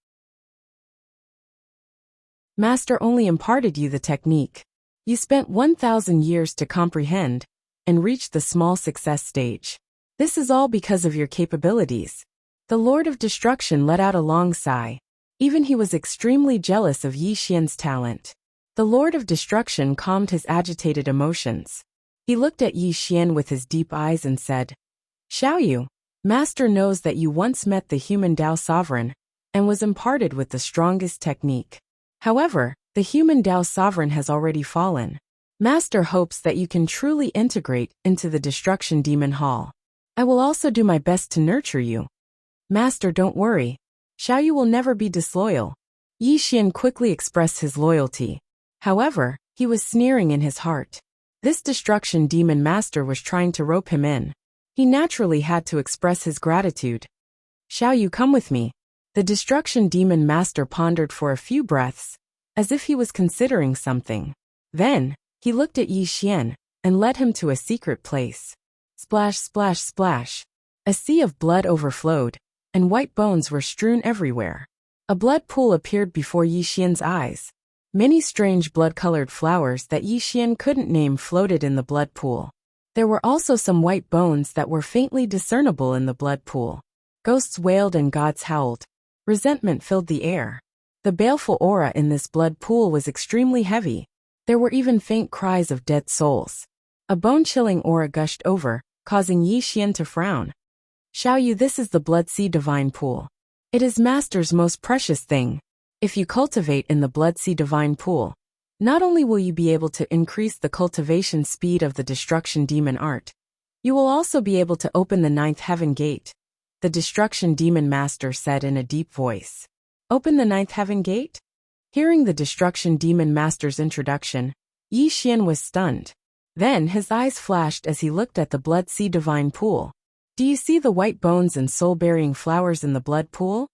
Master only imparted you the technique. You spent 1,000 years to comprehend and reach the small success stage. This is all because of your capabilities. The Lord of Destruction let out a long sigh. Even he was extremely jealous of Yi Xian's talent. The Lord of Destruction calmed his agitated emotions. He looked at Yi Xian with his deep eyes and said, Xiaoyu, Master knows that you once met the human Tao sovereign and was imparted with the strongest technique. However, the human Tao sovereign has already fallen. Master hopes that you can truly integrate into the destruction demon hall. I will also do my best to nurture you. Master, don't worry. Xiaoyu will never be disloyal. Yi Xian quickly expressed his loyalty. However, he was sneering in his heart. This destruction demon master was trying to rope him in. He naturally had to express his gratitude. Xiaoyu, come with me. The destruction demon master pondered for a few breaths, as if he was considering something. Then, he looked at Yi Xian and led him to a secret place. Splash, splash, splash. A sea of blood overflowed, and white bones were strewn everywhere. A blood pool appeared before Yi Xian's eyes. Many strange blood-colored flowers that Yi Xian couldn't name floated in the blood pool. There were also some white bones that were faintly discernible in the blood pool. Ghosts wailed and gods howled. Resentment filled the air. The baleful aura in this blood pool was extremely heavy. There were even faint cries of dead souls. A bone-chilling aura gushed over, causing Yi Xian to frown. Xiaoyu, this is the Blood Sea Divine Pool. It is Master's most precious thing. If you cultivate in the Blood Sea Divine Pool, not only will you be able to increase the cultivation speed of the destruction demon art, you will also be able to open the 9th heaven gate, the destruction demon master said in a deep voice. Open the 9th heaven gate? Hearing the destruction demon master's introduction, Yi Xian was stunned. Then his eyes flashed as he looked at the Blood Sea Divine Pool. Do you see the white bones and soul-bearing flowers in the blood pool?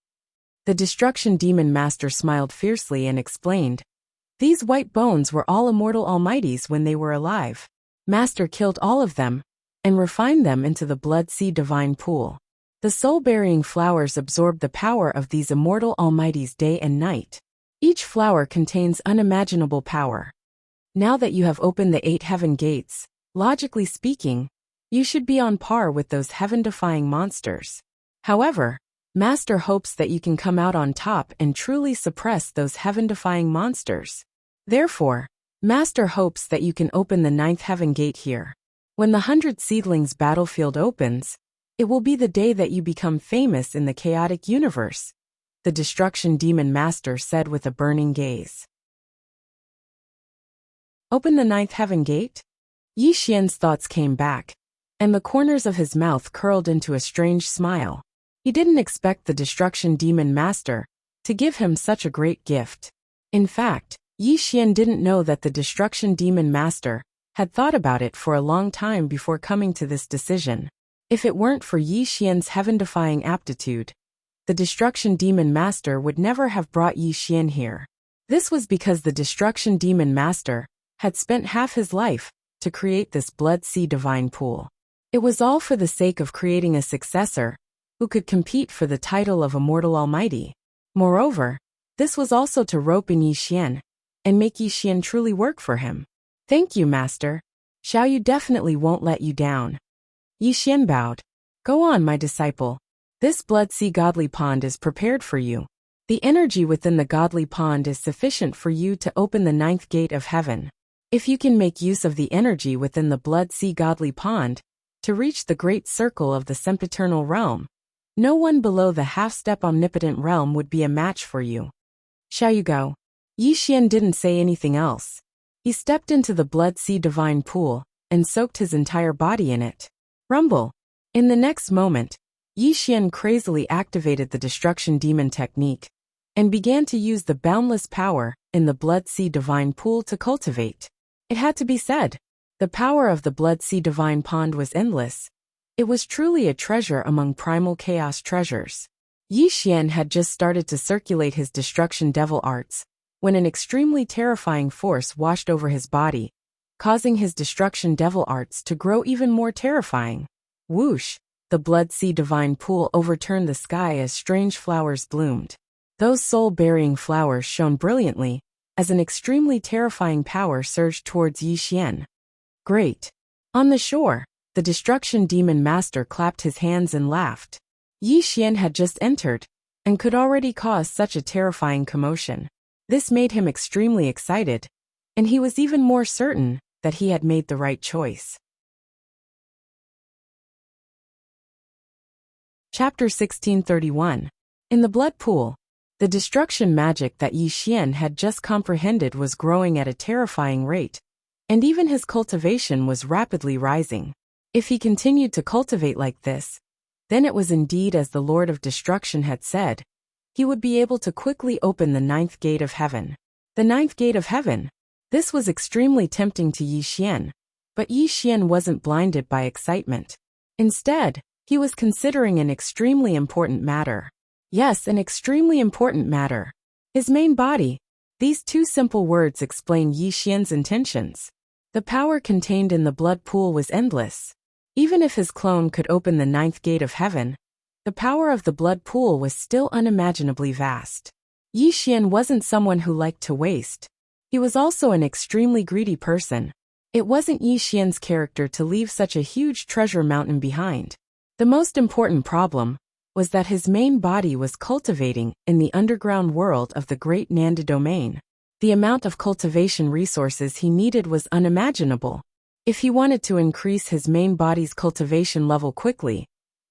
The destruction demon master smiled fiercely and explained. These white bones were all immortal almighties when they were alive. Master killed all of them and refined them into the Blood Sea Divine Pool. The soul-bearing flowers absorb the power of these immortal almighties day and night. Each flower contains unimaginable power. Now that you have opened the 8 heaven gates, logically speaking, you should be on par with those heaven-defying monsters. However, Master hopes that you can come out on top and truly suppress those heaven-defying monsters. Therefore, Master hopes that you can open the 9th heaven gate here. When the 100 Seedlings battlefield opens, it will be the day that you become famous in the chaotic universe, the destruction demon master said with a burning gaze. Open the 9th heaven gate? Yi Xian's thoughts came back, and the corners of his mouth curled into a strange smile. He didn't expect the destruction demon master to give him such a great gift. In fact, Yi Xian didn't know that the destruction demon master had thought about it for a long time before coming to this decision. If it weren't for Yi Xian's heaven-defying aptitude, the destruction demon master would never have brought Yi Xian here. This was because the destruction demon master had spent half his life to create this Blood Sea Divine Pool. It was all for the sake of creating a successor who could compete for the title of Immortal Almighty. Moreover, this was also to rope in Yi Xian and make Yi Xian truly work for him. Thank you, Master. Xiaoyu definitely won't let you down. Yi Xian bowed. Go on, my disciple. This Blood Sea Godly Pond is prepared for you. The energy within the Godly Pond is sufficient for you to open the 9th gate of heaven. If you can make use of the energy within the Blood Sea Godly Pond to reach the great circle of the sempiternal realm, no one below the half-step omnipotent realm would be a match for you. Xiaoyu go. Yi Xian didn't say anything else. He stepped into the Blood Sea Divine Pool and soaked his entire body in it. Rumble. In the next moment, Yi Xian crazily activated the destruction demon technique and began to use the boundless power in the Blood Sea Divine Pool to cultivate. It had to be said, the power of the Blood Sea Divine Pond was endless. It was truly a treasure among primal chaos treasures. Yi Xian had just started to circulate his destruction devil arts when an extremely terrifying force washed over his body, causing his destruction devil arts to grow even more terrifying. Whoosh! The Blood Sea Divine Pool overturned the sky as strange flowers bloomed. Those soul-bearing flowers shone brilliantly as an extremely terrifying power surged towards Yi Xian. Great! On the shore, the destruction demon master clapped his hands and laughed. Yi Xian had just entered and could already cause such a terrifying commotion. This made him extremely excited, and he was even more certain that he had made the right choice. Chapter 1631. In the blood pool. The destruction magic that Yi Xian had just comprehended was growing at a terrifying rate, and even his cultivation was rapidly rising. If he continued to cultivate like this, then it was indeed as the Lord of Destruction had said, he would be able to quickly open the ninth gate of heaven. The ninth gate of heaven. This was extremely tempting to Yi Xian, but Yi Xian wasn't blinded by excitement. Instead, he was considering an extremely important matter. Yes, an extremely important matter. His main body. These two simple words explain Yi Xian's intentions. The power contained in the blood pool was endless. Even if his clone could open the ninth gate of heaven, the power of the blood pool was still unimaginably vast. Yi Xian wasn't someone who liked to waste. He was also an extremely greedy person. It wasn't Yi Xian's character to leave such a huge treasure mountain behind. The most important problem was that his main body was cultivating in the underground world of the Great Nanda domain. The amount of cultivation resources he needed was unimaginable. If he wanted to increase his main body's cultivation level quickly,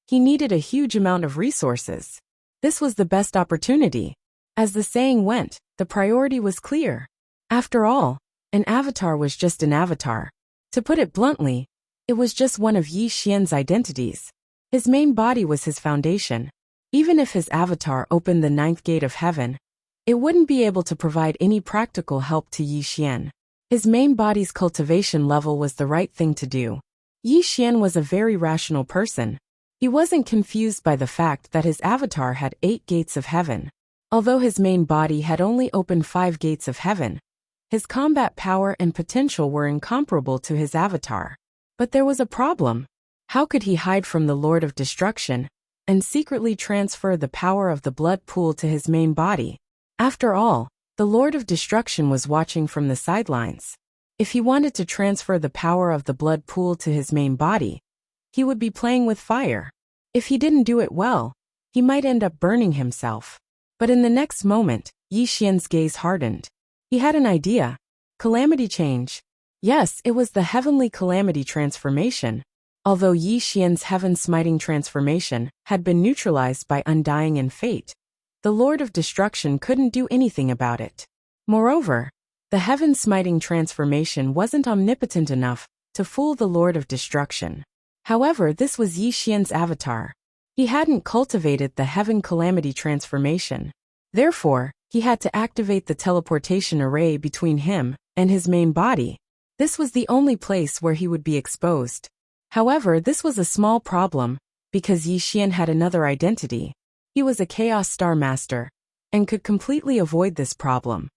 he needed a huge amount of resources. This was the best opportunity. As the saying went, the priority was clear. After all, an avatar was just an avatar. To put it bluntly, it was just one of Yi Xian's identities. His main body was his foundation. Even if his avatar opened the ninth gate of heaven, it wouldn't be able to provide any practical help to Yi Xian. His main body's cultivation level was the right thing to do. Yi Xian was a very rational person. He wasn't confused by the fact that his avatar had 8 gates of heaven. Although his main body had only opened 5 gates of heaven, his combat power and potential were incomparable to his avatar. But there was a problem. How could he hide from the Lord of Destruction and secretly transfer the power of the blood pool to his main body? After all, the Lord of Destruction was watching from the sidelines. If he wanted to transfer the power of the blood pool to his main body, he would be playing with fire. If he didn't do it well, he might end up burning himself. But in the next moment, Yi Xian's gaze hardened. He had an idea. Calamity change. Yes, it was the heavenly calamity transformation. Although Yi Xian's heaven-smiting transformation had been neutralized by Undying and Fate, the Lord of Destruction couldn't do anything about it. Moreover, the heaven-smiting transformation wasn't omnipotent enough to fool the Lord of Destruction. However, this was Yi Xian's avatar. He hadn't cultivated the heaven calamity transformation. Therefore, he had to activate the teleportation array between him and his main body. This was the only place where he would be exposed. However, this was a small problem, because Yi Xian had another identity. He was a Chaos Star Master, and could completely avoid this problem.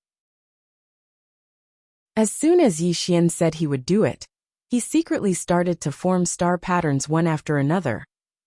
As soon as Yi Xian said he would do it, he secretly started to form star patterns one after another,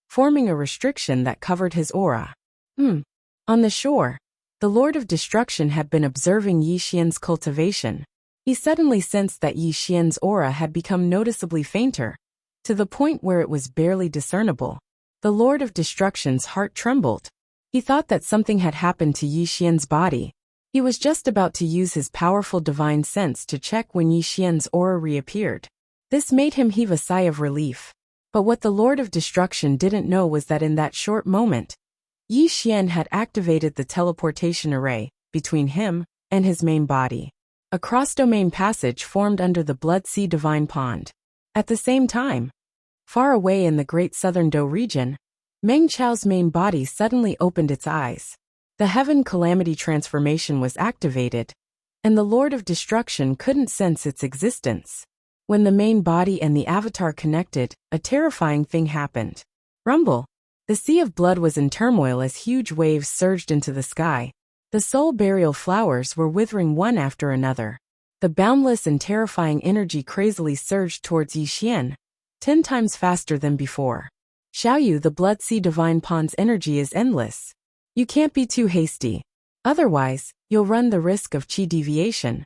forming a restriction that covered his aura. On the shore, the Lord of Destruction had been observing Yi Xian's cultivation. He suddenly sensed that Yi Xian's aura had become noticeably fainter, to the point where it was barely discernible. The Lord of Destruction's heart trembled. He thought that something had happened to Yi Xian's body. He was just about to use his powerful divine sense to check when Yi Xian's aura reappeared. This made him heave a sigh of relief. But what the Lord of Destruction didn't know was that in that short moment, Yi Xian had activated the teleportation array between him and his main body. A cross-domain passage formed under the Blood Sea Divine Pond. At the same time, far away in the Great Southern Do region, Meng Chao's main body suddenly opened its eyes. The Heaven Calamity transformation was activated, and the Lord of Destruction couldn't sense its existence. When the main body and the avatar connected, a terrifying thing happened. Rumble! The sea of blood was in turmoil as huge waves surged into the sky. The soul burial flowers were withering one after another. The boundless and terrifying energy crazily surged towards Yi Xian, 10 times faster than before. Xiaoyu, the Blood Sea Divine Pond's energy is endless. You can't be too hasty. Otherwise, you'll run the risk of qi deviation.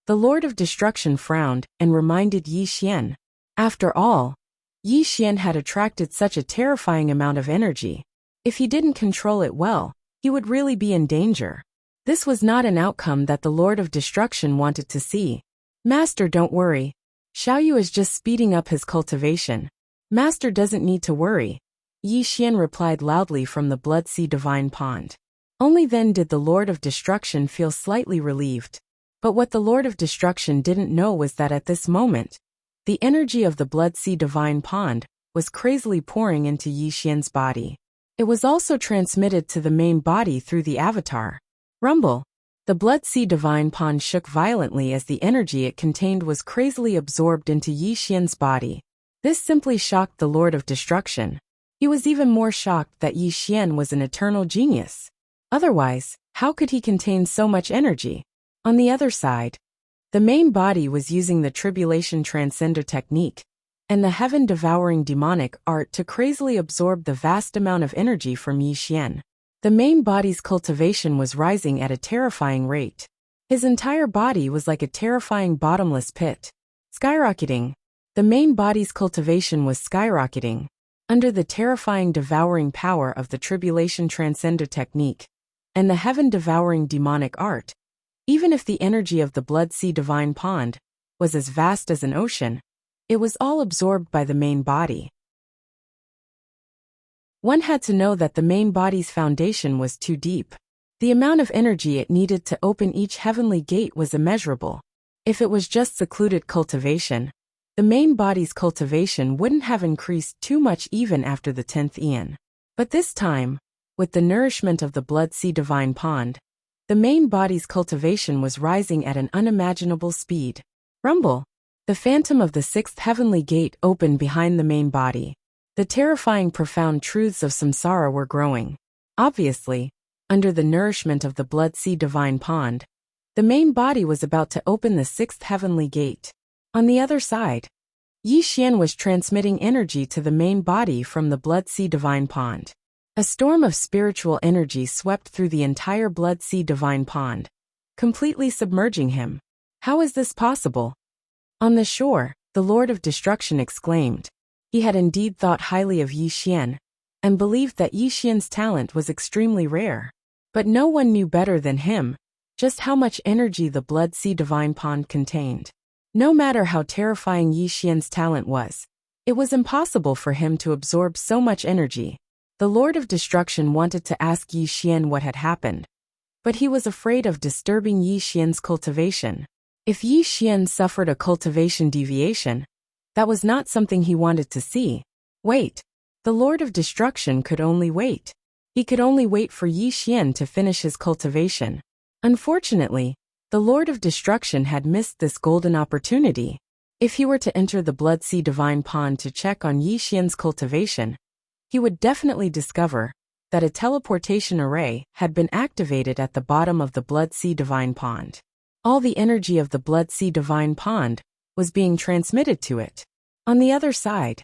The Lord of Destruction frowned and reminded Yi Xian. After all, Yi Xian had attracted such a terrifying amount of energy. If he didn't control it well, he would really be in danger. This was not an outcome that the Lord of Destruction wanted to see. Master, don't worry. Xiaoyu is just speeding up his cultivation. Master doesn't need to worry. Yi Xian replied loudly from the Blood Sea Divine Pond. Only then did the Lord of Destruction feel slightly relieved. But what the Lord of Destruction didn't know was that at this moment, the energy of the Blood Sea Divine Pond was crazily pouring into Yi Xian's body. It was also transmitted to the main body through the avatar. Rumble. The Blood Sea Divine Pond shook violently as the energy it contained was crazily absorbed into Yi Xian's body. This simply shocked the Lord of Destruction. He was even more shocked that Yi Xian was an eternal genius. Otherwise, how could he contain so much energy? On the other side, the main body was using the Tribulation Transcender technique and the heaven-devouring demonic art to crazily absorb the vast amount of energy from Yi Xian. The main body's cultivation was rising at a terrifying rate. His entire body was like a terrifying bottomless pit. Skyrocketing. The main body's cultivation was skyrocketing under the terrifying devouring power of the Tribulation Transcender technique and the heaven-devouring demonic art. Even if the energy of the Blood Sea Divine Pond was as vast as an ocean, it was all absorbed by the main body. One had to know that the main body's foundation was too deep. The amount of energy it needed to open each heavenly gate was immeasurable. If it was just secluded cultivation, the main body's cultivation wouldn't have increased too much even after the 10th eon. But this time, with the nourishment of the Blood Sea Divine Pond, the main body's cultivation was rising at an unimaginable speed. Rumble. The phantom of the 6th heavenly gate opened behind the main body. The terrifying profound truths of samsara were growing. Obviously, under the nourishment of the Blood Sea Divine Pond, the main body was about to open the 6th heavenly gate. On the other side, Yi Xian was transmitting energy to the main body from the Blood Sea Divine Pond. A storm of spiritual energy swept through the entire Blood Sea Divine Pond, completely submerging him. How is this possible? On the shore, the Lord of Destruction exclaimed. He had indeed thought highly of Yi Xian, and believed that Yi Xian's talent was extremely rare. But no one knew better than him just how much energy the Blood Sea Divine Pond contained. No matter how terrifying Yi Xian's talent was, it was impossible for him to absorb so much energy. The Lord of Destruction wanted to ask Yi Xian what had happened, but he was afraid of disturbing Yi Xian's cultivation. If Yi Xian suffered a cultivation deviation, that was not something he wanted to see. Wait. The Lord of Destruction could only wait. He could only wait for Yi Xian to finish his cultivation. Unfortunately, the Lord of Destruction had missed this golden opportunity. If he were to enter the Blood Sea Divine Pond to check on Yi Xian's cultivation, he would definitely discover that a teleportation array had been activated at the bottom of the Blood Sea Divine Pond. All the energy of the Blood Sea Divine Pond was being transmitted to it. On the other side,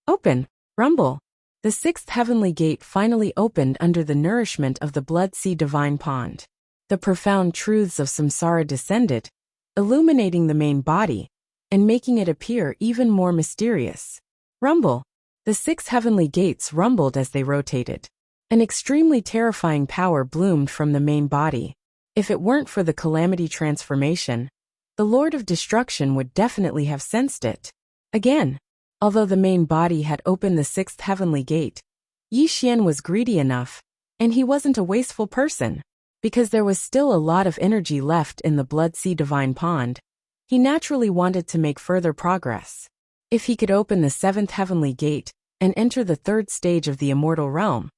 open, rumble. The 6th heavenly gate finally opened under the nourishment of the Blood Sea Divine Pond. The profound truths of samsara descended, illuminating the main body and making it appear even more mysterious. Rumble. The 6 heavenly gates rumbled as they rotated. An extremely terrifying power bloomed from the main body. If it weren't for the calamity transformation, the Lord of Destruction would definitely have sensed it. Again, although the main body had opened the 6th heavenly gate, Yi Xian was greedy enough, and he wasn't a wasteful person. Because there was still a lot of energy left in the Blood Sea Divine Pond, he naturally wanted to make further progress. If he could open the 7th heavenly gate and enter the 3rd stage of the Immortal realm,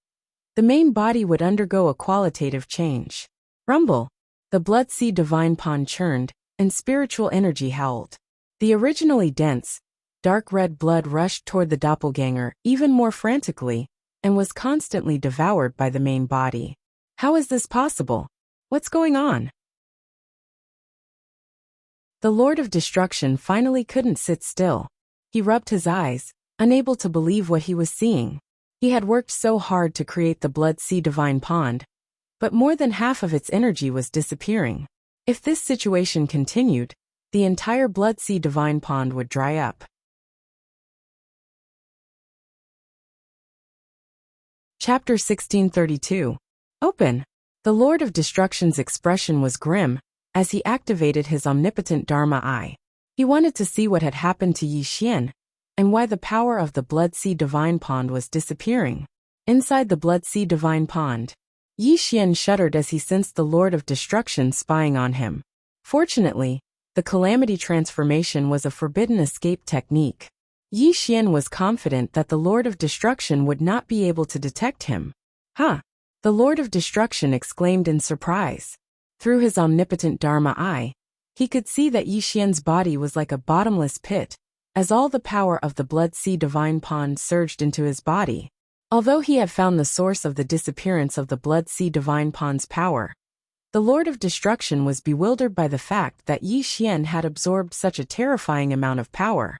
the main body would undergo a qualitative change. Rumble. The Blood Sea Divine Pond churned, and spiritual energy howled. The originally dense, dark red blood rushed toward the doppelganger even more frantically, and was constantly devoured by the main body. How is this possible? What's going on? The Lord of Destruction finally couldn't sit still. He rubbed his eyes, unable to believe what he was seeing. He had worked so hard to create the Blood Sea Divine Pond, but more than half of its energy was disappearing. If this situation continued, the entire Blood Sea Divine Pond would dry up. Chapter 1632. Open. The Lord of Destruction's expression was grim as he activated his omnipotent Dharma Eye. He wanted to see what had happened to Yi Xian, and why the power of the Blood Sea Divine Pond was disappearing. Inside the Blood Sea Divine Pond, Yi Xian shuddered as he sensed the Lord of Destruction spying on him. Fortunately, the Calamity Transformation was a forbidden escape technique. Yi Xian was confident that the Lord of Destruction would not be able to detect him. Huh! The Lord of Destruction exclaimed in surprise. Through his omnipotent Dharma eye, he could see that Yi Xian's body was like a bottomless pit, as all the power of the Blood Sea Divine Pond surged into his body. Although he had found the source of the disappearance of the Blood Sea Divine Pond's power, the Lord of Destruction was bewildered by the fact that Yi Xian had absorbed such a terrifying amount of power.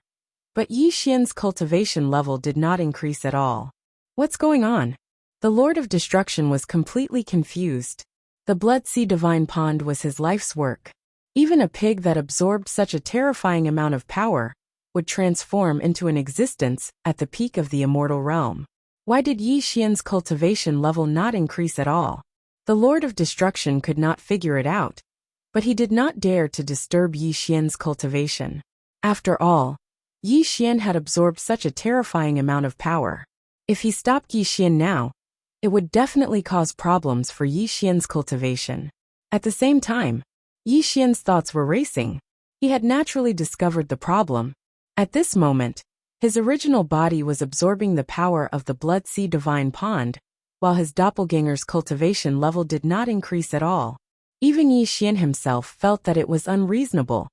But Yi Xian's cultivation level did not increase at all. What's going on? The Lord of Destruction was completely confused. The Blood Sea Divine Pond was his life's work. Even a pig that absorbed such a terrifying amount of power would transform into an existence at the peak of the immortal realm. Why did Yi Xian's cultivation level not increase at all? The Lord of Destruction could not figure it out, but he did not dare to disturb Yi Xian's cultivation. After all, Yi Xian had absorbed such a terrifying amount of power. If he stopped Yi Xian now, it would definitely cause problems for Yi Xian's cultivation. At the same time, Yi Xian's thoughts were racing. He had naturally discovered the problem. At this moment, his original body was absorbing the power of the Blood Sea Divine Pond, while his doppelganger's cultivation level did not increase at all. Even Yi Xian himself felt that it was unreasonable,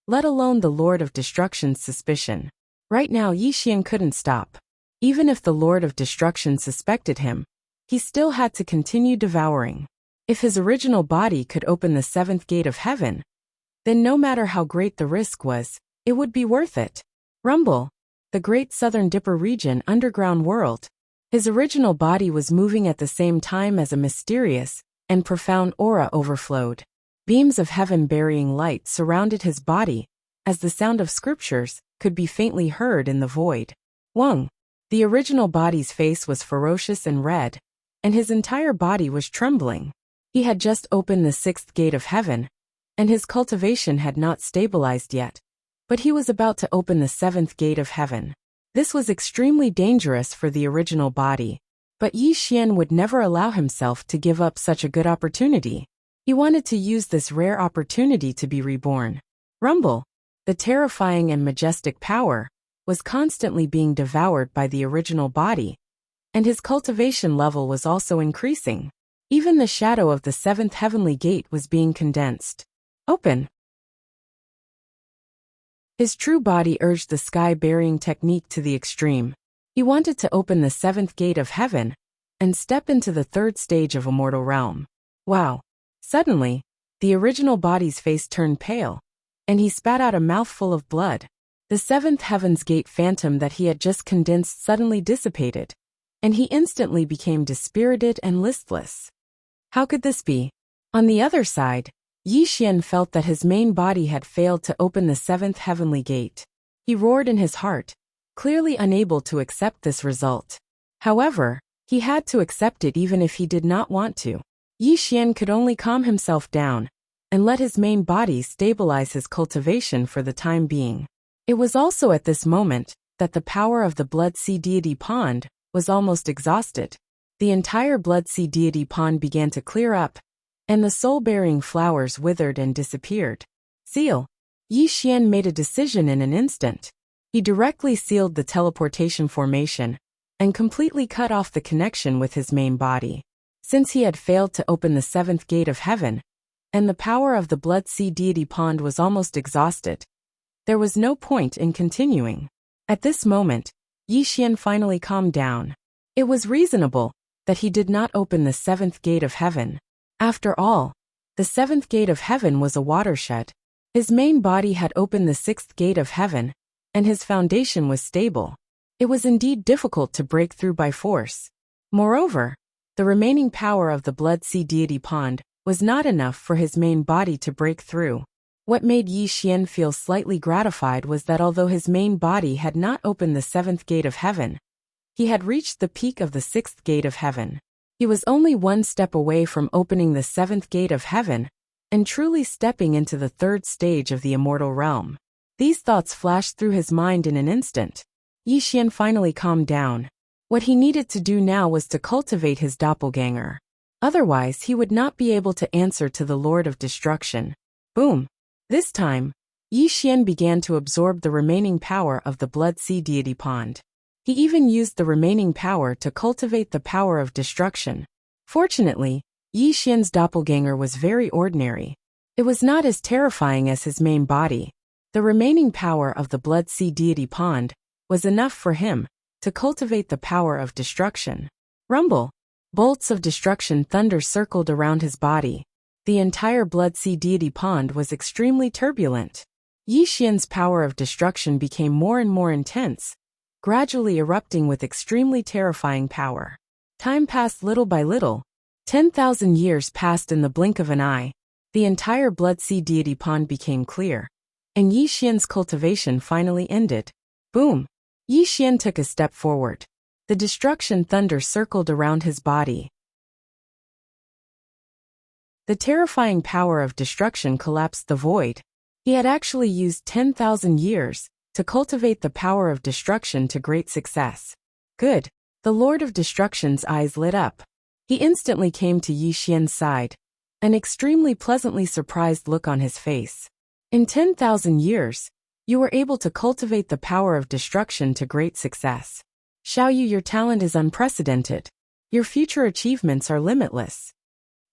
let alone the Lord of Destruction's suspicion. Right now Yi Xian couldn't stop. Even if the Lord of Destruction suspected him, he still had to continue devouring. If his original body could open the seventh gate of heaven, then no matter how great the risk was, it would be worth it. Rumble, the Great Southern Dipper region underground world. His original body was moving at the same time as a mysterious and profound aura overflowed. Beams of heaven-burying light surrounded his body, as the sound of scriptures could be faintly heard in the void. Wang, the original body's face was ferocious and red, and his entire body was trembling. He had just opened the sixth gate of heaven, and his cultivation had not stabilized yet. But he was about to open the seventh gate of heaven. This was extremely dangerous for the original body. But Yi Xian would never allow himself to give up such a good opportunity. He wanted to use this rare opportunity to be reborn. Rumble, the terrifying and majestic power, was constantly being devoured by the original body, and his cultivation level was also increasing. Even the shadow of the seventh heavenly gate was being condensed. Open. His true body urged the sky-burying technique to the extreme. He wanted to open the seventh gate of heaven and step into the third stage of immortal realm. Wow! Suddenly, the original body's face turned pale, and he spat out a mouthful of blood. The seventh heaven's gate phantom that he had just condensed suddenly dissipated, and he instantly became dispirited and listless. How could this be? On the other side, Yi Xian felt that his main body had failed to open the seventh heavenly gate. He roared in his heart, clearly unable to accept this result. However, he had to accept it even if he did not want to. Yi Xian could only calm himself down and let his main body stabilize his cultivation for the time being. It was also at this moment that the power of the Blood Sea Deity Pond was almost exhausted. The entire Blood Sea Deity Pond began to clear up, and the soul-bearing flowers withered and disappeared. Seal. Yi Xian made a decision in an instant. He directly sealed the teleportation formation and completely cut off the connection with his main body. Since he had failed to open the seventh gate of heaven, and the power of the Blood Sea Deity Pond was almost exhausted, there was no point in continuing. At this moment, Yi Xian finally calmed down. It was reasonable that he did not open the seventh gate of heaven. After all, the seventh gate of heaven was a watershed. His main body had opened the sixth gate of heaven, and his foundation was stable. It was indeed difficult to break through by force. Moreover, the remaining power of the Blood Sea Deity Pond was not enough for his main body to break through. What made Yi Xian feel slightly gratified was that although his main body had not opened the seventh gate of heaven, he had reached the peak of the sixth gate of heaven. He was only one step away from opening the seventh gate of heaven and truly stepping into the third stage of the immortal realm. These thoughts flashed through his mind in an instant. Yi Xian finally calmed down. What he needed to do now was to cultivate his doppelganger. Otherwise, he would not be able to answer to the Lord of Destruction. Boom! This time, Yi Xian began to absorb the remaining power of the Blood Sea Deity Pond. He even used the remaining power to cultivate the power of destruction. Fortunately, Yi Xian's doppelganger was very ordinary. It was not as terrifying as his main body. The remaining power of the Blood Sea Deity Pond was enough for him to cultivate the power of destruction. Rumble! Bolts of destruction thunder circled around his body. The entire Blood Sea Deity Pond was extremely turbulent. Yi Xian's power of destruction became more and more intense, gradually erupting with extremely terrifying power. Time passed little by little. 10,000 years passed in the blink of an eye. The entire Blood Sea Deity Pond became clear, and Yi Xian's cultivation finally ended. Boom! Yi Xian took a step forward. The destruction thunder circled around his body. The terrifying power of destruction collapsed the void. He had actually used 10,000 years to cultivate the power of destruction to great success. Good. The Lord of Destruction's eyes lit up. He instantly came to Yi Xian's side, an extremely pleasantly surprised look on his face. In 10,000 years, you were able to cultivate the power of destruction to great success. Xiaoyu, your talent is unprecedented. Your future achievements are limitless.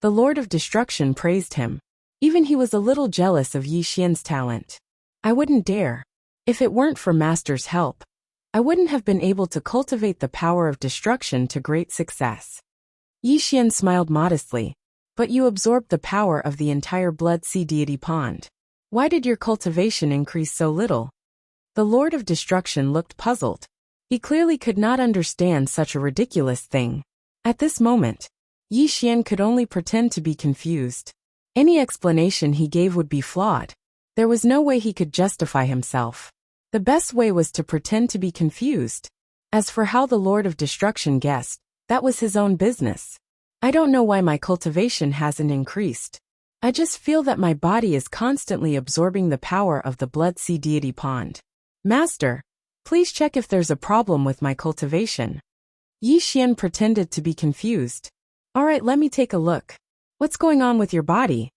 The Lord of Destruction praised him. Even he was a little jealous of Yi Xian's talent. I wouldn't dare. If it weren't for Master's help, I wouldn't have been able to cultivate the power of destruction to great success. Yi Xian smiled modestly. But you absorbed the power of the entire Blood Sea Deity Pond. Why did your cultivation increase so little? The Lord of Destruction looked puzzled. He clearly could not understand such a ridiculous thing. At this moment, Yi Xian could only pretend to be confused. Any explanation he gave would be flawed. There was no way he could justify himself. The best way was to pretend to be confused. As for how the Lord of Destruction guessed, that was his own business. I don't know why my cultivation hasn't increased. I just feel that my body is constantly absorbing the power of the Blood Sea Deity Pond. Master, please check if there's a problem with my cultivation. Yi Xian pretended to be confused. Alright, let me take a look. What's going on with your body?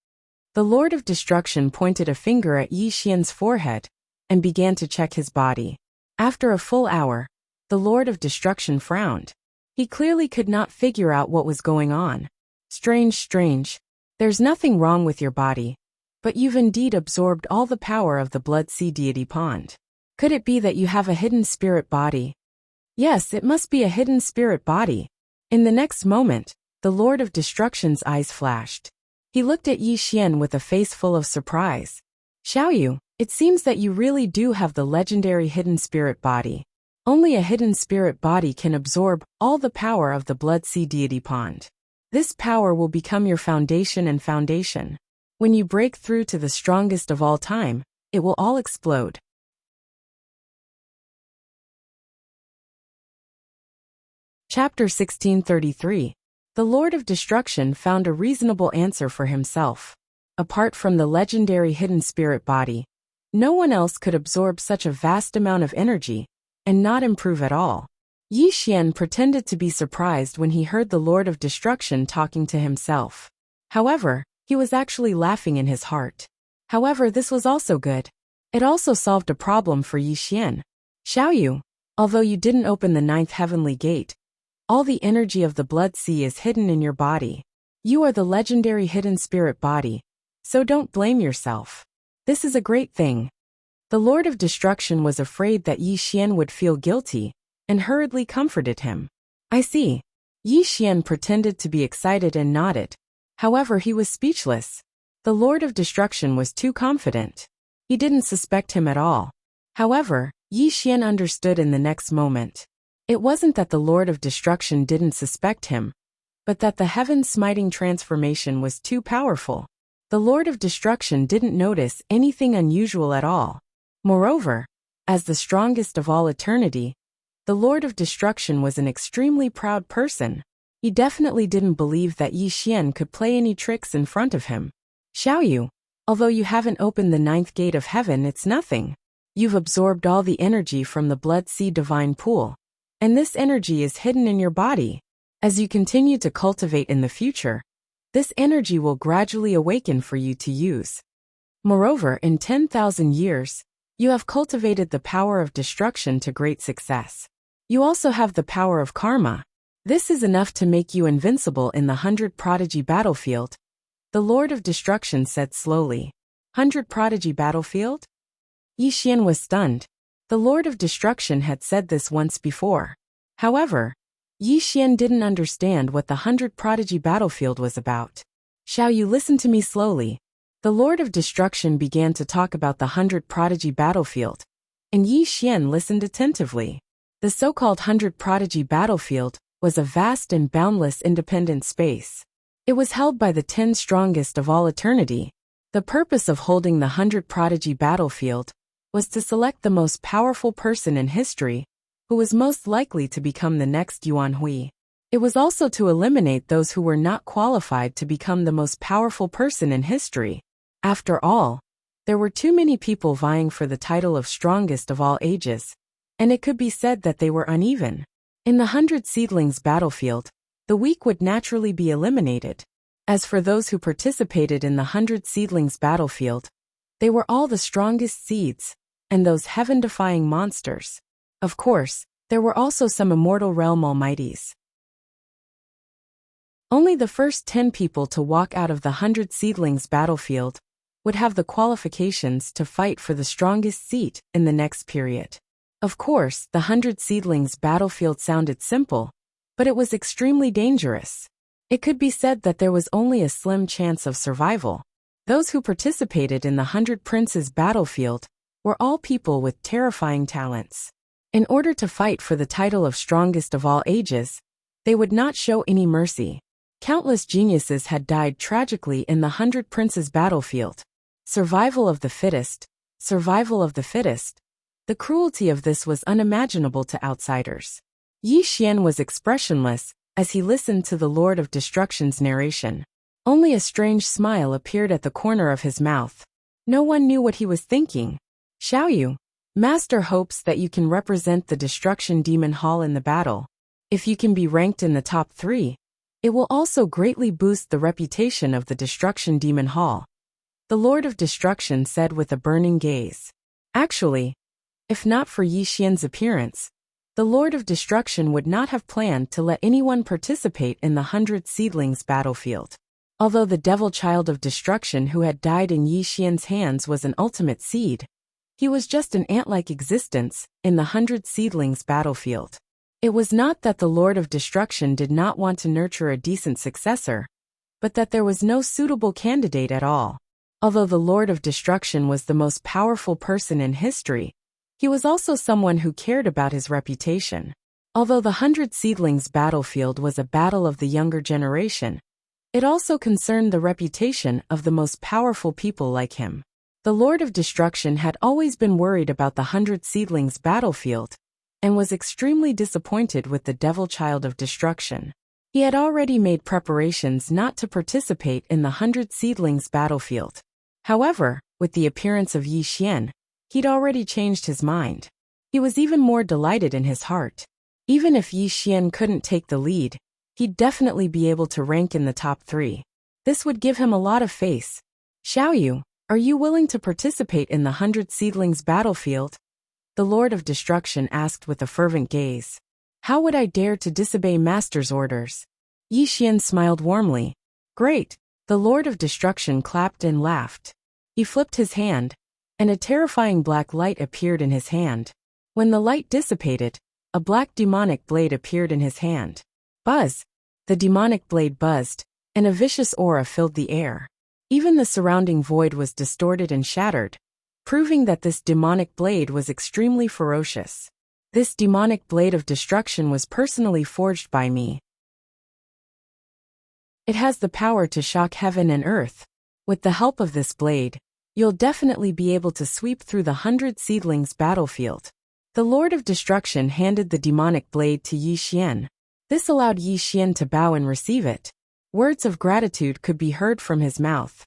The Lord of Destruction pointed a finger at Yi Xian's forehead and began to check his body. After a full hour, the Lord of Destruction frowned. He clearly could not figure out what was going on. Strange. There's nothing wrong with your body, but you've indeed absorbed all the power of the Blood Sea Deity Pond. Could it be that you have a hidden spirit body? Yes, it must be a hidden spirit body. In the next moment, the Lord of Destruction's eyes flashed. He looked at Yi Xian with a face full of surprise. Xiaoyu, it seems that you really do have the legendary hidden spirit body. Only a hidden spirit body can absorb all the power of the Blood Sea Deity Pond. This power will become your foundation and foundation. When you break through to the strongest of all time, it will all explode. Chapter 1633. The Lord of Destruction found a reasonable answer for himself. Apart from the legendary hidden spirit body, no one else could absorb such a vast amount of energy and not improve at all. Yi Xian pretended to be surprised when he heard the Lord of Destruction talking to himself. However, he was actually laughing in his heart. However, this was also good. It also solved a problem for Yi Xian. Xiaoyu, although you didn't open the 9th heavenly gate, all the energy of the Blood Sea is hidden in your body. You are the legendary hidden spirit body, so don't blame yourself. This is a great thing. The Lord of Destruction was afraid that Yi Xian would feel guilty, and hurriedly comforted him. I see. Yi Xian pretended to be excited and nodded. However, he was speechless. The Lord of Destruction was too confident. He didn't suspect him at all. However, Yi Xian understood in the next moment. It wasn't that the Lord of Destruction didn't suspect him, but that the heaven-smiting transformation was too powerful. The Lord of Destruction didn't notice anything unusual at all. Moreover, as the strongest of all eternity, the Lord of Destruction was an extremely proud person. He definitely didn't believe that Yi Xian could play any tricks in front of him. Xiaoyu, although you haven't opened the 9th gate of heaven, it's nothing. You've absorbed all the energy from the Blood Sea Divine Pool, and this energy is hidden in your body. As you continue to cultivate in the future, this energy will gradually awaken for you to use. Moreover, in 10,000 years, you have cultivated the power of destruction to great success. You also have the power of karma. This is enough to make you invincible in the 100 Prodigy battlefield, the Lord of Destruction said slowly. 100 Prodigy battlefield? Yi Xian was stunned. The Lord of Destruction had said this once before. However, Yi Xian didn't understand what the 100 Prodigy battlefield was about. Shall you listen to me slowly? The Lord of Destruction began to talk about the 100 Prodigy battlefield, and Yi Xian listened attentively. The so-called 100 Prodigy battlefield was a vast and boundless independent space. It was held by the 10 strongest of all eternity. The purpose of holding the 100 Prodigy battlefield was to select the most powerful person in history, who was most likely to become the next Yuan Hui. It was also to eliminate those who were not qualified to become the most powerful person in history. After all, there were too many people vying for the title of strongest of all ages, and it could be said that they were uneven. In the 100 Seedlings battlefield, the weak would naturally be eliminated. As for those who participated in the 100 Seedlings battlefield, they were all the strongest seeds, and those heaven-defying monsters. Of course, there were also some immortal realm almighties. Only the first 10 people to walk out of the 100 Seedlings battlefield would have the qualifications to fight for the strongest seat in the next period. Of course, the 100 Seedlings battlefield sounded simple, but it was extremely dangerous. It could be said that there was only a slim chance of survival. Those who participated in the 100 Princes battlefield were all people with terrifying talents. In order to fight for the title of strongest of all ages, they would not show any mercy. Countless geniuses had died tragically in the 100 Princes battlefield. Survival of the fittest, survival of the fittest. The cruelty of this was unimaginable to outsiders. Yi Xian was expressionless as he listened to the Lord of Destruction's narration. Only a strange smile appeared at the corner of his mouth. No one knew what he was thinking. Xiaoyu, Master hopes that you can represent the Destruction Demon Hall in the battle. If you can be ranked in the top 3, it will also greatly boost the reputation of the Destruction Demon Hall. The Lord of Destruction said with a burning gaze. Actually, if not for Yi Xian's appearance, the Lord of Destruction would not have planned to let anyone participate in the 100 Seedlings battlefield. Although the Devil Child of Destruction who had died in Yi Xian's hands was an ultimate seed, he was just an ant-like existence in the 100 Seedlings battlefield. It was not that the Lord of Destruction did not want to nurture a decent successor, but that there was no suitable candidate at all. Although the Lord of Destruction was the most powerful person in history, he was also someone who cared about his reputation. Although the 100 Seedlings battlefield was a battle of the younger generation, it also concerned the reputation of the most powerful people like him. The Lord of Destruction had always been worried about the 100 Seedlings battlefield, and was extremely disappointed with the Devil Child of Destruction. He had already made preparations not to participate in the 100 Seedlings battlefield. However, with the appearance of Yi Xian, he'd already changed his mind. He was even more delighted in his heart. Even if Yi Xian couldn't take the lead, he'd definitely be able to rank in the top 3. This would give him a lot of face. Xiaoyu, are you willing to participate in the 100 Seedlings battlefield? The Lord of Destruction asked with a fervent gaze. How would I dare to disobey Master's orders? Yi Xian smiled warmly. Great. The Lord of Destruction clapped and laughed. He flipped his hand, and a terrifying black light appeared in his hand. When the light dissipated, a black demonic blade appeared in his hand. Buzz! The demonic blade buzzed, and a vicious aura filled the air. Even the surrounding void was distorted and shattered, proving that this demonic blade was extremely ferocious. This demonic blade of destruction was personally forged by me. It has the power to shock heaven and earth. With the help of this blade, you'll definitely be able to sweep through the 100 Seedlings battlefield. The Lord of Destruction handed the demonic blade to Yi Xian. This allowed Yi Xian to bow and receive it. Words of gratitude could be heard from his mouth.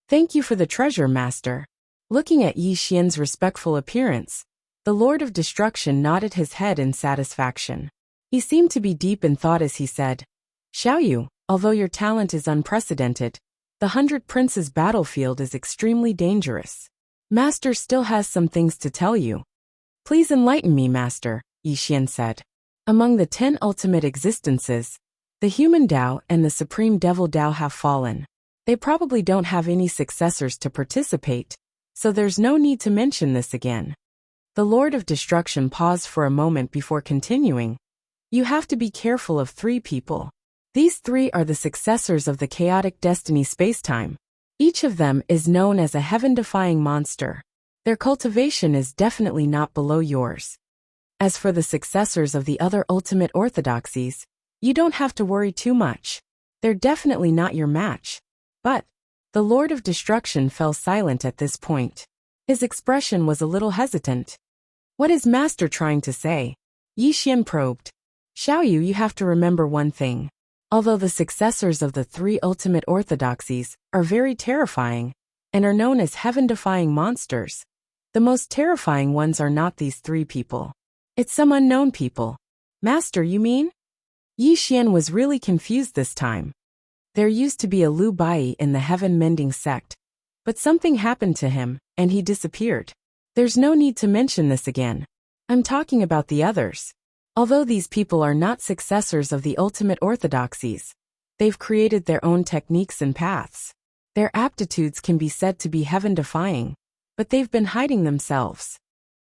Thank you for the treasure, Master. Looking at Yi Xian's respectful appearance, the Lord of Destruction nodded his head in satisfaction. He seemed to be deep in thought as he said, Xiaoyu, although your talent is unprecedented, the 100 Princes battlefield is extremely dangerous. Master still has some things to tell you. Please enlighten me, Master, Yi Xian said. Among the 10 ultimate existences, the human Tao and the supreme devil Tao have fallen. They probably don't have any successors to participate, so there's no need to mention this again. The Lord of Destruction paused for a moment before continuing. You have to be careful of 3 people. These 3 are the successors of the chaotic destiny spacetime. Each of them is known as a heaven-defying monster. Their cultivation is definitely not below yours. As for the successors of the other ultimate orthodoxies, you don't have to worry too much. They're definitely not your match. But the Lord of Destruction fell silent at this point. His expression was a little hesitant. What is Master trying to say? Yi Xian probed. Xiaoyu, you have to remember one thing. Although the successors of the 3 ultimate orthodoxies are very terrifying and are known as heaven-defying monsters, the most terrifying ones are not these 3 people. It's some unknown people. Master, you mean? Yi Xian was really confused this time. There used to be a Lu Bai in the heaven-mending sect, but something happened to him, and he disappeared. There's no need to mention this again. I'm talking about the others. Although these people are not successors of the ultimate orthodoxies, they've created their own techniques and paths. Their aptitudes can be said to be heaven-defying, but they've been hiding themselves.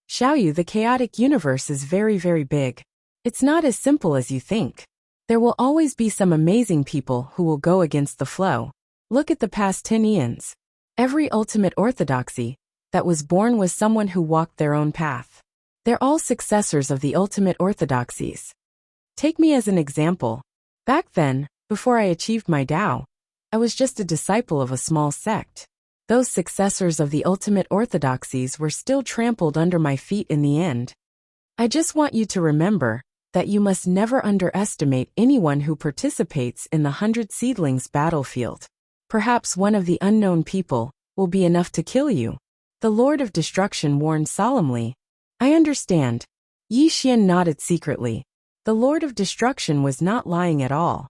Xiaoyu, the chaotic universe is very, very big. It's not as simple as you think. There will always be some amazing people who will go against the flow. Look at the past 10 eons. Every ultimate orthodoxy that was born was someone who walked their own path. They're all successors of the ultimate orthodoxies. Take me as an example. Back then, before I achieved my Tao, I was just a disciple of a small sect. Those successors of the ultimate orthodoxies were still trampled under my feet in the end. I just want you to remember that you must never underestimate anyone who participates in the 100 Seedlings battlefield. Perhaps one of the unknown people will be enough to kill you. The Lord of Destruction warned solemnly. I understand. Yi Xian nodded secretly. The Lord of Destruction was not lying at all.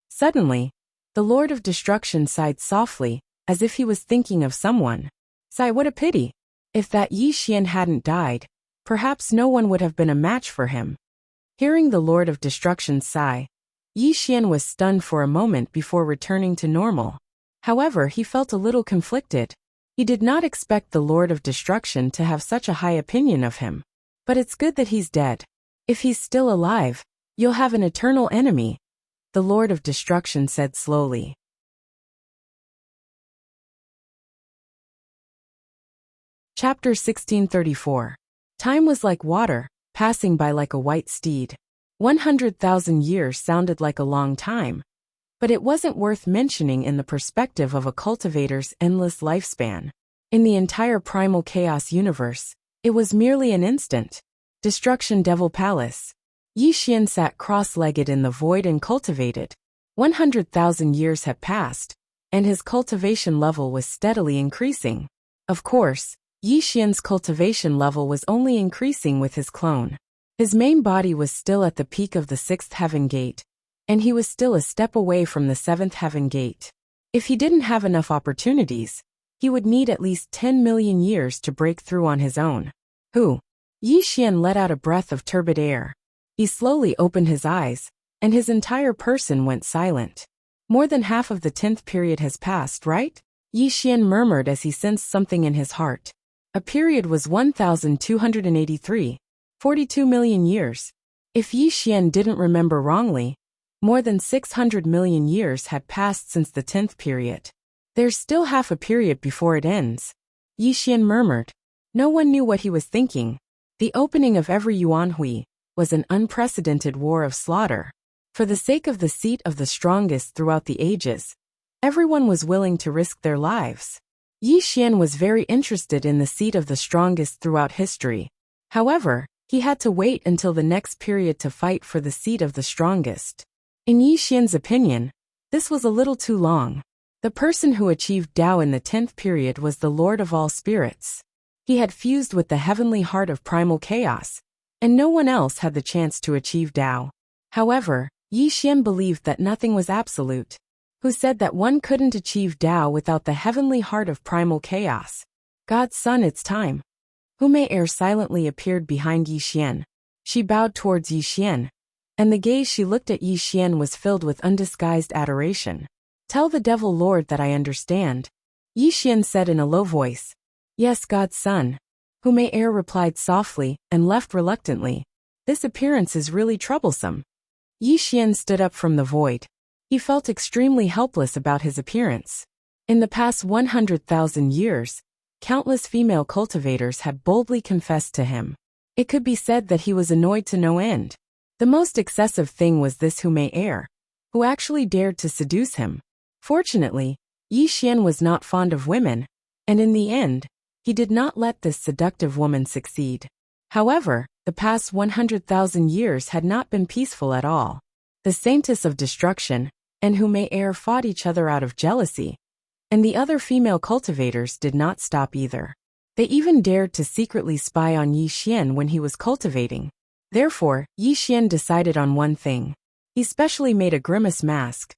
Suddenly, the Lord of Destruction sighed softly, as if he was thinking of someone. Sigh, what a pity. If that Yi Xian hadn't died, perhaps no one would have been a match for him. Hearing the Lord of Destruction's sigh, Yi Xian was stunned for a moment before returning to normal. However, he felt a little conflicted. He did not expect the Lord of Destruction to have such a high opinion of him. But it's good that he's dead. If he's still alive, you'll have an eternal enemy, the Lord of Destruction said slowly. Chapter 1634. Time was like water, passing by like a white steed. 100,000 years sounded like a long time, but it wasn't worth mentioning in the perspective of a cultivator's endless lifespan. In the entire primal chaos universe, it was merely an instant. Destruction Devil Palace. Yi Xian sat cross-legged in the void and cultivated. 100,000 years had passed, and his cultivation level was steadily increasing. Of course, Yi Xian's cultivation level was only increasing with his clone. His main body was still at the peak of the 6th heaven gate, and he was still a step away from the 7th heaven gate. If he didn't have enough opportunities, he would need at least 10 million years to break through on his own. Yi Xian let out a breath of turbid air. He slowly opened his eyes, and his entire person went silent. More than half of the 10th period has passed, right? Yi Xian murmured as he sensed something in his heart. A period was 1,283, 42 million years. If Yi Xian didn't remember wrongly, more than 600 million years had passed since the 10th period. There's still half a period before it ends. Yi Xian murmured. No one knew what he was thinking. The opening of every Yuanhui was an unprecedented war of slaughter. For the sake of the seat of the strongest throughout the ages, everyone was willing to risk their lives. Yi Xian was very interested in the seat of the strongest throughout history. However, he had to wait until the next period to fight for the seat of the strongest. In Yi Xian's opinion, this was a little too long. The person who achieved Tao in the 10th period was the Lord of all spirits. He had fused with the heavenly heart of primal chaos, and no one else had the chance to achieve Tao. However, Yi Xian believed that nothing was absolute. Who said that one couldn't achieve Tao without the heavenly heart of primal chaos? God's son, it's time. Hume'er silently appeared behind Yi Xian. She bowed towards Yi Xian, and the gaze she looked at Yi Xian was filled with undisguised adoration. Tell the devil lord that I understand, Yi Xian said in a low voice. Yes, God's son. Hume'er replied softly and left reluctantly. This appearance is really troublesome. Yi Xian stood up from the void. He felt extremely helpless about his appearance. In the past 100,000 years, countless female cultivators had boldly confessed to him. It could be said that he was annoyed to no end. The most excessive thing was this Hume'er, who actually dared to seduce him. Fortunately, Yi Xian was not fond of women, and in the end, he did not let this seductive woman succeed. However, the past 100,000 years had not been peaceful at all. The Saintess of Destruction and Hume'er fought each other out of jealousy, and the other female cultivators did not stop either. They even dared to secretly spy on Yi Xian when he was cultivating. Therefore, Yi Xian decided on one thing. He specially made a grimace mask.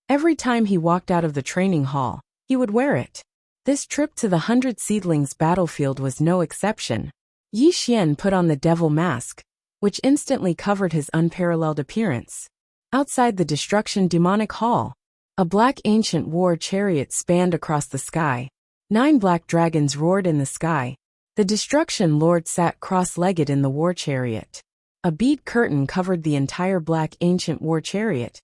Every time he walked out of the training hall, he would wear it. This trip to the 100 Seedlings battlefield was no exception. Yi Xian put on the devil mask, which instantly covered his unparalleled appearance. Outside the destruction demonic hall, a black ancient war chariot spanned across the sky. 9 black dragons roared in the sky. The destruction lord sat cross-legged in the war chariot. A bead curtain covered the entire black ancient war chariot,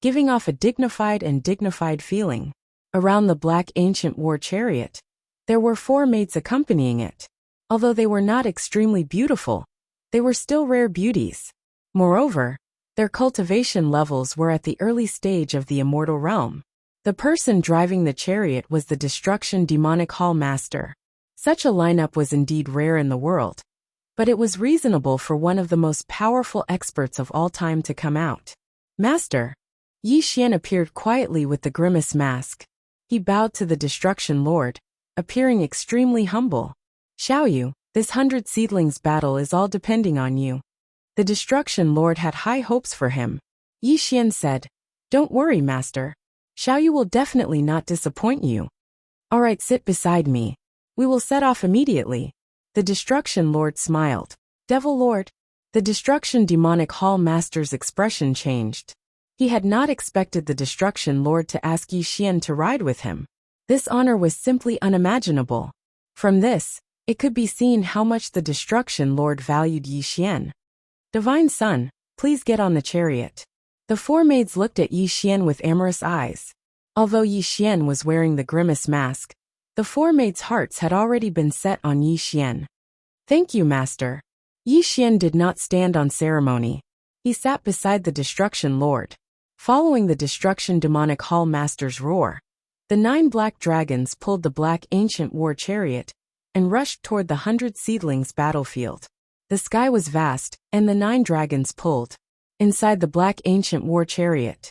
giving off a dignified feeling. Around the black ancient war chariot, there were 4 maids accompanying it. Although they were not extremely beautiful, they were still rare beauties. Moreover, their cultivation levels were at the early stage of the immortal realm. The person driving the chariot was the Destruction Demonic Hall Master. Such a lineup was indeed rare in the world, but it was reasonable for one of the most powerful experts of all time to come out. Master. Yi Xian appeared quietly with the grimace mask. He bowed to the Destruction Lord, appearing extremely humble. Xiaoyu, this 100 Seedlings battle is all depending on you. The Destruction Lord had high hopes for him. Yi Xian said, Don't worry, Master. Xiaoyu will definitely not disappoint you. Alright, sit beside me. We will set off immediately. The Destruction Lord smiled. Devil Lord. The Destruction Demonic Hall Master's expression changed. He had not expected the Destruction Lord to ask Yi Xian to ride with him. This honor was simply unimaginable. From this, it could be seen how much the Destruction Lord valued Yi Xian. Divine Son, please get on the chariot. The 4 maids looked at Yi Xian with amorous eyes. Although Yi Xian was wearing the grimace mask, the 4 maids' hearts had already been set on Yi Xian. Thank you, Master. Yi Xian did not stand on ceremony. He sat beside the Destruction Lord. Following the Destruction Demonic Hall Master's roar, the 9 black dragons pulled the black ancient war chariot and rushed toward the 100 Seedlings battlefield. The sky was vast, and the 9 dragons pulled inside the black ancient war chariot.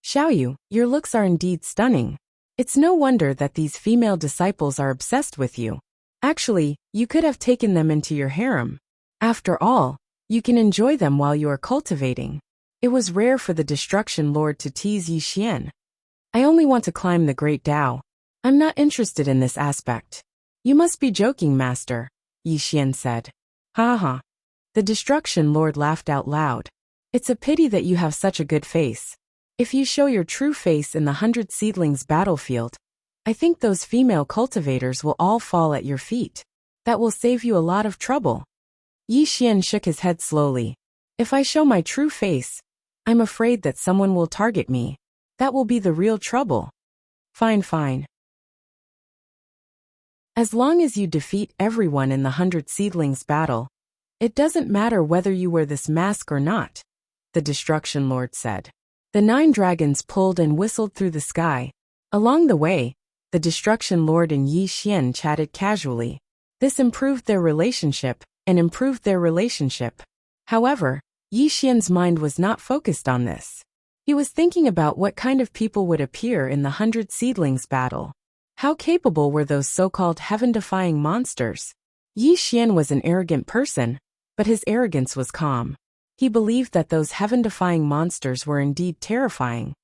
Xiaoyu, your looks are indeed stunning. It's no wonder that these female disciples are obsessed with you. Actually, you could have taken them into your harem. After all, you can enjoy them while you are cultivating. It was rare for the Destruction Lord to tease Yi Xian. I only want to climb the Great Tao. I'm not interested in this aspect. You must be joking, Master, Yi Xian said. Ha ha. The Destruction Lord laughed out loud. It's a pity that you have such a good face. If you show your true face in the 100 Seedlings battlefield, I think those female cultivators will all fall at your feet. That will save you a lot of trouble. Yi Xian shook his head slowly. If I show my true face, I'm afraid that someone will target me. That will be the real trouble. Fine. As long as you defeat everyone in the 100 Seedlings battle, it doesn't matter whether you wear this mask or not, the Destruction Lord said. The 9 dragons pulled and whistled through the sky. Along the way, the Destruction Lord and Yi Xian chatted casually. This improved their relationship. However, Yi Xian's mind was not focused on this. He was thinking about what kind of people would appear in the 100 Seedlings battle. How capable were those so-called heaven-defying monsters? Yi Xian was an arrogant person, but his arrogance was calm. He believed that those heaven-defying monsters were indeed terrifying,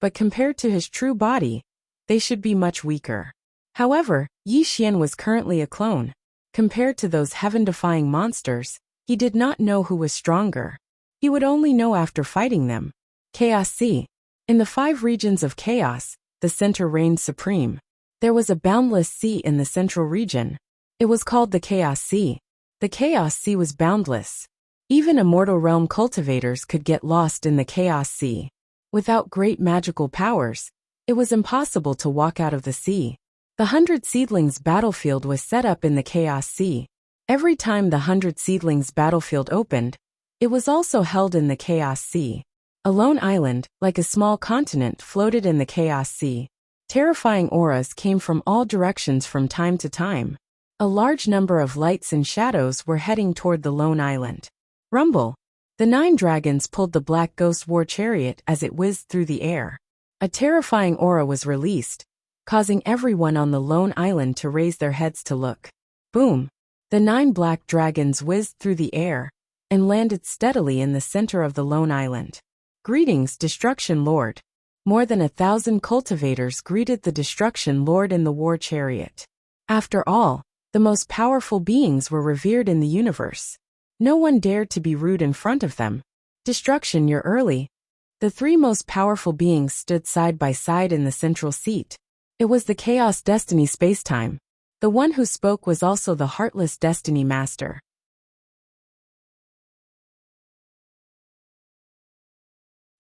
but compared to his true body, they should be much weaker. However, Yi Xian was currently a clone. Compared to those heaven-defying monsters, he did not know who was stronger. He would only know after fighting them. Chaos Sea. In the 5 regions of chaos, the center reigned supreme. There was a boundless sea in the central region. It was called the Chaos Sea. The Chaos Sea was boundless. Even immortal realm cultivators could get lost in the Chaos Sea. Without great magical powers, it was impossible to walk out of the sea. The 100 Seedlings battlefield was set up in the Chaos Sea. Every time the 100 Seedlings battlefield opened, it was also held in the Chaos Sea. A lone island, like a small continent, floated in the Chaos Sea. Terrifying auras came from all directions from time to time. A large number of lights and shadows were heading toward the lone island. Rumble. The 9 dragons pulled the black ghost war chariot as it whizzed through the air. A terrifying aura was released, causing everyone on the lone island to raise their heads to look. Boom! The 9 black dragons whizzed through the air and landed steadily in the center of the lone island. Greetings, Destruction Lord. More than 1,000 cultivators greeted the Destruction Lord in the war chariot. After all, the most powerful beings were revered in the universe. No one dared to be rude in front of them. Destruction, you're early. The 3 most powerful beings stood side by side in the central seat. It was the Chaos Destiny Spacetime. The one who spoke was also the Heartless Destiny Master.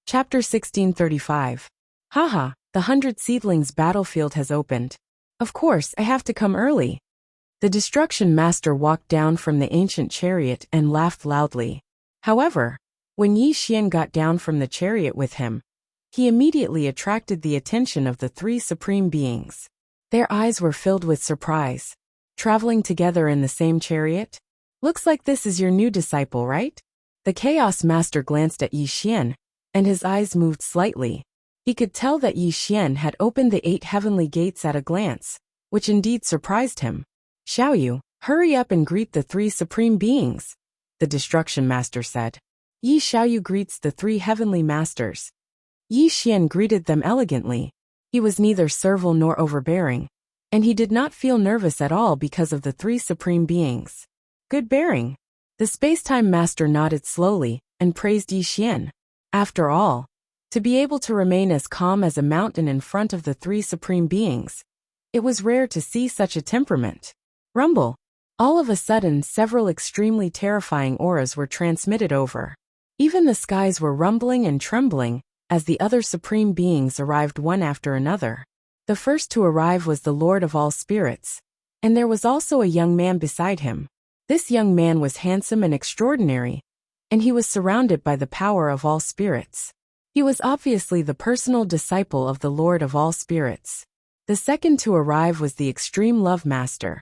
Chapter 1635. Haha, the 100 Seedlings battlefield has opened. Of course, I have to come early. The Destruction Master walked down from the ancient chariot and laughed loudly. However, when Yi Xian got down from the chariot with him, he immediately attracted the attention of the 3 supreme beings. Their eyes were filled with surprise. Traveling together in the same chariot? Looks like this is your new disciple, right? The Chaos Master glanced at Yi Xian, and his eyes moved slightly. He could tell that Yi Xian had opened the 8 heavenly gates at a glance, which indeed surprised him. Xiaoyu, hurry up and greet the 3 supreme beings, the Destruction Master said. Yi Xiaoyu greets the 3 heavenly masters. Yi Xian greeted them elegantly. He was neither servile nor overbearing, and he did not feel nervous at all because of the 3 supreme beings. Good bearing. The Spacetime Master nodded slowly and praised Yi Xian. After all, to be able to remain as calm as a mountain in front of the 3 supreme beings, it was rare to see such a temperament. Rumble. All of a sudden, several extremely terrifying auras were transmitted over. Even the skies were rumbling and trembling as the other supreme beings arrived one after another. The first to arrive was the Lord of all spirits, and there was also a young man beside him. This young man was handsome and extraordinary, and he was surrounded by the power of all spirits. He was obviously the personal disciple of the Lord of all spirits. The second to arrive was the Extreme Love Master,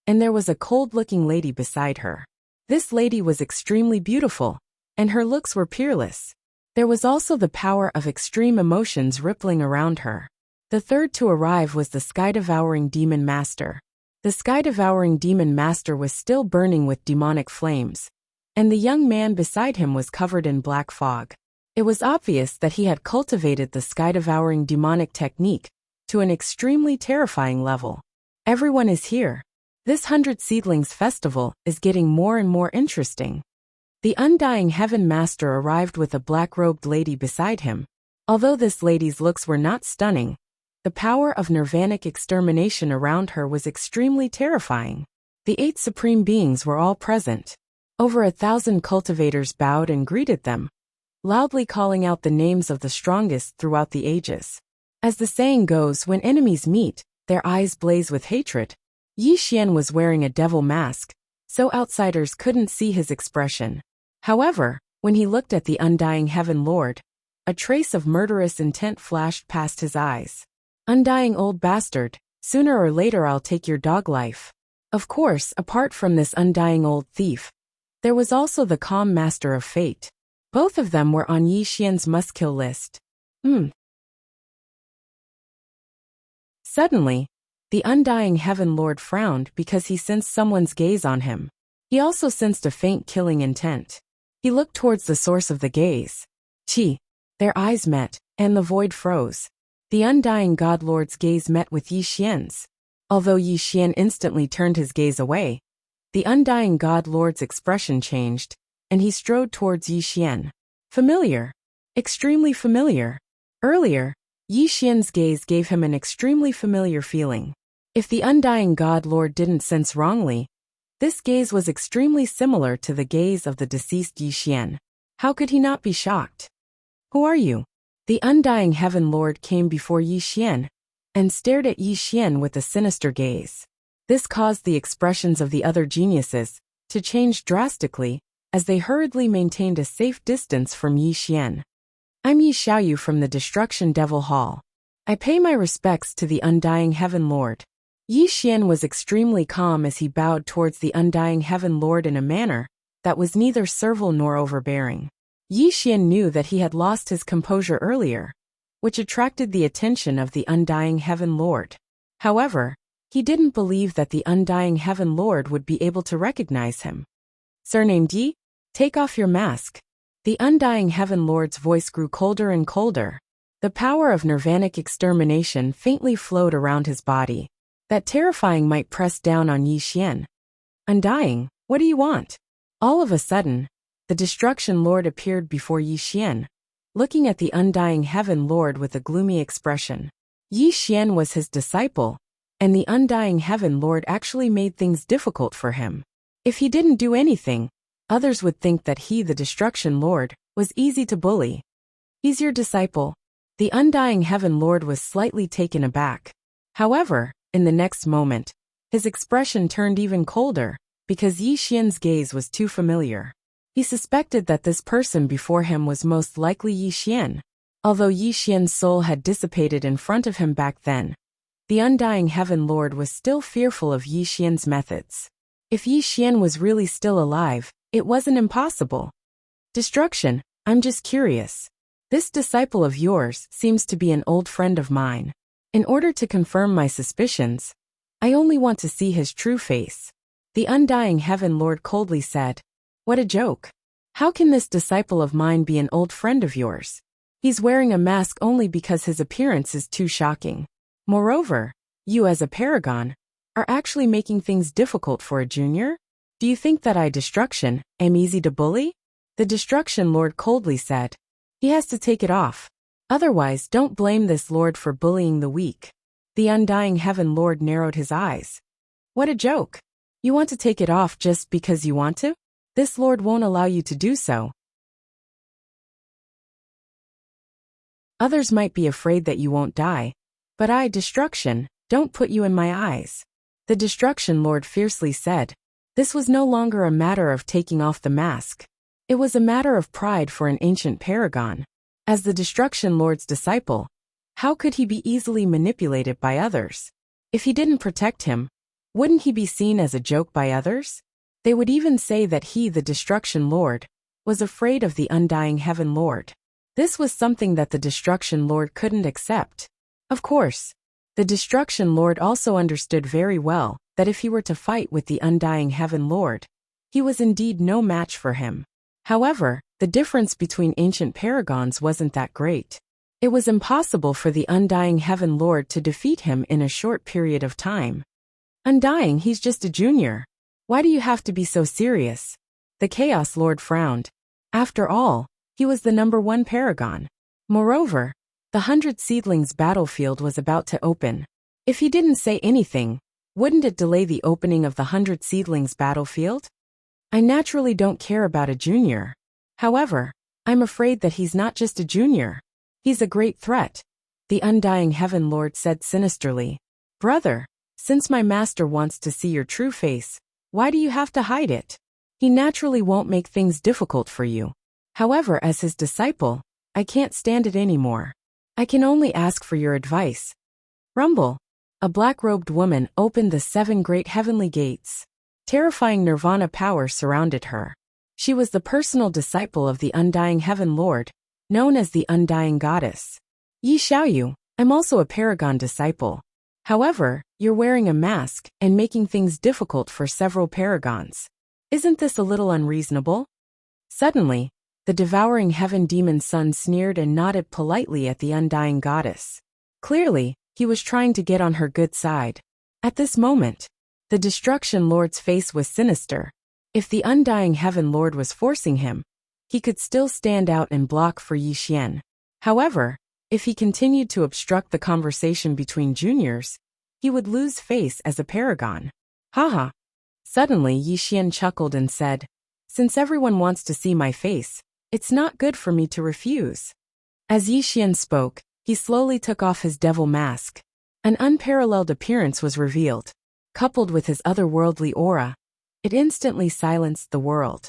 and there was a cold-looking lady beside her. This lady was extremely beautiful, and her looks were peerless. There was also the power of extreme emotions rippling around her. The third to arrive was the Sky-Devouring Demon Master. The Sky-Devouring Demon Master was still burning with demonic flames, and the young man beside him was covered in black fog. It was obvious that he had cultivated the Sky-Devouring demonic technique to an extremely terrifying level. Everyone is here. This 100 Seedlings festival is getting more and more interesting. The Undying Heaven Master arrived with a black-robed lady beside him. Although this lady's looks were not stunning, the power of nirvanic extermination around her was extremely terrifying. The 8 supreme beings were all present. Over 1,000 cultivators bowed and greeted them, loudly calling out the names of the strongest throughout the ages. As the saying goes, when enemies meet, their eyes blaze with hatred. Yi Xian was wearing a devil mask, so outsiders couldn't see his expression. However, when he looked at the Undying Heaven Lord, a trace of murderous intent flashed past his eyes. Undying old bastard, sooner or later I'll take your dog life. Of course, apart from this undying old thief, there was also the calm Master of Fate. Both of them were on Yi Xian's must-kill list. Suddenly, the undying Heaven Lord frowned because he sensed someone's gaze on him. He also sensed a faint killing intent. He looked towards the source of the gaze. Their eyes met, and the void froze. The undying God Lord's gaze met with Yi Xian's. Although Yi Xian instantly turned his gaze away, the undying God Lord's expression changed, and he strode towards Yi Xian. Familiar. Extremely familiar. Earlier, Yi Xian's gaze gave him an extremely familiar feeling. If the undying God Lord didn't sense wrongly, this gaze was extremely similar to the gaze of the deceased Yi Xian. How could he not be shocked? Who are you? The undying Heaven Lord came before Yi Xian and stared at Yi Xian with a sinister gaze. This caused the expressions of the other geniuses to change drastically as they hurriedly maintained a safe distance from Yi Xian. I'm Yi Xiaoyu from the Destruction Devil Hall. I pay my respects to the undying Heaven Lord. Yi Xian was extremely calm as he bowed towards the undying Heaven Lord in a manner that was neither servile nor overbearing. Yi Xian knew that he had lost his composure earlier, which attracted the attention of the undying Heaven Lord. However, he didn't believe that the undying Heaven Lord would be able to recognize him. Surnamed Yi, take off your mask. The undying Heaven Lord's voice grew colder and colder. The power of nirvanic extermination faintly flowed around his body. That terrifying might press down on Yi Xian. Undying, what do you want? All of a sudden, the Destruction Lord appeared before Yi Xian, looking at the undying Heaven Lord with a gloomy expression. Yi Xian was his disciple, and the undying Heaven Lord actually made things difficult for him. If he didn't do anything, others would think that he, the Destruction Lord, was easy to bully. He's your disciple. The undying Heaven Lord was slightly taken aback. However, in the next moment, his expression turned even colder, because Yi Xian's gaze was too familiar. He suspected that this person before him was most likely Yi Xian. Although Yi Xian's soul had dissipated in front of him back then, the undying Heaven Lord was still fearful of Yi Xian's methods. If Yi Xian was really still alive, it wasn't impossible. Destruction, I'm just curious. This disciple of yours seems to be an old friend of mine. In order to confirm my suspicions, I only want to see his true face. The undying Heaven Lord coldly said. What a joke. How can this disciple of mine be an old friend of yours? He's wearing a mask only because his appearance is too shocking. Moreover, you as a paragon are actually making things difficult for a junior? Do you think that I, Destruction, am easy to bully? The Destruction Lord coldly said. He has to take it off. Otherwise, don't blame this lord for bullying the weak. The undying Heaven Lord narrowed his eyes. What a joke. You want to take it off just because you want to? This lord won't allow you to do so. Others might be afraid that you won't die, but I, Destruction, don't put you in my eyes. The Destruction Lord fiercely said. This was no longer a matter of taking off the mask. It was a matter of pride for an ancient paragon. As the Destruction Lord's disciple, how could he be easily manipulated by others? If he didn't protect him, wouldn't he be seen as a joke by others? They would even say that he, the Destruction Lord, was afraid of the undying Heaven Lord. This was something that the Destruction Lord couldn't accept. Of course, the Destruction Lord also understood very well that if he were to fight with the undying Heaven Lord, he was indeed no match for him. However, the difference between ancient paragons wasn't that great. It was impossible for the undying Heaven Lord to defeat him in a short period of time. Undying, he's just a junior. Why do you have to be so serious? The Chaos Lord frowned. After all, he was the #1 paragon. Moreover, the 100 Seedlings battlefield was about to open. If he didn't say anything, wouldn't it delay the opening of the 100 Seedlings battlefield? I naturally don't care about a junior. However, I'm afraid that he's not just a junior. He's a great threat. The undying Heaven Lord said sinisterly. Brother, since my master wants to see your true face, why do you have to hide it? He naturally won't make things difficult for you. However, as his disciple, I can't stand it anymore. I can only ask for your advice. Rumble. A black-robed woman opened the 7 great heavenly gates. Terrifying nirvana power surrounded her. She was the personal disciple of the undying Heaven Lord, known as the Undying Goddess. Yi Xiaoyu, I'm also a paragon disciple. However, you're wearing a mask and making things difficult for several paragons. Isn't this a little unreasonable? Suddenly, the devouring heaven demon son sneered and nodded politely at the undying goddess. Clearly, he was trying to get on her good side. At this moment, the destruction lord's face was sinister. If the undying heaven lord was forcing him, he could still stand out and block for Yi Xian. However, if he continued to obstruct the conversation between juniors, he would lose face as a paragon. Haha. Suddenly Yi Xian chuckled and said, "Since everyone wants to see my face, it's not good for me to refuse." As Yi Xian spoke, he slowly took off his devil mask. An unparalleled appearance was revealed. Coupled with his otherworldly aura, it instantly silenced the world.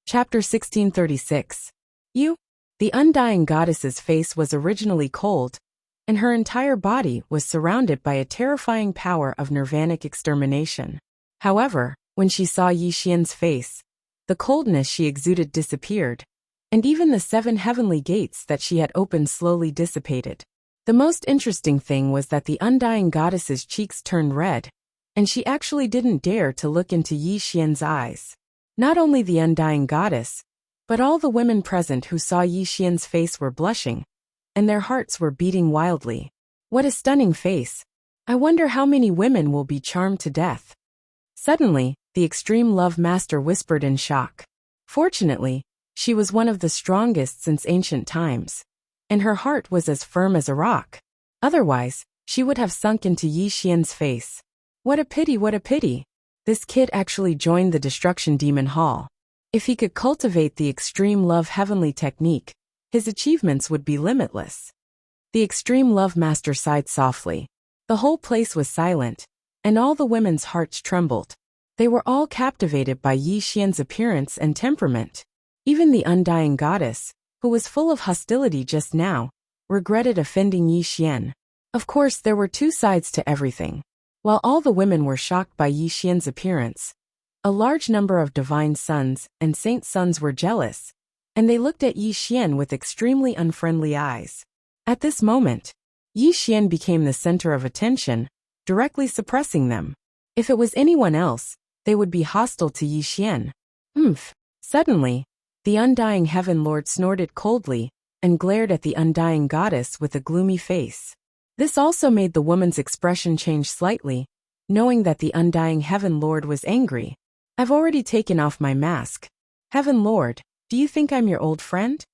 Chapter 1636. The undying goddess's face was originally cold, and her entire body was surrounded by a terrifying power of nirvanic extermination. However, when she saw Yi Xian's face, the coldness she exuded disappeared, and even the 7 heavenly gates that she had opened slowly dissipated. The most interesting thing was that the undying goddess's cheeks turned red, and she actually didn't dare to look into Yi Xian's eyes. Not only the undying goddess, but all the women present who saw Yi Xian's face were blushing, and their hearts were beating wildly. What a stunning face! I wonder how many women will be charmed to death. Suddenly, the extreme love master whispered in shock. Fortunately, she was one of the strongest since ancient times, and her heart was as firm as a rock. Otherwise, she would have sunk into Yi Xian's face. What a pity, what a pity! This kid actually joined the Destruction Demon Hall. If he could cultivate the extreme love heavenly technique, his achievements would be limitless. The extreme love master sighed softly. The whole place was silent, and all the women's hearts trembled. They were all captivated by Yi Xian's appearance and temperament. Even the undying goddess, who was full of hostility just now, regretted offending Yi Xian. Of course, there were 2 sides to everything. While all the women were shocked by Yi Xian's appearance, a large number of divine sons and saint sons were jealous, and they looked at Yi Xian with extremely unfriendly eyes. At this moment, Yi Xian became the center of attention, directly suppressing them. If it was anyone else, they would be hostile to Yi Xian. Suddenly, the undying heaven lord snorted coldly and glared at the undying goddess with a gloomy face. This also made the woman's expression change slightly, knowing that the undying heaven lord was angry. I've already taken off my mask. Heaven lord, do you think I'm your old friend?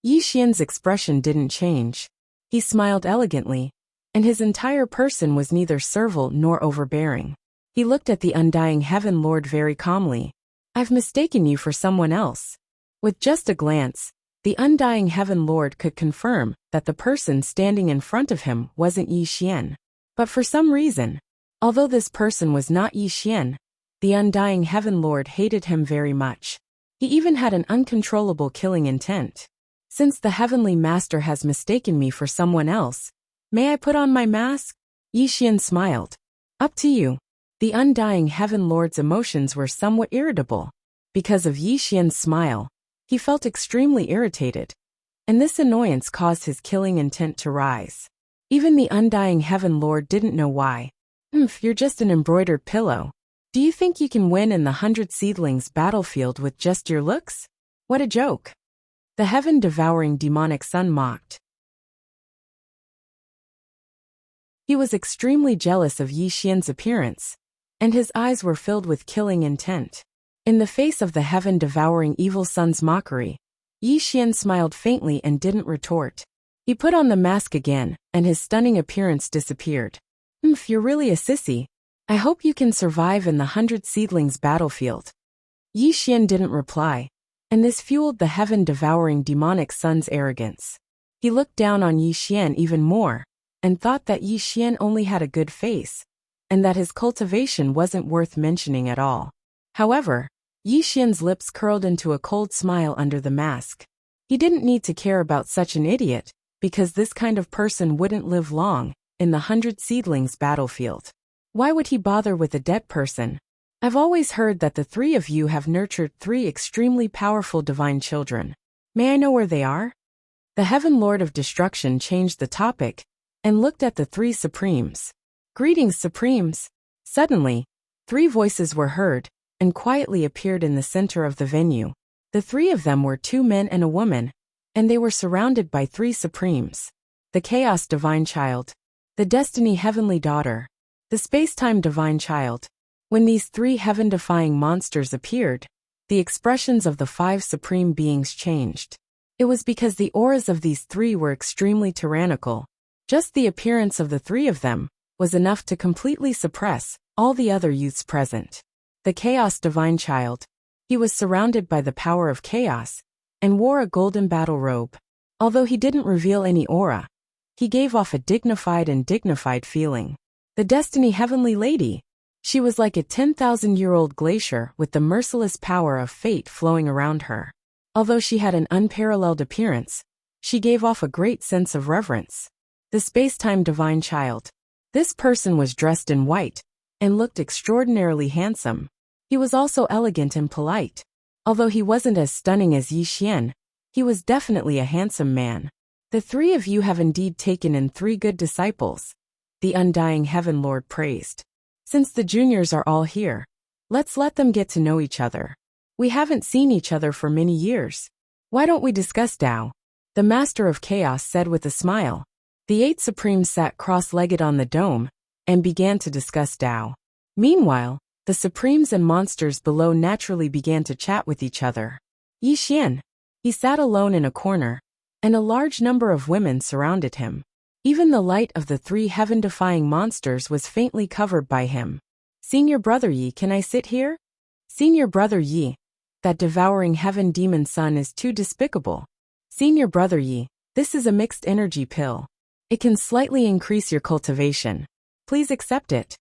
Yi Xian's expression didn't change. He smiled elegantly, and his entire person was neither servile nor overbearing. He looked at the undying heaven lord very calmly. I've mistaken you for someone else. With just a glance, the undying heaven lord could confirm that the person standing in front of him wasn't Yi Xian. But for some reason, although this person was not Yi Xian, the undying heaven lord hated him very much. He even had an uncontrollable killing intent. Since the heavenly master has mistaken me for someone else, may I put on my mask? Yi Xian smiled. Up to you. The undying heaven lord's emotions were somewhat irritable. Because of Yi Xian's smile, he felt extremely irritated, and this annoyance caused his killing intent to rise. Even the undying heaven lord didn't know why. You're just an embroidered pillow. Do you think you can win in the 100 Seedlings battlefield with just your looks? What a joke. The heaven-devouring demonic son mocked. He was extremely jealous of Yi Xian's appearance, and his eyes were filled with killing intent. In the face of the heaven-devouring evil son's mockery, Yi Xian smiled faintly and didn't retort. He put on the mask again, and his stunning appearance disappeared. You're really a sissy. I hope you can survive in the 100 Seedlings battlefield. Yi Xian didn't reply, and this fueled the heaven-devouring demonic son's arrogance. He looked down on Yi Xian even more, and thought that Yi Xian only had a good face, and that his cultivation wasn't worth mentioning at all. However, Yi Xian's lips curled into a cold smile under the mask. He didn't need to care about such an idiot, because this kind of person wouldn't live long in the 100 Seedlings battlefield. Why would he bother with a dead person? I've always heard that the three of you have nurtured three extremely powerful divine children. May I know where they are? The Heaven Lord of Destruction changed the topic and looked at the three Supremes. Greetings, Supremes. Suddenly, three voices were heard and quietly appeared in the center of the venue. The three of them were two men and a woman, and they were surrounded by three Supremes. The Chaos Divine Child, the Destiny Heavenly Daughter, the Space-Time Divine Child. When these three heaven-defying monsters appeared, the expressions of the five supreme beings changed. It was because the auras of these three were extremely tyrannical. Just the appearance of the three of them was enough to completely suppress all the other youths present. The Chaos Divine Child. He was surrounded by the power of chaos and wore a golden battle robe. Although he didn't reveal any aura, he gave off a dignified feeling. The Destiny Heavenly Lady. She was like a 10,000-year-old glacier with the merciless power of fate flowing around her. Although she had an unparalleled appearance, she gave off a great sense of reverence. The Space-Time Divine Child. This person was dressed in white and looked extraordinarily handsome. He was also elegant and polite. Although he wasn't as stunning as Yi Xian, he was definitely a handsome man. The three of you have indeed taken in three good disciples, the Undying Heaven Lord praised. Since the juniors are all here, let's let them get to know each other. We haven't seen each other for many years. Why don't we discuss Tao? The Master of Chaos said with a smile. The eight Supremes sat cross-legged on the dome and began to discuss Tao. Meanwhile, the Supremes and monsters below naturally began to chat with each other. Yi Xian. He sat alone in a corner, and a large number of women surrounded him. Even the light of the three heaven-defying monsters was faintly covered by him. Senior Brother Yi, can I sit here? Senior Brother Yi. That devouring heaven demon son is too despicable. Senior Brother Yi, this is a mixed energy pill. It can slightly increase your cultivation. Please accept it.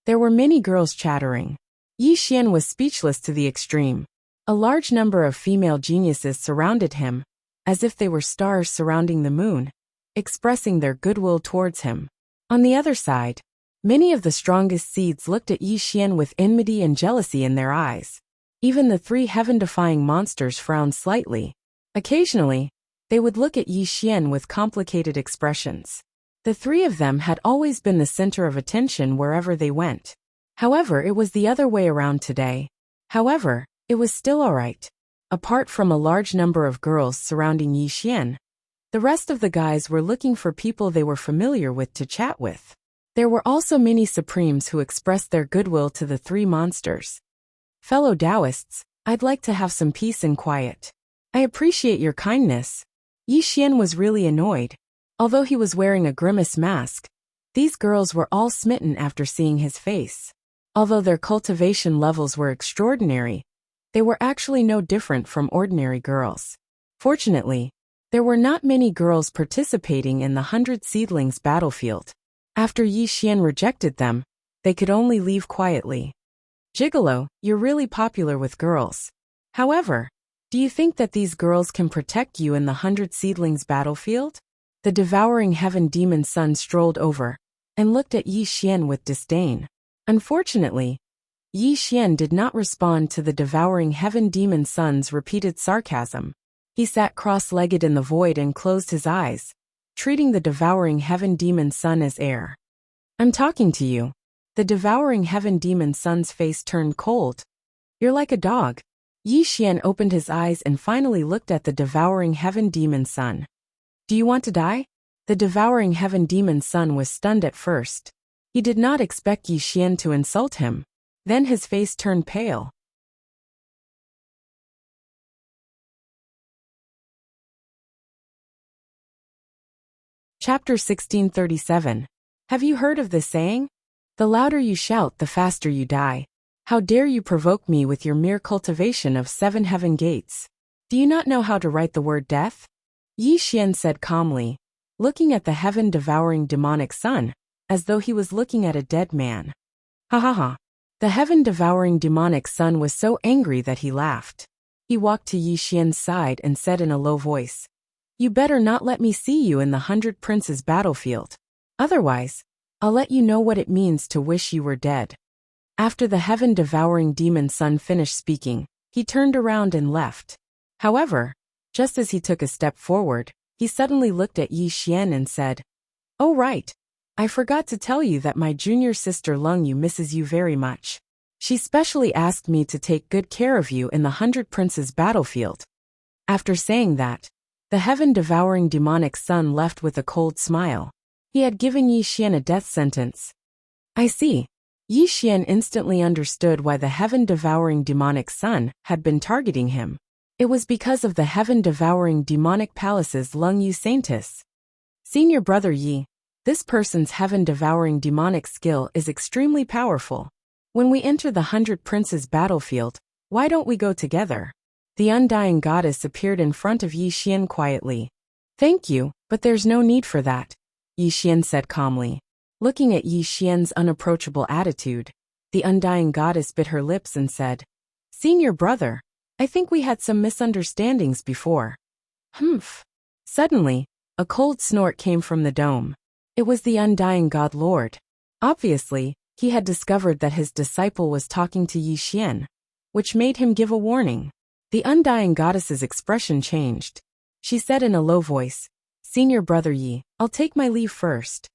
There were many girls chattering. Yi Xian was speechless to the extreme. A large number of female geniuses surrounded him, as if they were stars surrounding the moon, expressing their goodwill towards him. On the other side, many of the strongest seeds looked at Yi Xian with enmity and jealousy in their eyes. Even the three heaven-defying monsters frowned slightly. Occasionally, they would look at Yi Xian with complicated expressions. The three of them had always been the center of attention wherever they went. However, it was the other way around today. However, it was still alright. Apart from a large number of girls surrounding Yi Xian, the rest of the guys were looking for people they were familiar with to chat with. There were also many Supremes who expressed their goodwill to the three monsters. Fellow Taoists, I'd like to have some peace and quiet. I appreciate your kindness. Yi Xian was really annoyed. Although he was wearing a grimace mask, these girls were all smitten after seeing his face. Although their cultivation levels were extraordinary, they were actually no different from ordinary girls. Fortunately, there were not many girls participating in the 100 Seedlings battlefield. After Yi Xian rejected them, they could only leave quietly. Gigolo, you're really popular with girls. However, do you think that these girls can protect you in the 100 Seedlings battlefield? The devouring heaven demon son strolled over and looked at Yi Xian with disdain. Unfortunately, Yi Xian did not respond to the devouring heaven demon son's repeated sarcasm. He sat cross-legged in the void and closed his eyes, treating the devouring heaven demon son as air. I'm talking to you. The devouring heaven demon son's face turned cold. You're like a dog. Yi Xian opened his eyes and finally looked at the devouring heaven demon son. Do you want to die? The devouring heaven demon son was stunned at first. He did not expect Yi Xian to insult him. Then his face turned pale. Chapter 1637. Have you heard of this saying? The louder you shout, the faster you die. How dare you provoke me with your mere cultivation of 7 heaven gates? Do you not know how to write the word death? Yi Xian said calmly, looking at the heaven-devouring demonic son, as though he was looking at a dead man. Ha ha ha. The heaven-devouring demonic son was so angry that he laughed. He walked to Yi Xian's side and said in a low voice, You better not let me see you in the 100 Princes battlefield. Otherwise, I'll let you know what it means to wish you were dead." After the heaven-devouring demon son finished speaking, he turned around and left. However, just as he took a step forward, he suddenly looked at Yi Xian and said, "Oh right. I forgot to tell you that my junior sister Lung Yu misses you very much. She specially asked me to take good care of you in the 100 Princes battlefield." After saying that, the heaven-devouring demonic son left with a cold smile. He had given Yi Xian a death sentence. "I see." Yi Xian instantly understood why the heaven-devouring demonic son had been targeting him. It was because of the heaven-devouring demonic palace's Lung Yu Saintess. "Senior brother Yi, this person's heaven-devouring demonic skill is extremely powerful. When we enter the 100 Princes battlefield, why don't we go together?" The undying goddess appeared in front of Yi Xian quietly. "Thank you, but there's no need for that," Yi Xian said calmly. Looking at Yi Xian's unapproachable attitude, the undying goddess bit her lips and said, "Senior brother, I think we had some misunderstandings before." Humph. Suddenly, a cold snort came from the dome. It was the undying god lord. Obviously, he had discovered that his disciple was talking to Yi Xian, which made him give a warning. The undying goddess's expression changed. She said in a low voice, "Senior brother Yi, I'll take my leave first."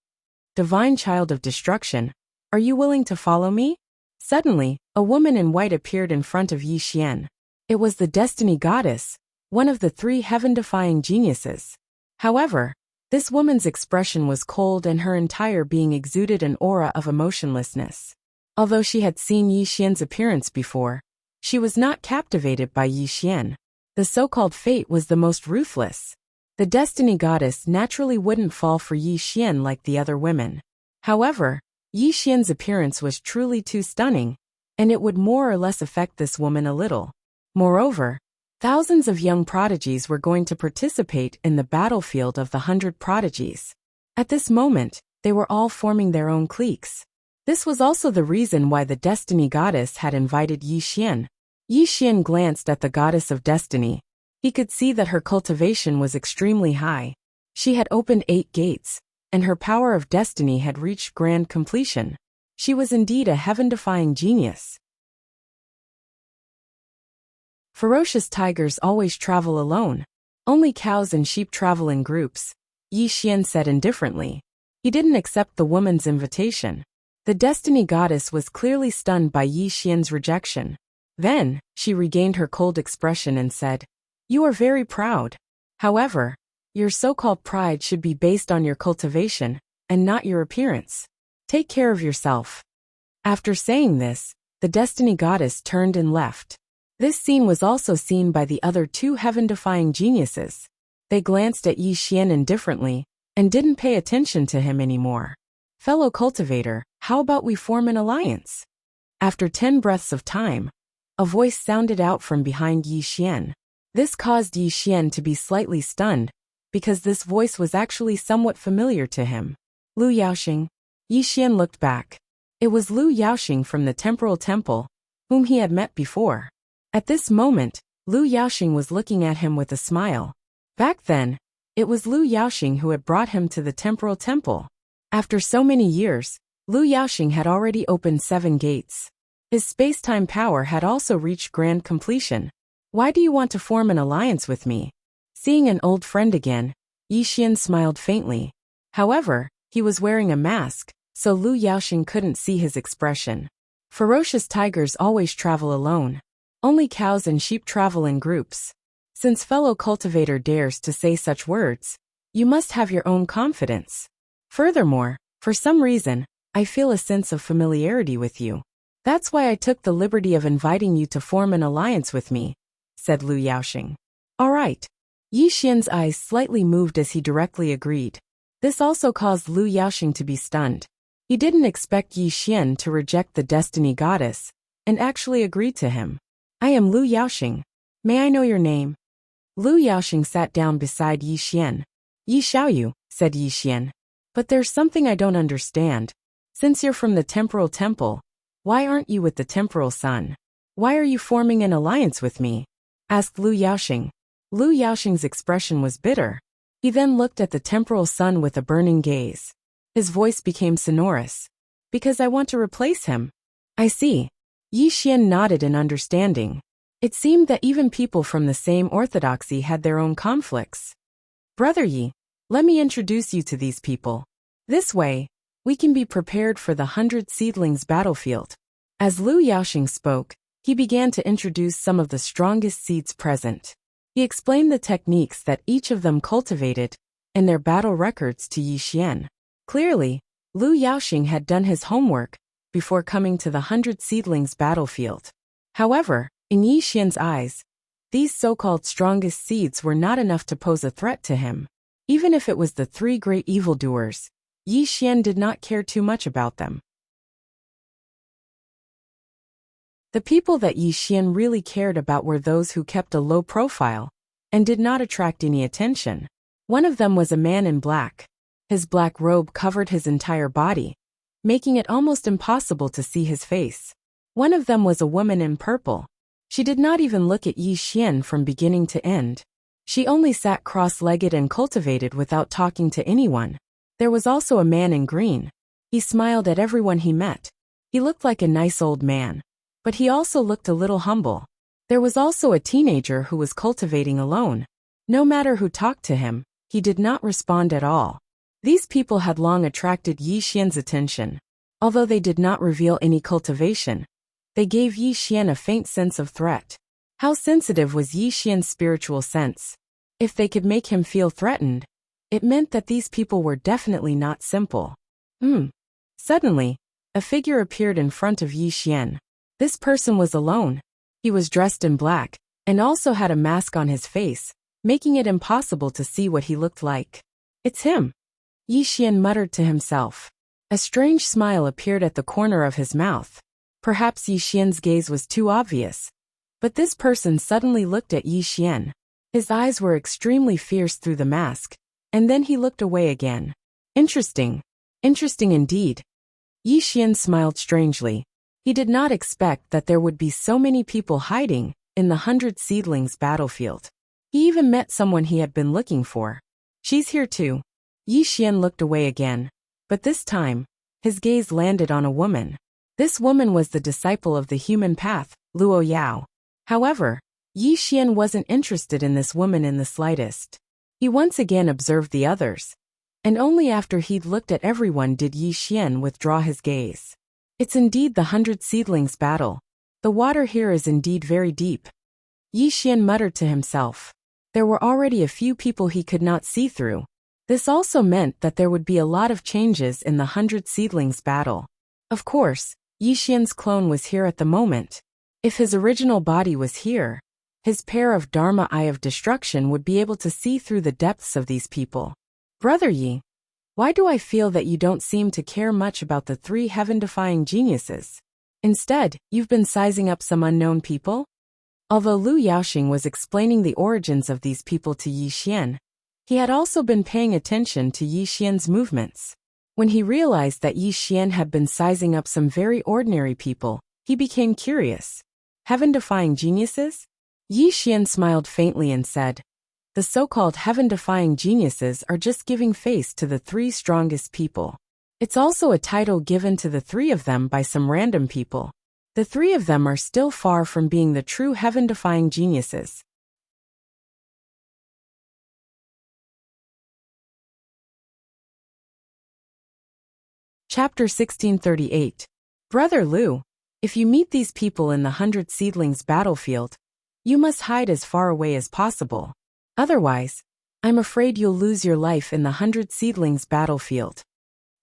"Divine child of destruction, are you willing to follow me?" Suddenly, a woman in white appeared in front of Yi Xian. It was the Destiny Goddess, one of the 3 heaven-defying geniuses. However, this woman's expression was cold and her entire being exuded an aura of emotionlessness. Although she had seen Yi Xian's appearance before, she was not captivated by Yi Xian. The so-called fate was the most ruthless. The Destiny Goddess naturally wouldn't fall for Yi Xian like the other women. However, Yi Xian's appearance was truly too stunning, and it would more or less affect this woman a little. Moreover, thousands of young prodigies were going to participate in the battlefield of the 100 prodigies. At this moment, they were all forming their own cliques. This was also the reason why the Destiny Goddess had invited Yi Xian. Yi Xian glanced at the Goddess of Destiny. He could see that her cultivation was extremely high. She had opened 8 gates, and her power of destiny had reached grand completion. She was indeed a heaven-defying genius. Ferocious tigers always travel alone. Only cows and sheep travel in groups, Yi Xian said indifferently. He didn't accept the woman's invitation. The Destiny Goddess was clearly stunned by Yi Xian's rejection. Then, she regained her cold expression and said, "You are very proud. However, your so-called pride should be based on your cultivation, and not your appearance. Take care of yourself." After saying this, the Destiny Goddess turned and left. This scene was also seen by the other 2 heaven-defying geniuses. They glanced at Yi Xian indifferently, and didn't pay attention to him anymore. "Fellow cultivator, how about we form an alliance?" After 10 breaths of time, a voice sounded out from behind Yi Xian. This caused Yi Xian to be slightly stunned, because this voice was actually somewhat familiar to him. "Lu Yaoxing." Yi Xian looked back. It was Lu Yaoxing from the Temporal Temple, whom he had met before. At this moment, Lu Yaoxing was looking at him with a smile. Back then, it was Lu Yaoxing who had brought him to the Temporal Temple. After so many years, Lu Yaoxing had already opened 7 gates. His space-time power had also reached grand completion. "Why do you want to form an alliance with me?" Seeing an old friend again, Yi Xian smiled faintly. However, he was wearing a mask, so Lu Yaoxing couldn't see his expression. Ferocious tigers always travel alone. Only cows and sheep travel in groups. Since fellow cultivator dares to say such words, you must have your own confidence. Furthermore, for some reason, I feel a sense of familiarity with you. That's why I took the liberty of inviting you to form an alliance with me, said Lu Yaoxing. All right. Yi Xian's eyes slightly moved as he directly agreed. This also caused Lu Yaoxing to be stunned. He didn't expect Yi Xian to reject the Destiny Goddess, and actually agreed to him. "I am Lu Yaoxing. May I know your name?" Lu Yaoxing sat down beside Yi Xian. "Yi Xiaoyu," said Yi Xian. "But there's something I don't understand. Since you're from the Temporal Temple, why aren't you with the Temporal Sun? Why are you forming an alliance with me?" asked Lu Yaoxing. Lu Yaoxing's expression was bitter. He then looked at the Temporal Sun with a burning gaze. His voice became sonorous. Because I want to replace him. I see. Yi Xian nodded in understanding. It seemed that even people from the same orthodoxy had their own conflicts. Brother Yi, let me introduce you to these people. This way, we can be prepared for the 100 Seedlings battlefield. As Lu Yaoxing spoke, he began to introduce some of the strongest seeds present. He explained the techniques that each of them cultivated, and their battle records to Yi Xian. Clearly, Lu Yaoxing had done his homework before coming to the 100 Seedlings battlefield. However, in Yi Xian's eyes, these so-called strongest seeds were not enough to pose a threat to him. Even if it was the 3 great evildoers, Yi Xian did not care too much about them. The people that Yi Xian really cared about were those who kept a low profile and did not attract any attention. One of them was a man in black. His black robe covered his entire body, making it almost impossible to see his face. One of them was a woman in purple. She did not even look at Yi Xian from beginning to end. She only sat cross-legged and cultivated without talking to anyone. There was also a man in green. He smiled at everyone he met. He looked like a nice old man, but he also looked a little humble. There was also a teenager who was cultivating alone. No matter who talked to him, he did not respond at all. These people had long attracted Yi Xian's attention. Although they did not reveal any cultivation, they gave Yi Xian a faint sense of threat. How sensitive was Yi Xian's spiritual sense? If they could make him feel threatened, it meant that these people were definitely not simple. Suddenly, a figure appeared in front of Yi Xian. This person was alone. He was dressed in black, and also had a mask on his face, making it impossible to see what he looked like. It's him. Yi Xian muttered to himself. A strange smile appeared at the corner of his mouth. Perhaps Yi Xian's gaze was too obvious. But this person suddenly looked at Yi Xian. His eyes were extremely fierce through the mask, and then he looked away again. Interesting. Interesting indeed. Yi Xian smiled strangely. He did not expect that there would be so many people hiding in the 100 Seedlings battlefield. He even met someone he had been looking for. She's here too. Yi Xian looked away again, but this time, his gaze landed on a woman. This woman was the disciple of the human path, Luo Yao. However, Yi Xian wasn't interested in this woman in the slightest. He once again observed the others, and only after he'd looked at everyone did Yi Xian withdraw his gaze. It's indeed the 100 Seedlings battle. The water here is indeed very deep. Yi Xian muttered to himself. There were already a few people he could not see through. This also meant that there would be a lot of changes in the 100 Seedlings battle. Of course, Yi Xian's clone was here at the moment. If his original body was here, his pair of Dharma Eye of Destruction would be able to see through the depths of these people. Brother Yi, why do I feel that you don't seem to care much about the 3 heaven-defying geniuses? Instead, you've been sizing up some unknown people? Although Lu Yaoxing was explaining the origins of these people to Yi Xian, he had also been paying attention to Yi Xian's movements. When he realized that Yi Xian had been sizing up some very ordinary people, he became curious. Heaven-defying geniuses? Yi Xian smiled faintly and said, the so-called heaven-defying geniuses are just giving face to the 3 strongest people. It's also a title given to the 3 of them by some random people. The 3 of them are still far from being the true heaven-defying geniuses. Chapter 1638. Brother Lu, if you meet these people in the 100 Seedlings battlefield, you must hide as far away as possible. Otherwise, I'm afraid you'll lose your life in the 100 Seedlings battlefield.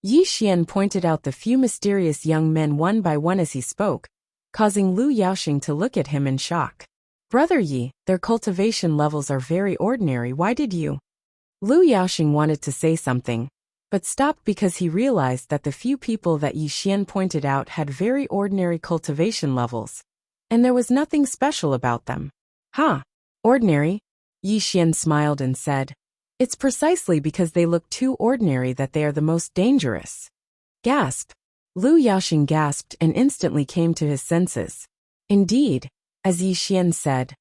Yi Xian pointed out the few mysterious young men one by one as he spoke, causing Lu Yaoxing to look at him in shock. Brother Yi, their cultivation levels are very ordinary. Why did you? Lu Yaoxing wanted to say something, but stopped because he realized that the few people that Yi Xian pointed out had very ordinary cultivation levels, and there was nothing special about them. Ordinary? Yi Xian smiled and said, it's precisely because they look too ordinary that they are the most dangerous. Gasp! Lu Yaoxing gasped and instantly came to his senses. Indeed, as Yi Xian said,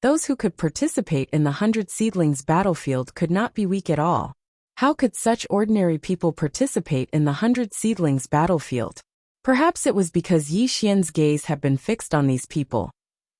those who could participate in the 100 Seedlings battlefield could not be weak at all. How could such ordinary people participate in the 100 Seedlings battlefield? Perhaps it was because Yi Xian's gaze had been fixed on these people,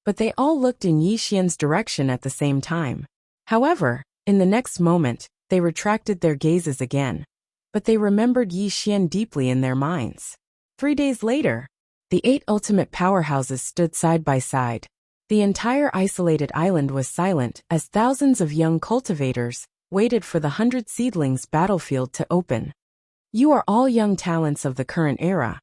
but they all looked in Yi Xian's direction at the same time. However, in the next moment, they retracted their gazes again, but they remembered Yi Xian deeply in their minds. 3 days later, the 8 ultimate powerhouses stood side by side. The entire isolated island was silent as thousands of young cultivators waited for the 100 Seedlings battlefield to open. You are all young talents of the current era,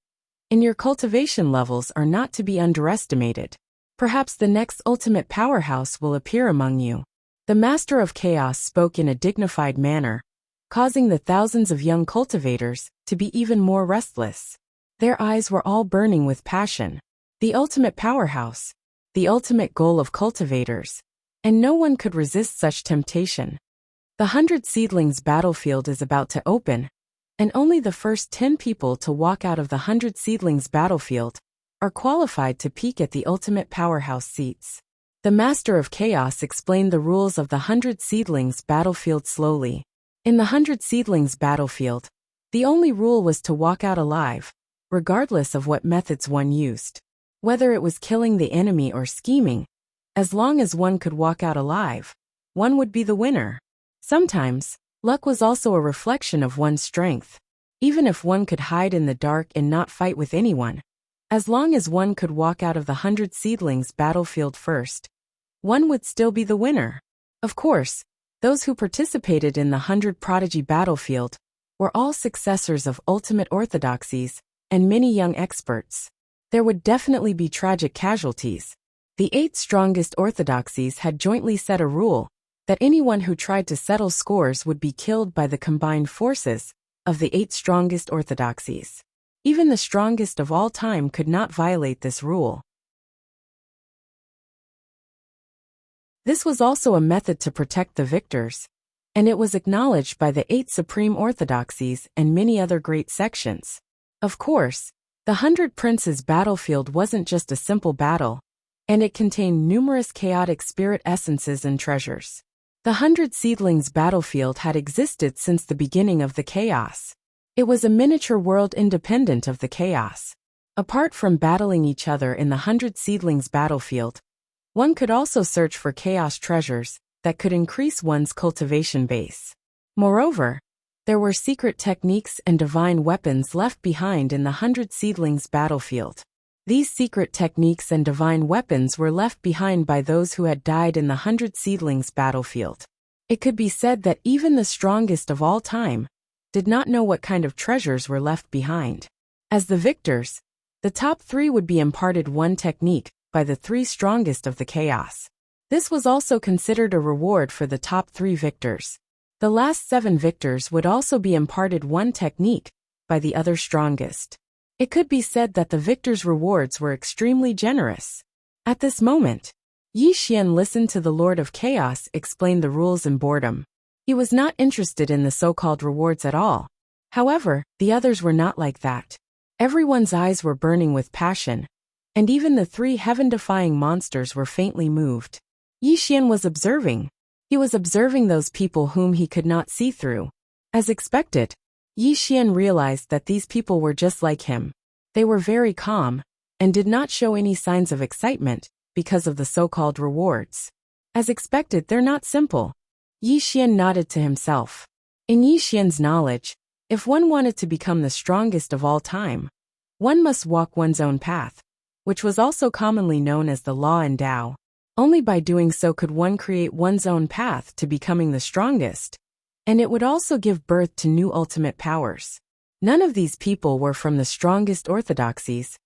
and your cultivation levels are not to be underestimated. Perhaps the next ultimate powerhouse will appear among you. The Master of Chaos spoke in a dignified manner, causing the thousands of young cultivators to be even more restless. Their eyes were all burning with passion. The ultimate powerhouse, the ultimate goal of cultivators, and no one could resist such temptation. The 100 Seedlings battlefield is about to open, and only the first 10 people to walk out of the 100 Seedlings battlefield are qualified to peek at the ultimate powerhouse seats. The Master of Chaos explained the rules of the 100 Seedlings battlefield slowly. In the 100 Seedlings battlefield, the only rule was to walk out alive, regardless of what methods one used. Whether it was killing the enemy or scheming, as long as one could walk out alive, one would be the winner. Sometimes, luck was also a reflection of one's strength. Even if one could hide in the dark and not fight with anyone, as long as one could walk out of the 100 Seedlings battlefield first, one would still be the winner. Of course, those who participated in the 100 Prodigy battlefield were all successors of ultimate orthodoxies and many young experts. There would definitely be tragic casualties. The 8 strongest orthodoxies had jointly set a rule that anyone who tried to settle scores would be killed by the combined forces of the 8 strongest orthodoxies. Even the strongest of all time could not violate this rule. This was also a method to protect the victors, and it was acknowledged by the 8 supreme orthodoxies and many other great sections. Of course, the 100 Princes battlefield wasn't just a simple battle, and it contained numerous chaotic spirit essences and treasures. The 100 Seedlings battlefield had existed since the beginning of the chaos. It was a miniature world independent of the chaos. Apart from battling each other in the 100 Seedlings battlefield, one could also search for chaos treasures that could increase one's cultivation base. Moreover, there were secret techniques and divine weapons left behind in the 100 Seedlings battlefield. These secret techniques and divine weapons were left behind by those who had died in the 100 Seedlings battlefield. It could be said that even the strongest of all time did not know what kind of treasures were left behind. As the victors, the top 3 would be imparted one technique by the 3 strongest of the chaos. This was also considered a reward for the top 3 victors. The last 7 victors would also be imparted one technique by the other strongest. It could be said that the victors' rewards were extremely generous. At this moment, Yi Xian listened to the Lord of Chaos explain the rules in boredom. He was not interested in the so-called rewards at all. However, the others were not like that. Everyone's eyes were burning with passion, and even the 3 heaven-defying monsters were faintly moved. Yi Xian was observing. He was observing those people whom he could not see through. As expected, Yi Xian realized that these people were just like him. They were very calm, and did not show any signs of excitement because of the so-called rewards. As expected, they're not simple. Yi Xian nodded to himself. In Yi Xian's knowledge, if one wanted to become the strongest of all time, one must walk one's own path, which was also commonly known as the law and Tao. Only by doing so could one create one's own path to becoming the strongest, and it would also give birth to new ultimate powers. None of these people were from the strongest orthodoxies,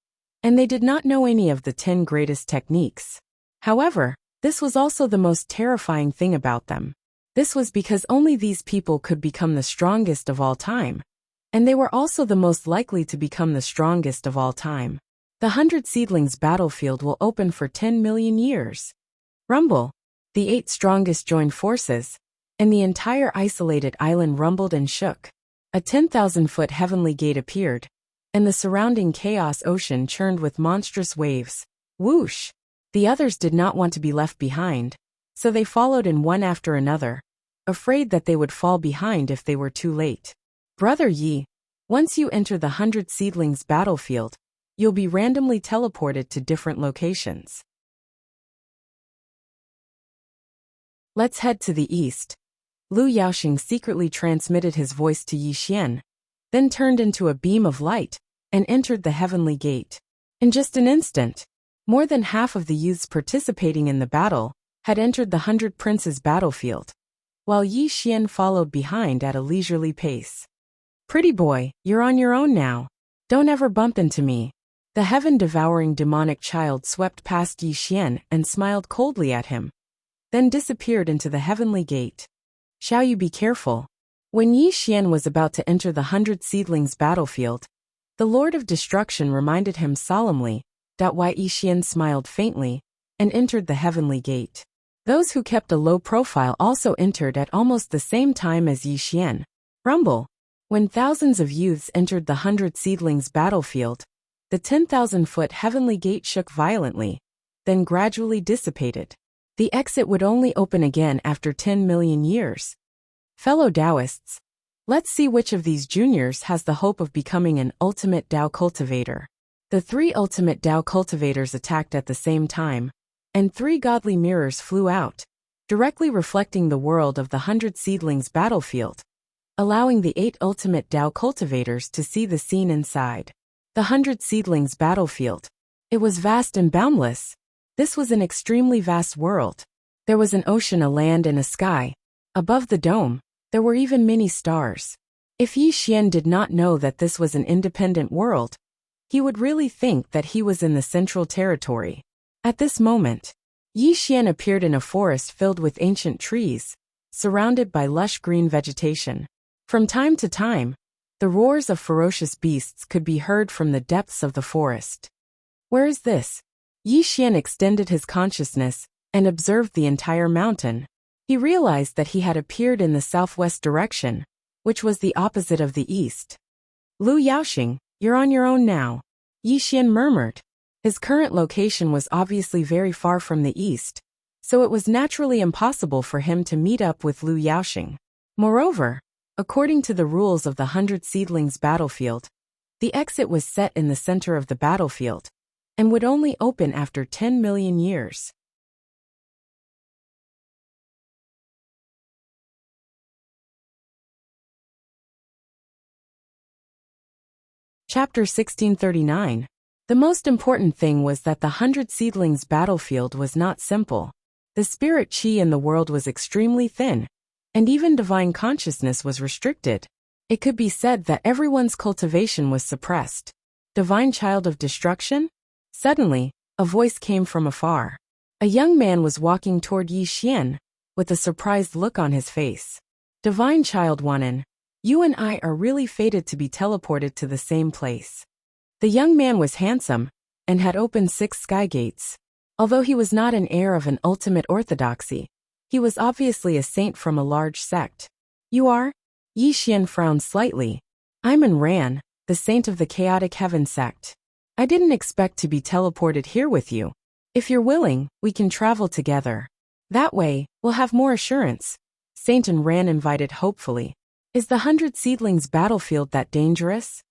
and they did not know any of the 10 greatest techniques. However, this was also the most terrifying thing about them. This was because only these people could become the strongest of all time, and they were also the most likely to become the strongest of all time. The 100 Seedlings battlefield will open for 10 million years. Rumble. The 8 strongest joined forces, and the entire isolated island rumbled and shook. A 10,000-foot heavenly gate appeared, and the surrounding chaos ocean churned with monstrous waves. Whoosh! The others did not want to be left behind, so they followed in one after another. afraid that they would fall behind if they were too late. Brother Yi, once you enter the 100 Seedlings battlefield, you'll be randomly teleported to different locations. Let's head to the east. Lu Yaoxing secretly transmitted his voice to Yi Xian, then turned into a beam of light and entered the heavenly gate. In just an instant, more than half of the youths participating in the battle had entered the 100 Princes battlefield, while Yi Xian followed behind at a leisurely pace. Pretty boy, you're on your own now. Don't ever bump into me. The heaven-devouring demonic child swept past Yi Xian and smiled coldly at him, then disappeared into the heavenly gate. Shall you be careful? When Yi Xian was about to enter the 100 Seedlings battlefield, the Lord of Destruction reminded him solemnly that Yi Xian smiled faintly and entered the heavenly gate. Those who kept a low profile also entered at almost the same time as Yi Xian. Rumble. When thousands of youths entered the 100 Seedlings battlefield, the 10,000-foot heavenly gate shook violently, then gradually dissipated. The exit would only open again after 10 million years. Fellow Taoists, let's see which of these juniors has the hope of becoming an ultimate Tao cultivator. The 3 ultimate Tao cultivators attacked at the same time, and 3 godly mirrors flew out, directly reflecting the world of the 100 Seedlings battlefield, allowing the 8 ultimate Tao cultivators to see the scene inside. The 100 Seedlings battlefield. It was vast and boundless. This was an extremely vast world. There was an ocean, a land, and a sky. Above the dome, there were even many stars. If Yi Xian did not know that this was an independent world, he would really think that he was in the Central Territory. At this moment, Yi Xian appeared in a forest filled with ancient trees, surrounded by lush green vegetation. From time to time, the roars of ferocious beasts could be heard from the depths of the forest. Where is this? Yi Xian extended his consciousness and observed the entire mountain. He realized that he had appeared in the southwest direction, which was the opposite of the east. Lu Yaoxing, you're on your own now. Yi Xian murmured. His current location was obviously very far from the east, so it was naturally impossible for him to meet up with Lu Yaoxing. Moreover, according to the rules of the 100 Seedlings battlefield, the exit was set in the center of the battlefield, and would only open after 10 million years. Chapter 1639. The most important thing was that the 100 Seedlings battlefield was not simple. The spirit chi in the world was extremely thin, and even divine consciousness was restricted. It could be said that everyone's cultivation was suppressed. Divine child of destruction? Suddenly, a voice came from afar. A young man was walking toward Yi Xian, with a surprised look on his face. Divine child Wanan, you and I are really fated to be teleported to the same place. The young man was handsome, and had opened 6 sky gates. Although he was not an heir of an ultimate orthodoxy, he was obviously a saint from a large sect. You are? Yi Xian frowned slightly. I'm an Ran, the saint of the chaotic heaven sect. I didn't expect to be teleported here with you. If you're willing, we can travel together. That way, we'll have more assurance. Saint and Ran invited hopefully. Is the 100 Seedlings battlefield that dangerous?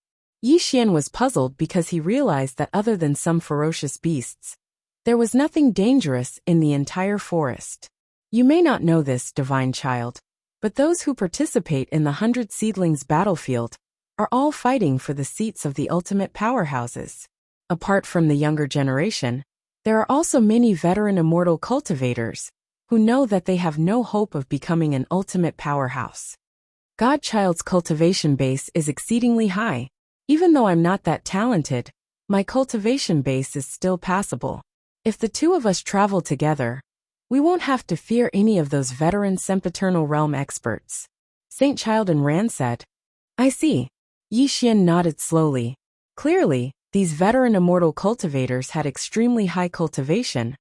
Yi Xian was puzzled because he realized that other than some ferocious beasts, there was nothing dangerous in the entire forest. You may not know this, divine child, but those who participate in the 100 Seedlings battlefield are all fighting for the seats of the ultimate powerhouses. Apart from the younger generation, there are also many veteran immortal cultivators who know that they have no hope of becoming an ultimate powerhouse. Godchild's cultivation base is exceedingly high. Even though I'm not that talented, my cultivation base is still passable. If the two of us travel together, we won't have to fear any of those veteran sempiternal realm experts. Saint Child and Ran said. I see. Yi Xian nodded slowly. Clearly, these veteran immortal cultivators had extremely high cultivation,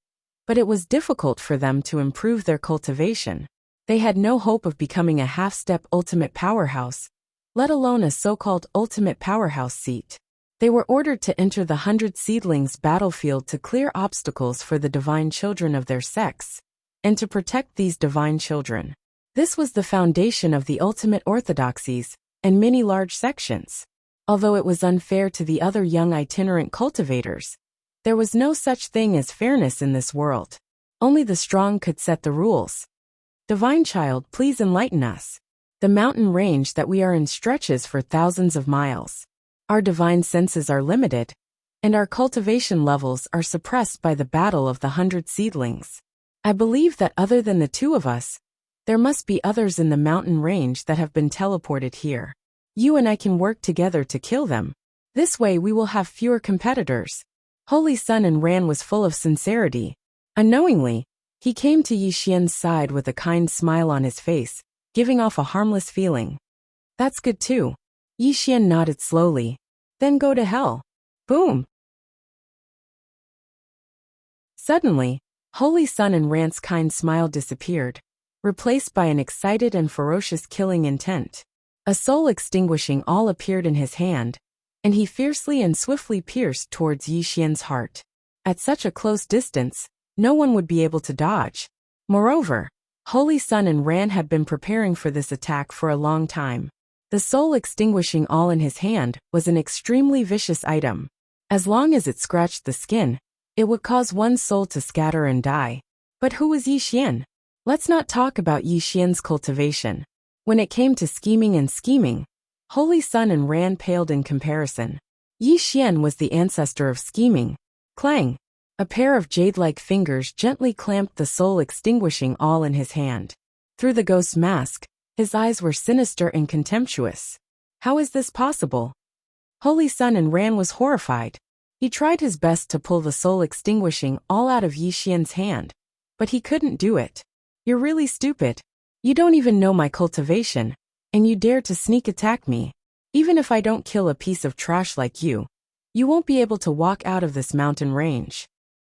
but it was difficult for them to improve their cultivation. They had no hope of becoming a half-step ultimate powerhouse, let alone a so-called ultimate powerhouse seat. They were ordered to enter the 100 Seedlings battlefield to clear obstacles for the divine children of their sex, and to protect these divine children. This was the foundation of the ultimate orthodoxies, and many large sections. Although it was unfair to the other young itinerant cultivators, there was no such thing as fairness in this world. Only the strong could set the rules. Divine Child, please enlighten us. The mountain range that we are in stretches for thousands of miles. Our divine senses are limited, and our cultivation levels are suppressed by the battle of the 100 seedlings. I believe that other than the two of us, there must be others in the mountain range that have been teleported here. You and I can work together to kill them. This way we will have fewer competitors. Holy Sun and Ran was full of sincerity. Unknowingly, he came to Yi Xian's side with a kind smile on his face, giving off a harmless feeling. That's good too. Yi Xian nodded slowly. Then go to hell. Boom. Suddenly, Holy Sun and Ran's kind smile disappeared, replaced by an excited and ferocious killing intent. A soul extinguishing all appeared in his hand, and he fiercely and swiftly pierced towards Yi Xian's heart. At such a close distance, no one would be able to dodge. Moreover, Holy Sun and Ran had been preparing for this attack for a long time. The soul extinguishing all in his hand was an extremely vicious item. As long as it scratched the skin, it would cause one soul to scatter and die. But who was Yi Xian? Let's not talk about Yi Xian's cultivation. When it came to scheming, Holy Sun and Ran paled in comparison. Yi Xian was the ancestor of scheming. Clang! A pair of jade-like fingers gently clamped the soul extinguishing all in his hand. Through the ghost's mask, his eyes were sinister and contemptuous. How is this possible? Holy Sun and Ran was horrified. He tried his best to pull the soul extinguishing all out of Yi Xian's hand, but he couldn't do it. You're really stupid. You don't even know my cultivation, and you dare to sneak attack me. Even if I don't kill a piece of trash like you, you won't be able to walk out of this mountain range.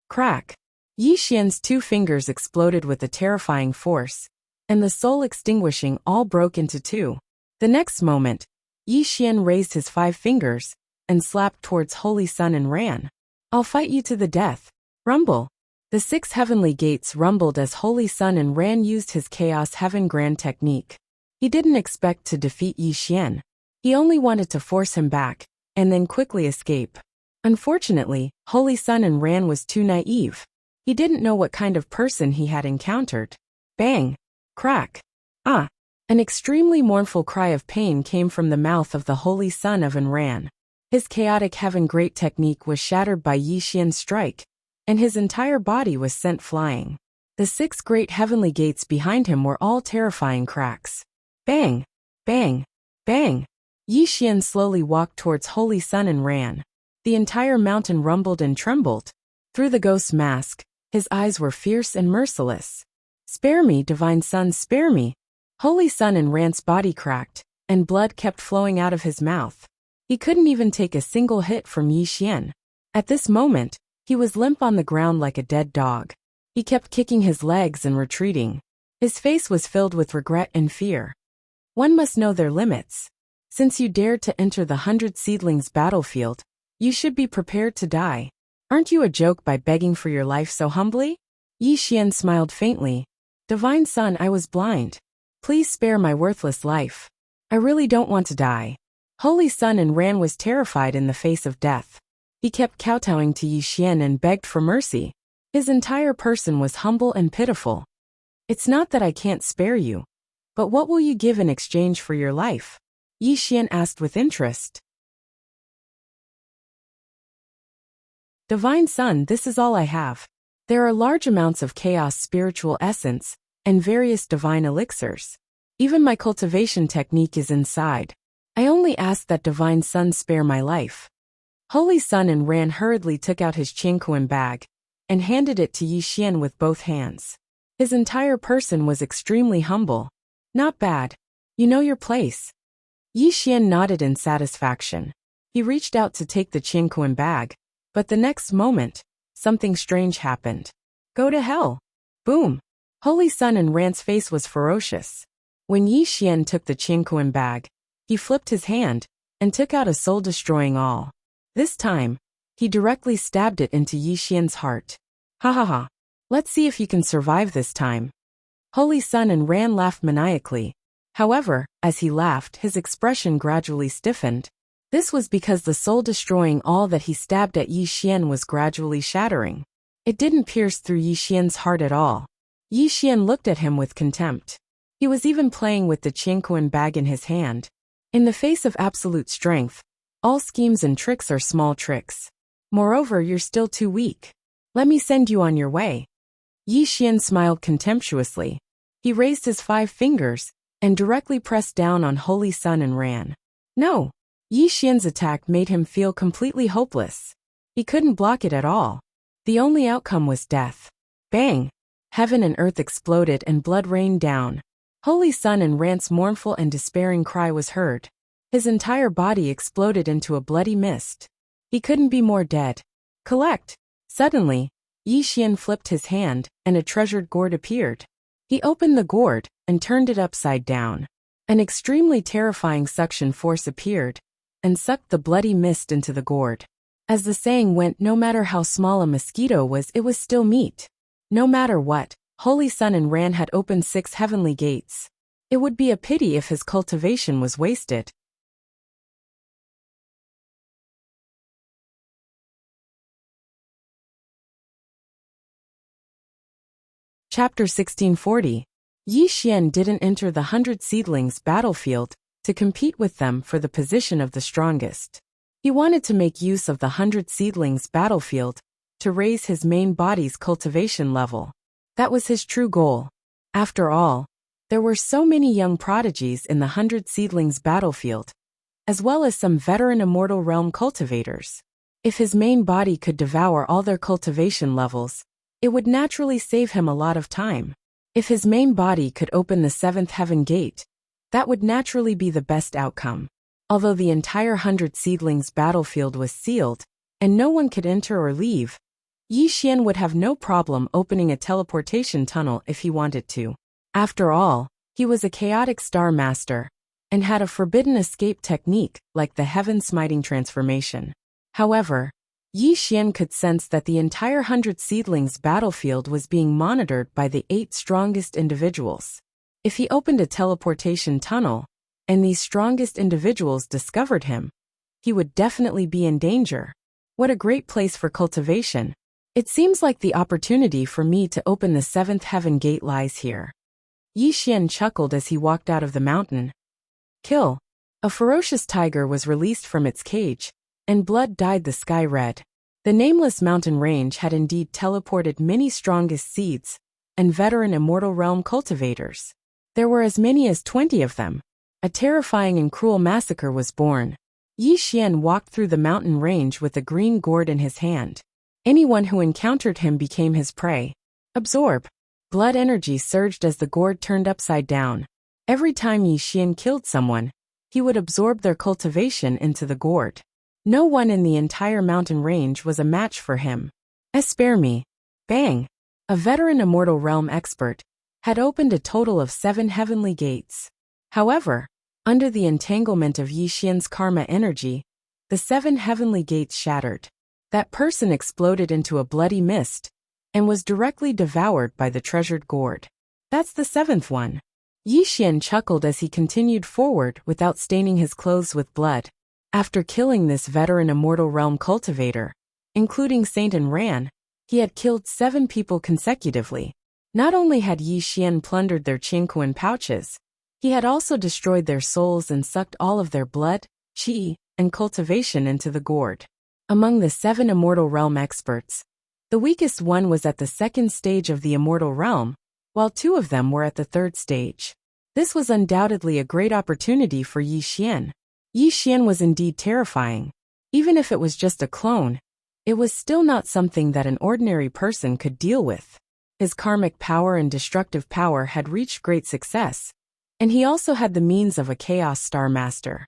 Crack! Yi Xian's 2 fingers exploded with a terrifying force, and the soul extinguishing all broke into 2. The next moment, Yi Xian raised his 5 fingers and slapped towards Holy Sun and Ran. I'll fight you to the death. Rumble! The 6 heavenly gates rumbled as Holy Sun and Ran used his Chaos Heaven Grand technique. He didn't expect to defeat Yi Xian. He only wanted to force him back, and then quickly escape. Unfortunately, Holy Sun and Ran was too naive. He didn't know what kind of person he had encountered. Bang! Crack! Ah! An extremely mournful cry of pain came from the mouth of the Holy Son of Ran. His chaotic heaven great technique was shattered by Yi Xian's strike, and his entire body was sent flying. The 6 great heavenly gates behind him were all terrifying cracks. Bang! Bang! Bang! Yi Xian slowly walked towards Holy Sun and Ran. The entire mountain rumbled and trembled. Through the ghost's mask, his eyes were fierce and merciless. Spare me, Divine Sun, spare me! Holy Sun and Ran's body cracked, and blood kept flowing out of his mouth. He couldn't even take a single hit from Yi Xian. At this moment, he was limp on the ground like a dead dog. He kept kicking his legs and retreating. His face was filled with regret and fear. One must know their limits. Since you dared to enter the 100 seedlings battlefield, you should be prepared to die. Aren't you a joke by begging for your life so humbly? Yi Xian smiled faintly. Divine Sun, I was blind. Please spare my worthless life. I really don't want to die. Holy Sun and Ran was terrified in the face of death. He kept kowtowing to Yi Xian and begged for mercy. His entire person was humble and pitiful. It's not that I can't spare you, but what will you give in exchange for your life? Yi Xian asked with interest. Divine Sun, this is all I have. There are large amounts of chaos spiritual essence, and various divine elixirs. Even my cultivation technique is inside. I only ask that Divine Sun spare my life. Holy Sun and Ran hurriedly took out his Qingquan bag, and handed it to Yi Xian with both hands. His entire person was extremely humble. Not bad. You know your place. Yi Xian nodded in satisfaction. He reached out to take the Qingquan bag, but the next moment, something strange happened. Go to hell. Boom. Holy Sun and Ran's face was ferocious. When Yi Xian took the Qingquan bag, he flipped his hand, and took out a soul-destroying all. This time, he directly stabbed it into Yi Xian's heart. Ha ha ha. Let's see if you can survive this time. Holy Sun and Ran laughed maniacally. However, as he laughed, his expression gradually stiffened. This was because the soul-destroying all that he stabbed at Yi Xian was gradually shattering. It didn't pierce through Yi Xian's heart at all. Yi Xian looked at him with contempt. He was even playing with the Qianquan bag in his hand. In the face of absolute strength, all schemes and tricks are small tricks. Moreover, you're still too weak. Let me send you on your way. Yi Xian smiled contemptuously. He raised his 5 fingers and directly pressed down on Holy Sun and ran. No. Yi Xian's attack made him feel completely hopeless. He couldn't block it at all. The only outcome was death. Bang! Heaven and earth exploded and blood rained down. Holy Sun and Ran's mournful and despairing cry was heard. His entire body exploded into a bloody mist. He couldn't be more dead. Collect! Suddenly, Yi Xian flipped his hand, and a treasured gourd appeared. He opened the gourd, and turned it upside down. An extremely terrifying suction force appeared, and sucked the bloody mist into the gourd. As the saying went, no matter how small a mosquito was, it was still meat. No matter what, Holy Sun and Ran had opened 6 heavenly gates. It would be a pity if his cultivation was wasted. Chapter 1640. Yi Xian didn't enter the 100 Seedlings battlefield to compete with them for the position of the strongest. He wanted to make use of the 100 Seedlings battlefield to raise his main body's cultivation level. That was his true goal. After all, there were so many young prodigies in the 100 Seedlings battlefield, as well as some veteran Immortal Realm cultivators. If his main body could devour all their cultivation levels, it would naturally save him a lot of time. If his main body could open the 7th heaven gate, that would naturally be the best outcome. Although the entire 100 Seedlings battlefield was sealed, and no one could enter or leave, Yi Xian would have no problem opening a teleportation tunnel if he wanted to. After all, he was a chaotic star master, and had a forbidden escape technique like the heaven-smiting transformation. However, Yi Xian could sense that the entire 100 Seedlings battlefield was being monitored by the 8 strongest individuals. If he opened a teleportation tunnel, and these strongest individuals discovered him, he would definitely be in danger. What a great place for cultivation. It seems like the opportunity for me to open the 7th heaven gate lies here. Yi Xian chuckled as he walked out of the mountain. Kill. A ferocious tiger was released from its cage, and blood dyed the sky red. The nameless mountain range had indeed teleported many strongest seeds and veteran Immortal Realm cultivators. There were as many as 20 of them. A terrifying and cruel massacre was born. Yi Xian walked through the mountain range with a green gourd in his hand. Anyone who encountered him became his prey. Absorb. Blood energy surged as the gourd turned upside down. Every time Yi Xian killed someone, he would absorb their cultivation into the gourd. No one in the entire mountain range was a match for him. Spare me. Bang! A veteran Immortal Realm expert had opened a total of 7 heavenly gates. However, under the entanglement of Yi Xian's karma energy, the 7 heavenly gates shattered. That person exploded into a bloody mist, and was directly devoured by the treasured gourd. That's the 7th one. Yi Xian chuckled as he continued forward without staining his clothes with blood. After killing this veteran Immortal Realm cultivator, including Saint and Ran, he had killed 7 people consecutively. Not only had Yi Xian plundered their Qianquan pouches, he had also destroyed their souls and sucked all of their blood, qi, and cultivation into the gourd. Among the 7 Immortal Realm experts, the weakest one was at the 2nd stage of the Immortal Realm, while 2 of them were at the 3rd stage. This was undoubtedly a great opportunity for Yi Xian. Yi Xian was indeed terrifying. Even if it was just a clone, it was still not something that an ordinary person could deal with. His karmic power and destructive power had reached great success, and he also had the means of a Chaos Star Master.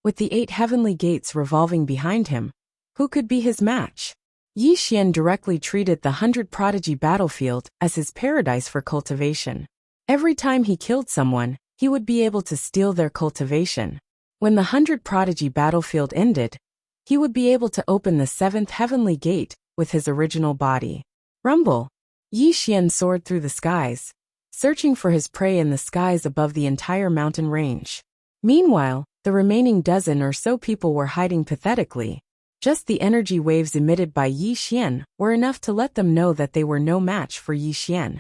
With the 8 heavenly gates revolving behind him, who could be his match? Yi Xian directly treated the 100 Prodigy battlefield as his paradise for cultivation. Every time he killed someone, he would be able to steal their cultivation. When the 100 Prodigy battlefield ended, he would be able to open the 7th heavenly gate with his original body. Rumble! Yi Xian soared through the skies, searching for his prey in the skies above the entire mountain range. Meanwhile, the remaining dozen or so people were hiding pathetically. Just the energy waves emitted by Yi Xian were enough to let them know that they were no match for Yi Xian.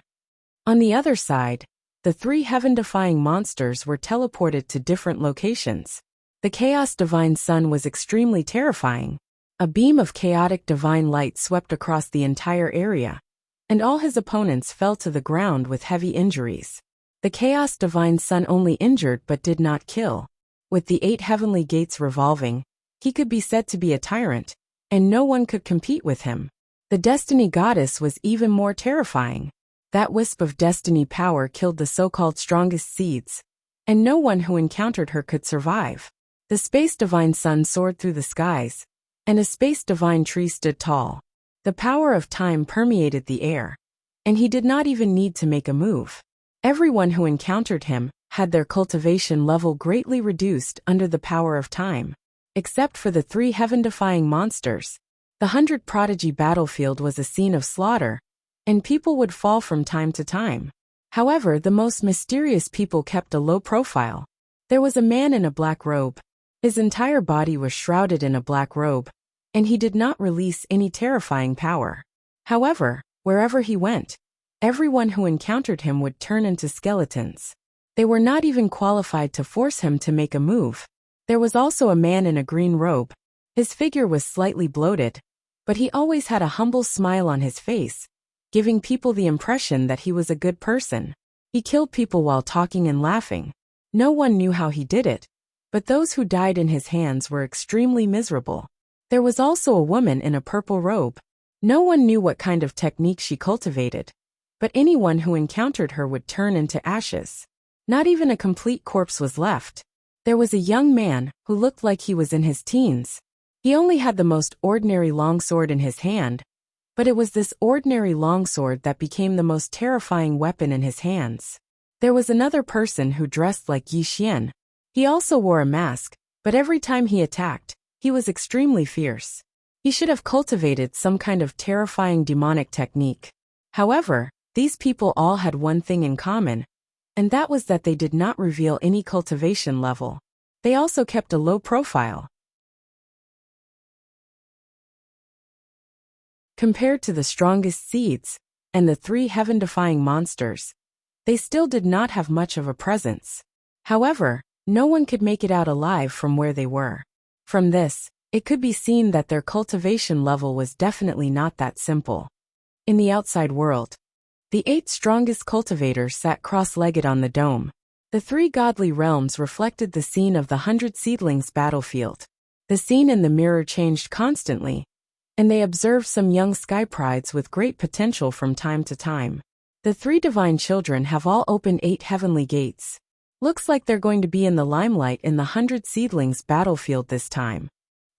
On the other side, the three heaven-defying monsters were teleported to different locations. The Chaos Divine Sun was extremely terrifying. A beam of chaotic divine light swept across the entire area, and all his opponents fell to the ground with heavy injuries. The Chaos Divine Sun only injured but did not kill. With the 8 heavenly gates revolving, he could be said to be a tyrant, and no one could compete with him. The Destiny Goddess was even more terrifying. That wisp of destiny power killed the so-called strongest seeds, and no one who encountered her could survive. The Space Divine Sun soared through the skies, and a Space Divine Tree stood tall. The power of time permeated the air, and he did not even need to make a move. Everyone who encountered him had their cultivation level greatly reduced under the power of time. Except for the 3 heaven-defying monsters, the 100 Prodigy battlefield was a scene of slaughter, and people would fall from time to time. However, the most mysterious people kept a low profile. There was a man in a black robe. His entire body was shrouded in a black robe, and he did not release any terrifying power. However, wherever he went, everyone who encountered him would turn into skeletons. They were not even qualified to force him to make a move. There was also a man in a green robe. His figure was slightly bloated, but he always had a humble smile on his face, giving people the impression that he was a good person. He killed people while talking and laughing. No one knew how he did it, but those who died in his hands were extremely miserable. There was also a woman in a purple robe. No one knew what kind of technique she cultivated, but anyone who encountered her would turn into ashes. Not even a complete corpse was left. There was a young man who looked like he was in his teens. He only had the most ordinary longsword in his hand, but it was this ordinary longsword that became the most terrifying weapon in his hands. There was another person who dressed like Yi Xian. He also wore a mask, but every time he attacked, he was extremely fierce. He should have cultivated some kind of terrifying demonic technique. However, these people all had one thing in common, and that was that they did not reveal any cultivation level. They also kept a low profile. Compared to the strongest seeds and the 3 heaven-defying monsters, they still did not have much of a presence. However, no one could make it out alive from where they were. From this, it could be seen that their cultivation level was definitely not that simple. In the outside world, the 8 strongest cultivators sat cross-legged on the dome. The 3 godly realms reflected the scene of the 100 seedlings battlefield. The scene in the mirror changed constantly, and they observed some young sky prides with great potential from time to time. The 3 divine children have all opened 8 heavenly gates. Looks like they're going to be in the limelight in the 100 seedlings battlefield this time.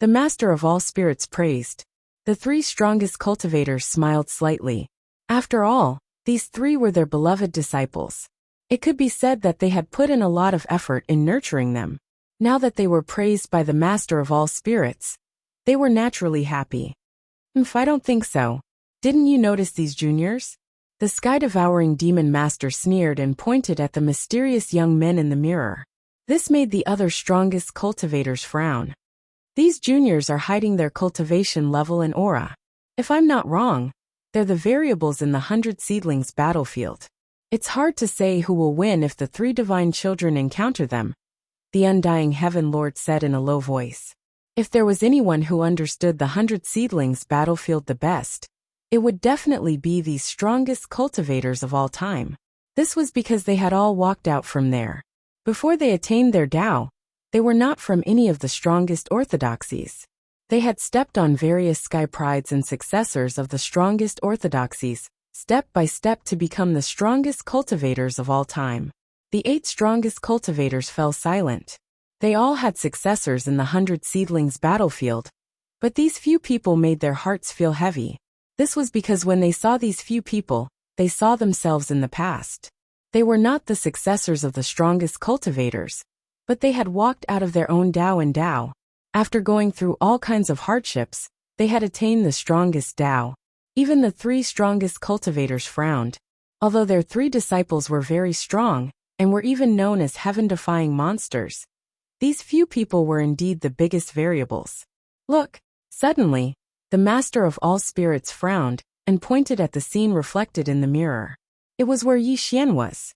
The Master of all spirits praised. The 3 strongest cultivators smiled slightly. After all, these 3 were their beloved disciples. It could be said that they had put in a lot of effort in nurturing them. Now that they were praised by the Master of all spirits, they were naturally happy. I don't think so. Didn't you notice these juniors? The sky-devouring demon master sneered and pointed at the mysterious young men in the mirror. This made the other strongest cultivators frown. These juniors are hiding their cultivation level and aura. If I'm not wrong, they're the variables in the 100 seedlings battlefield. It's hard to say who will win if the 3 divine children encounter them, the undying Heaven Lord said in a low voice. If there was anyone who understood the 100 seedlings battlefield the best, it would definitely be these strongest cultivators of all time. This was because they had all walked out from there. Before they attained their Tao, they were not from any of the strongest orthodoxies. They had stepped on various sky prides and successors of the strongest orthodoxies, step by step to become the strongest cultivators of all time. The 8 strongest cultivators fell silent. They all had successors in the 100 seedlings battlefield, but these few people made their hearts feel heavy. This was because when they saw these few people, they saw themselves in the past. They were not the successors of the strongest cultivators, but they had walked out of their own Tao and Tao. After going through all kinds of hardships, They had attained the strongest Tao. Even the 3 strongest cultivators frowned. Although their 3 disciples were very strong, and were even known as heaven-defying monsters, these few people were indeed the biggest variables. Look! Suddenly, the master of all spirits frowned, and pointed at the scene reflected in the mirror. It was where Yi Xian was.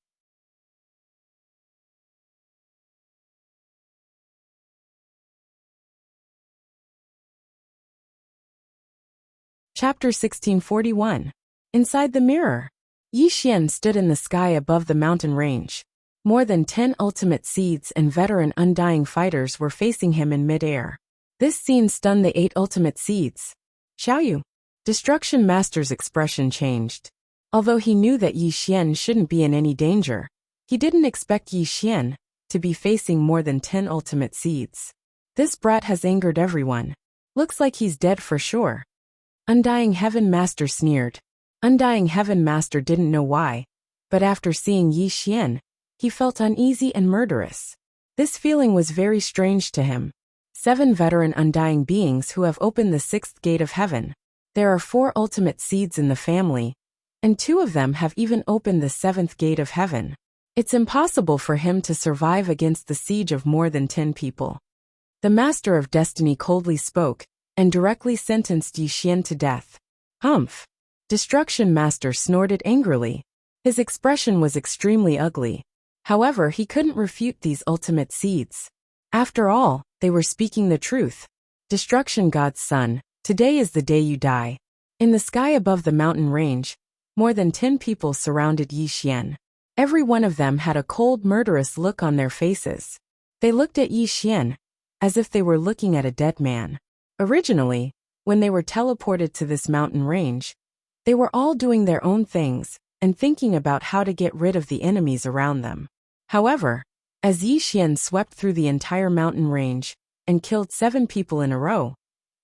Chapter 1641. Inside the mirror. Yi Xian stood in the sky above the mountain range. More than 10 ultimate seeds and veteran undying fighters were facing him in mid-air. This scene stunned the 8 ultimate seeds. Xiaoyu. Destruction Master's expression changed. Although he knew that Yi Xian shouldn't be in any danger, he didn't expect Yi Xian to be facing more than 10 ultimate seeds. This brat has angered everyone. Looks like he's dead for sure. Undying Heaven Master sneered. Undying Heaven Master didn't know why, but after seeing Yi Xian, he felt uneasy and murderous. This feeling was very strange to him. 7 veteran undying beings who have opened the 6th gate of heaven. There are 4 ultimate seeds in the family, and 2 of them have even opened the 7th gate of heaven. It's impossible for him to survive against the siege of more than 10 people. The Master of Destiny coldly spoke, and directly sentenced Yi Xian to death. Humph! Destruction Master snorted angrily. His expression was extremely ugly. However, he couldn't refute these ultimate seeds. After all, they were speaking the truth. Destruction God's son, today is the day you die. In the sky above the mountain range, more than 10 people surrounded Yi Xian. Every one of them had a cold, murderous look on their faces. They looked at Yi Xian, as if they were looking at a dead man. Originally, when they were teleported to this mountain range, they were all doing their own things and thinking about how to get rid of the enemies around them. However, as Yi Xian swept through the entire mountain range and killed 7 people in a row,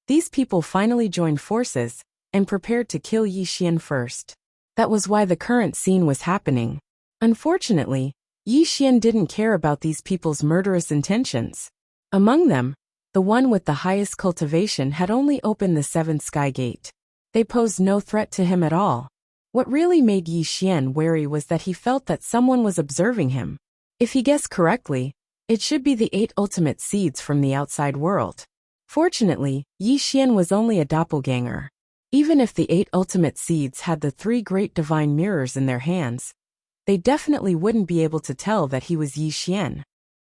these people finally joined forces and prepared to kill Yi Xian first. That was why the current scene was happening. Unfortunately, Yi Xian didn't care about these people's murderous intentions. Among them, the one with the highest cultivation had only opened the 7th sky gate. They posed no threat to him at all. What really made Yi Xian wary was that he felt that someone was observing him. If he guessed correctly, it should be the 8 ultimate seeds from the outside world. Fortunately, Yi Xian was only a doppelganger. Even if the 8 ultimate seeds had the 3 great divine mirrors in their hands, they definitely wouldn't be able to tell that he was Yi Xian.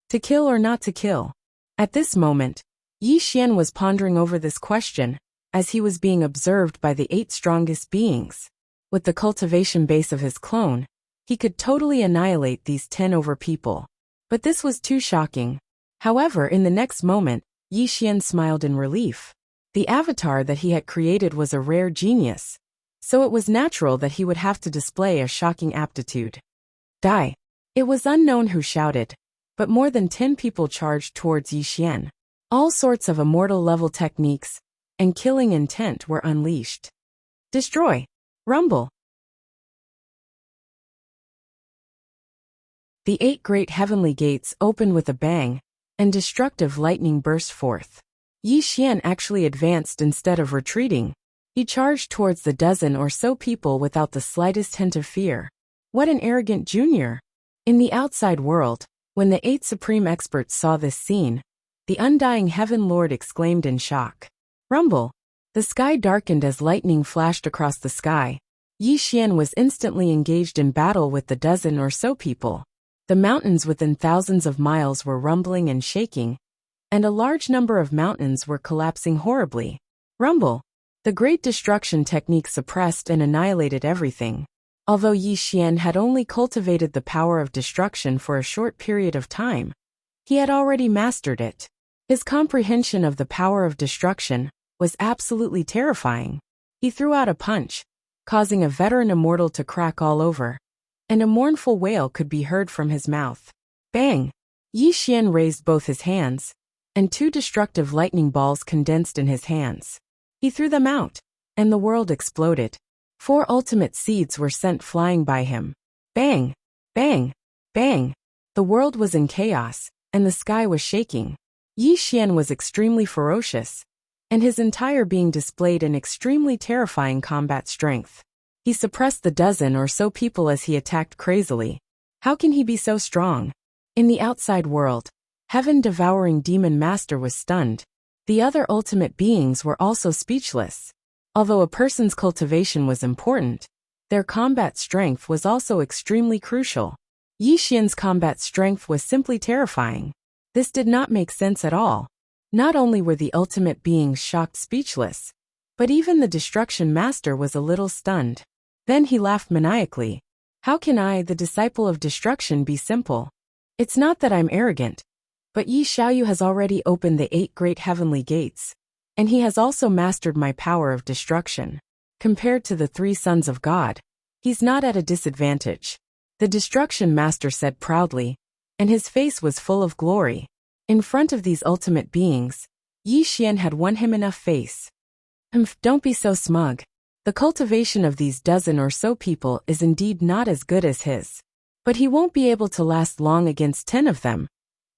To kill or not to kill? At this moment, Yi Xian was pondering over this question, as he was being observed by the 8 strongest beings. With the cultivation base of his clone, he could totally annihilate these 10 over people. But this was too shocking. However, in the next moment, Yi Xian smiled in relief. The avatar that he had created was a rare genius, so it was natural that he would have to display a shocking aptitude. Die! It was unknown who shouted, but more than 10 people charged towards Yi Xian. All sorts of immortal level techniques and killing intent were unleashed. Destroy! Rumble! The 8 great heavenly gates opened with a bang, and destructive lightning burst forth. Yi Xian actually advanced instead of retreating. He charged towards the dozen or so people without the slightest hint of fear. What an arrogant junior! In the outside world, when the 8 supreme experts saw this scene, the undying Heaven Lord exclaimed in shock. Rumble! The sky darkened as lightning flashed across the sky. Yi Xian was instantly engaged in battle with the dozen or so people. The mountains within thousands of miles were rumbling and shaking, and a large number of mountains were collapsing horribly. Rumble! The great destruction technique suppressed and annihilated everything. Although Yi Xian had only cultivated the power of destruction for a short period of time, he had already mastered it. His comprehension of the power of destruction was absolutely terrifying. He threw out a punch, causing a veteran immortal to crack all over, and a mournful wail could be heard from his mouth. Bang! Yi Xian raised both his hands, and 2 destructive lightning balls condensed in his hands. He threw them out, and the world exploded. 4 ultimate seeds were sent flying by him. Bang! Bang! Bang! The world was in chaos, and the sky was shaking. Yi Xian was extremely ferocious, and his entire being displayed an extremely terrifying combat strength. He suppressed the dozen or so people as he attacked crazily. How can he be so strong? In the outside world, heaven-devouring demon master was stunned. The other ultimate beings were also speechless. Although a person's cultivation was important, their combat strength was also extremely crucial. Yi Xian's combat strength was simply terrifying. This did not make sense at all. Not only were the ultimate beings shocked speechless, but even the destruction master was a little stunned. Then he laughed maniacally. How can I, the disciple of destruction, be simple? It's not that I'm arrogant, but Yi Xiaoyu has already opened the 8 great heavenly gates, and he has also mastered my power of destruction. Compared to the 3 sons of God, he's not at a disadvantage. The destruction master said proudly, and his face was full of glory. In front of these ultimate beings, Yi Xian had won him enough face. Don't be so smug. The cultivation of these dozen or so people is indeed not as good as his. But he won't be able to last long against 10 of them,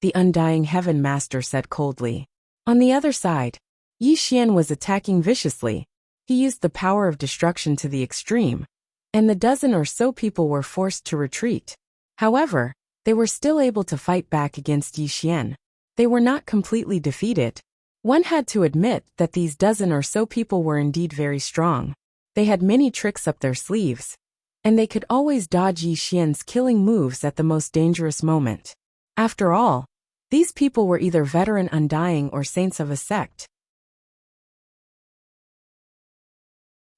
the undying heaven master said coldly. On the other side, Yi Xian was attacking viciously. He used the power of destruction to the extreme, and the dozen or so people were forced to retreat. However, they were still able to fight back against Yi Xian. They were not completely defeated. One had to admit that these dozen or so people were indeed very strong. They had many tricks up their sleeves, and they could always dodge Yi Xian's killing moves at the most dangerous moment. After all, these people were either veteran undying or saints of a sect.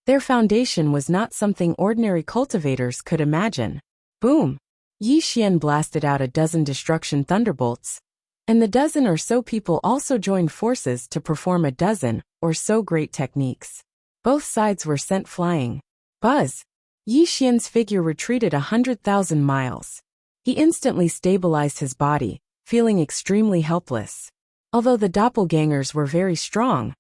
Their foundation was not something ordinary cultivators could imagine. Boom! Yi Xian blasted out a dozen destruction thunderbolts, and the dozen or so people also joined forces to perform a dozen or so great techniques. Both sides were sent flying. Buzz! Yi Xian's figure retreated 100,000 miles. He instantly stabilized his body, feeling extremely helpless. Although the doppelgangers were very strong,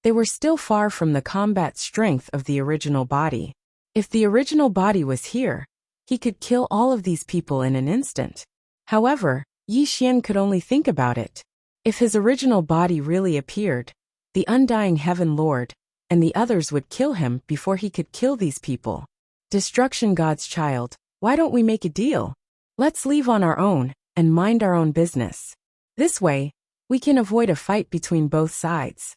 they were still far from the combat strength of the original body. If the original body was here, he could kill all of these people in an instant. However, Yi Xian could only think about it. If his original body really appeared, the undying heaven lord and the others would kill him before he could kill these people. Destruction God's child, why don't we make a deal? Let's leave on our own and mind our own business. This way, we can avoid a fight between both sides.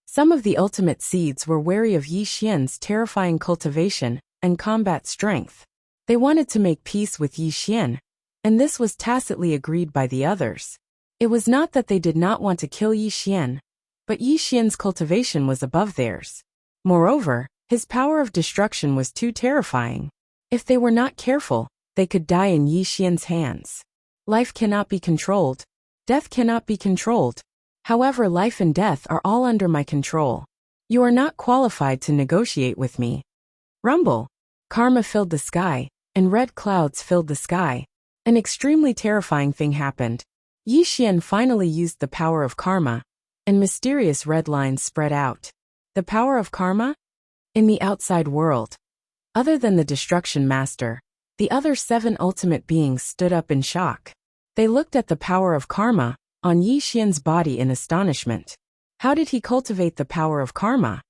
Some of the ultimate seeds were wary of Yi Xian's terrifying cultivation and combat strength. They wanted to make peace with Yi Xian, and this was tacitly agreed by the others. It was not that they did not want to kill Yi Xian, but Yi Xian's cultivation was above theirs. Moreover, his power of destruction was too terrifying. If they were not careful, they could die in Yi Xian's hands. Life cannot be controlled. Death cannot be controlled. However, life and death are all under my control. You are not qualified to negotiate with me. Rumble! Karma filled the sky, and red clouds filled the sky. An extremely terrifying thing happened. Yi Xian finally used the power of karma, and mysterious red lines spread out. The power of karma? In the outside world, other than the destruction master, the other 7 ultimate beings stood up in shock. They looked at the power of karma on Yi Xian's body in astonishment. How did he cultivate the power of karma?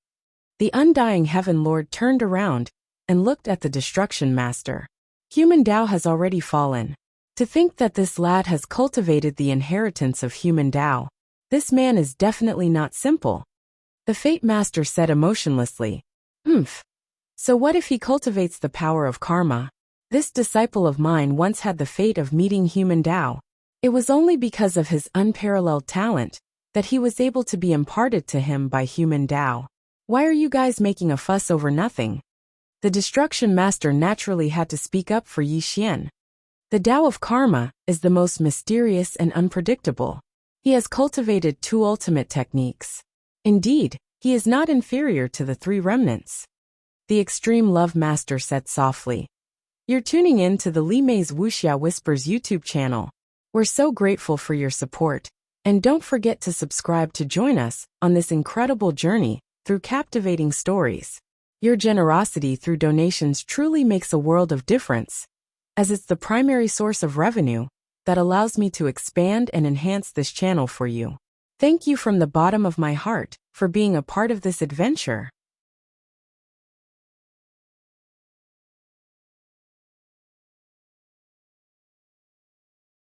The undying heaven lord turned around and looked at the destruction master. Human Tao has already fallen. To think that this lad has cultivated the inheritance of human Tao. This man is definitely not simple. The Fate Master said emotionlessly. So what if he cultivates the power of karma? This disciple of mine once had the fate of meeting human Tao. It was only because of his unparalleled talent that he was able to be imparted to him by human Tao. Why are you guys making a fuss over nothing? The destruction master naturally had to speak up for Yi Xian. The Tao of karma is the most mysterious and unpredictable. He has cultivated 2 ultimate techniques. Indeed, he is not inferior to the 3 remnants. The Extreme Love Master said softly. You're tuning in to the Li Mei's Wuxia Whispers YouTube channel. We're so grateful for your support, and don't forget to subscribe to join us on this incredible journey through captivating stories. Your generosity through donations truly makes a world of difference, as it's the primary source of revenue that allows me to expand and enhance this channel for you. Thank you from the bottom of my heart for being a part of this adventure.